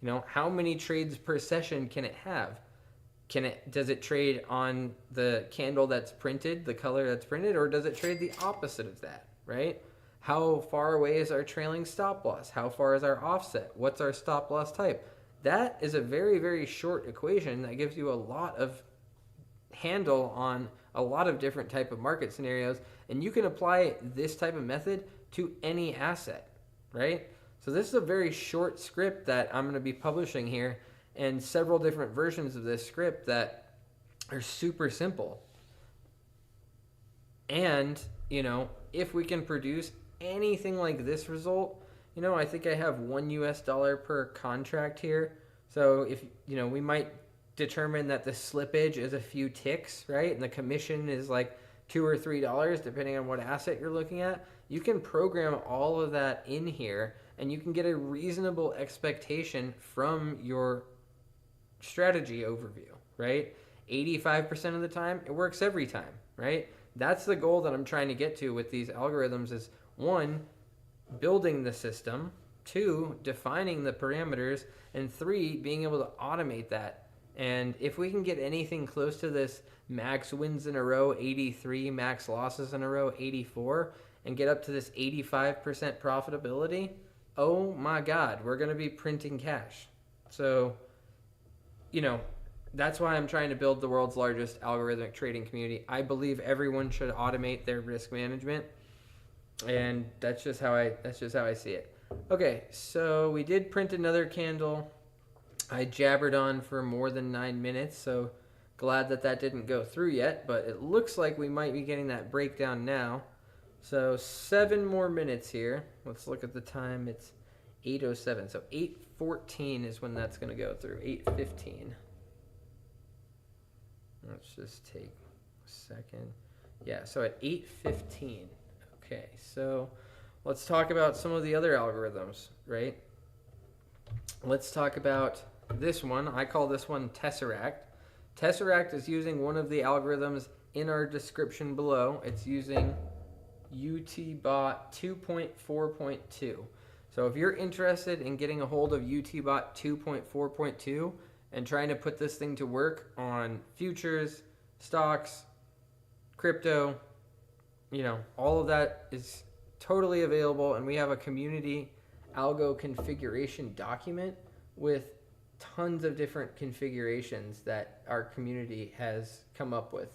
You know, how many trades per session can it have? Does it trade on the candle that's printed, the color that's printed, or does it trade the opposite of that, right? How far away is our trailing stop loss? How far is our offset? What's our stop loss type? That is a very, very short equation that gives you a lot of handle on a lot of different type of market scenarios, and you can apply this type of method to any asset, right? So this is a very short script that I'm going to be publishing here, and several different versions of this script that are super simple. And, you know, if we can produce anything like this result, you know, I think I have $1 per contract here. So if, you know, we might determine that the slippage is a few ticks, right? And the commission is like $2 or $3, depending on what asset you're looking at. You can program all of that in here, and you can get a reasonable expectation from your strategy overview, right? 85% of the time, it works every time, right? That's the goal that I'm trying to get to with these algorithms is, one, building the system, two, defining the parameters, and three, being able to automate that. And if we can get anything close to this max wins in a row 83, max losses in a row 84, and get up to this 85% profitability, oh my God, we're going to be printing cash. So, you know, that's why I'm trying to build the world's largest algorithmic trading community. I believe everyone should automate their risk management, and that's just how I see it. Okay, so we did print another candle. I jabbered on for more than 9 minutes, so glad that didn't go through yet, but it looks like we might be getting that breakdown now. So 7 more minutes here. Let's look at the time. It's 8:07, so 8:14 is when that's going to go through. 8:15. Let's just take a second. Yeah, so at 8:15. Okay, so let's talk about some of the other algorithms, right? Let's talk about this one. I call this one Tesseract. Tesseract is using one of the algorithms in our description below. It's using UTBot 2.4.2. So if you're interested in getting a hold of UTBot 2.4.2 and trying to put this thing to work on futures, stocks, crypto, you know, all of that is totally available, and we have a community algo configuration document with tons of different configurations that our community has come up with.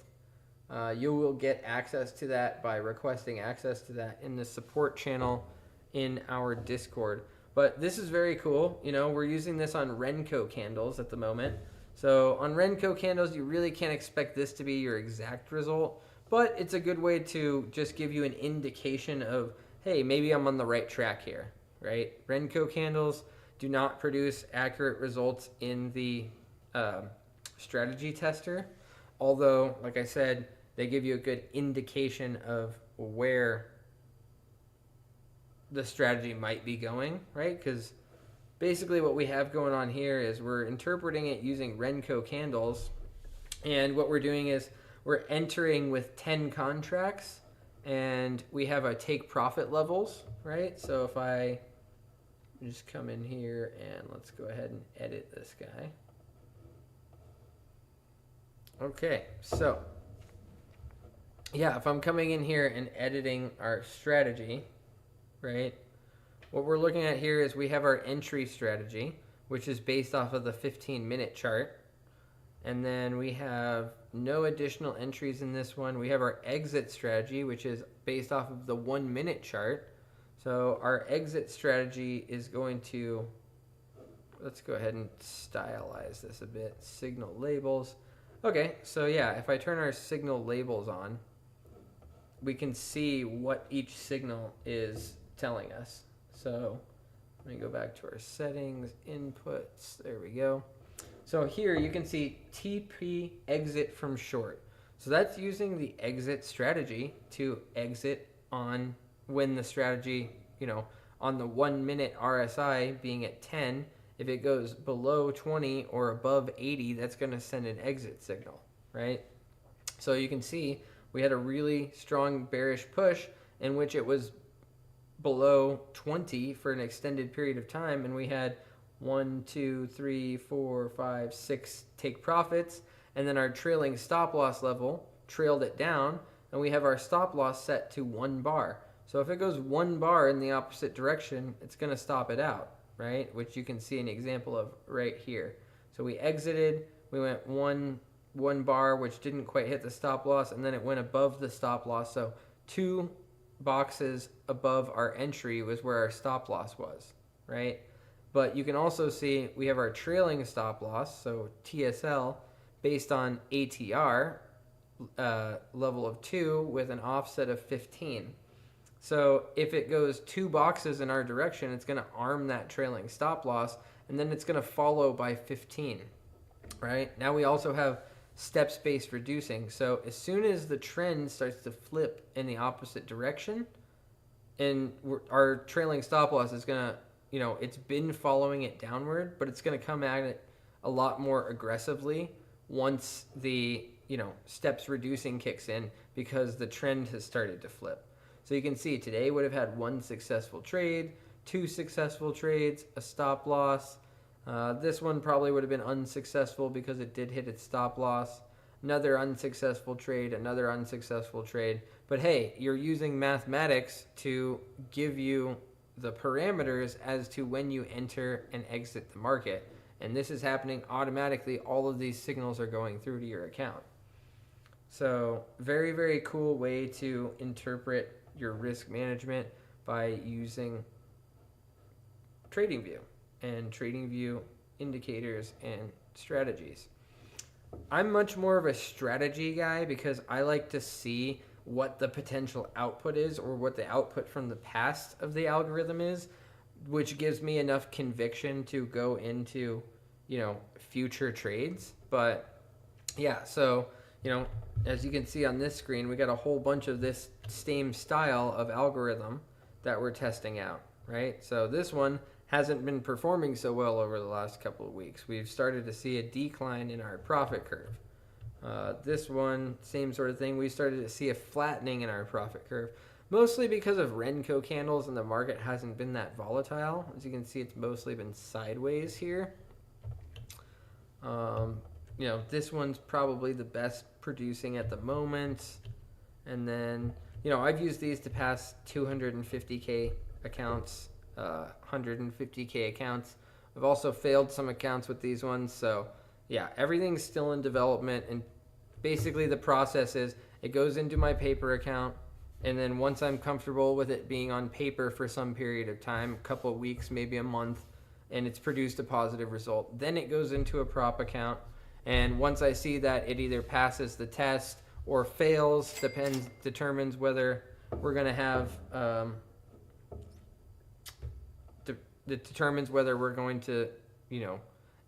You will get access to that by requesting access to that in the support channel in our Discord. But this is very cool. You know, we're using this on Renko candles at the moment. So on Renko candles, you really can't expect this to be your exact result, but it's a good way to just give you an indication of, hey, maybe I'm on the right track here, right? Renko candles do not produce accurate results in the strategy tester, although, like I said, they give you a good indication of where the strategy might be going, right? Because basically what we have going on here is we're interpreting it using Renko candles, and what we're doing is we're entering with 10 contracts, and we have a take profit levels, right? So if I just come in here and let's go ahead and edit this guy. Okay, so yeah, if I'm coming in here and editing our strategy, right? What we're looking at here is we have our entry strategy, which is based off of the 15-minute chart. And then we have no additional entries in this one. We have our exit strategy, which is based off of the 1-minute chart. So our exit strategy is going to, let's go ahead and stylize this a bit. Signal labels. Okay, so yeah, if I turn our signal labels on, we can see what each signal is telling us. So let me go back to our settings, inputs, there we go. So here you can see TP exit from short. So that's using the exit strategy to exit on when the strategy, on the 1-minute RSI being at 10, if it goes below 20 or above 80, that's going to send an exit signal, right? So you can see we had a really strong bearish push in which it was below 20 for an extended period of time, and we had 1, 2, 3, 4, 5, 6 take profits, and then our trailing stop loss level trailed it down, and we have our stop loss set to 1 bar. So if it goes 1 bar in the opposite direction, it's going to stop it out, right? Which you can see an example of right here. So we exited, we went one bar, which didn't quite hit the stop loss, and then it went above the stop loss. So 2 boxes above our entry was where our stop loss was, right? But you can also see we have our trailing stop loss, so TSL, based on ATR, level of 2 with an offset of 15. So if it goes 2 boxes in our direction, it's going to arm that trailing stop loss, and then it's going to follow by 15, right? Now we also have steps-based reducing. So as soon as the trend starts to flip in the opposite direction, and our trailing stop loss is going to, it's been following it downward, but it's going to come at it a lot more aggressively once the, steps reducing kicks in because the trend has started to flip. So you can see today would have had 1 successful trade, 2 successful trades, a stop loss. This one probably would have been unsuccessful because it did hit its stop loss. Another unsuccessful trade, another unsuccessful trade. But hey, you're using mathematics to give you the parameters as to when you enter and exit the market. And this is happening automatically. All of these signals are going through to your account. So very, very cool way to interpret your risk management by using TradingView and TradingView indicators and strategies. I'm much more of a strategy guy because I like to see what the potential output is or what the output from the past of the algorithm is, which gives me enough conviction to go into, future trades. But yeah, so, as you can see on this screen, we got a whole bunch of this same style of algorithm that we're testing out, right? So this one hasn't been performing so well over the last couple of weeks. We've started to see a decline in our profit curve. This one, same sort of thing. We started to see a flattening in our profit curve, mostly because of Renko candles and the market hasn't been that volatile. As you can see, it's mostly been sideways here. This one's probably the best producing at the moment. And then, I've used these to pass 250K accounts, 150K accounts. I've also failed some accounts with these ones. So yeah, everything's still in development. And basically the process is it goes into my paper account. And then once I'm comfortable with it being on paper for some period of time, a couple of weeks, maybe a month, and it's produced a positive result, then it goes into a prop account. And once I see that it either passes the test or fails, determines whether we're going to have, determines whether we're going to,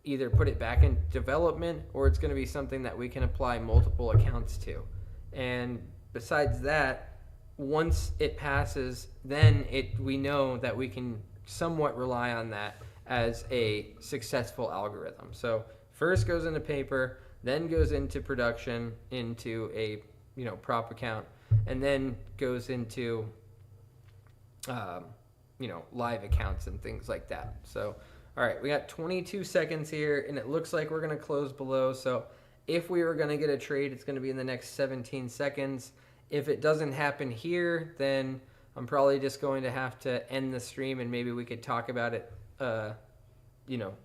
either put it back in development or it's going to be something that we can apply multiple accounts to. And besides that, once it passes, then we know that we can somewhat rely on that as a successful algorithm. So first goes into paper, then goes into production, into a prop account, and then goes into live accounts and things like that. So all right, we got 22 seconds here, and it looks like we're going to close below. So if we were going to get a trade, it's going to be in the next 17 seconds. If it doesn't happen here, then I'm probably just going to have to end the stream, and maybe we could talk about it,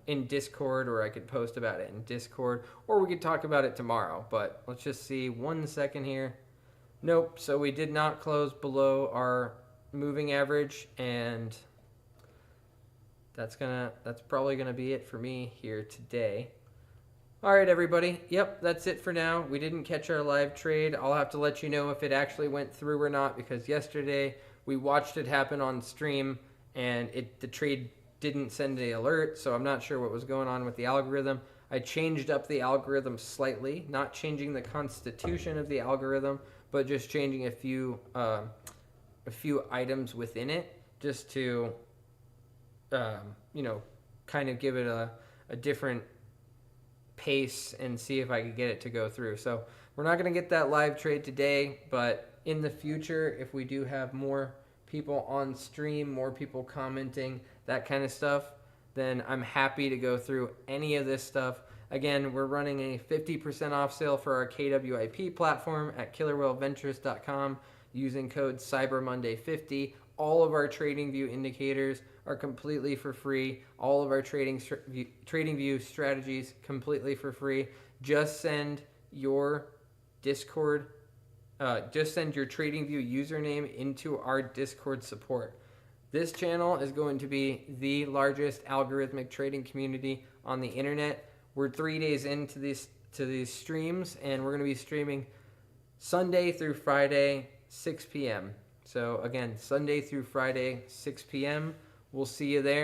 in Discord, or I could post about it in Discord, or we could talk about it tomorrow. But let's just see 1 second here. Nope. So we did not close below our moving average, and that's probably gonna be it for me here today. All right, everybody. Yep, that's it for now. We didn't catch our live trade. I'll have to let you know if it actually went through or not, because yesterday we watched it happen on stream, and the trade didn't send the alert, so I'm not sure what was going on with the algorithm. I changed up the algorithm slightly, not changing the constitution of the algorithm, but just changing a few items within it, just to kind of give it a different pace and see if I could get it to go through. So we're not going to get that live trade today, but in the future, if we do have more people on stream, more people commenting, that kind of stuff, then I'm happy to go through any of this stuff. Again, we're running a 50% off sale for our KWIP platform at killerwhaleventures.com using code CyberMonday50. All of our TradingView indicators are completely for free. All of our TradingView strategies completely for free. Just send your Discord, just send your TradingView username into our Discord support. This channel is going to be the largest algorithmic trading community on the internet. We're 3 days into these streams, and we're going to be streaming Sunday through Friday, 6 p.m. So again, Sunday through Friday, 6 p.m. We'll see you there.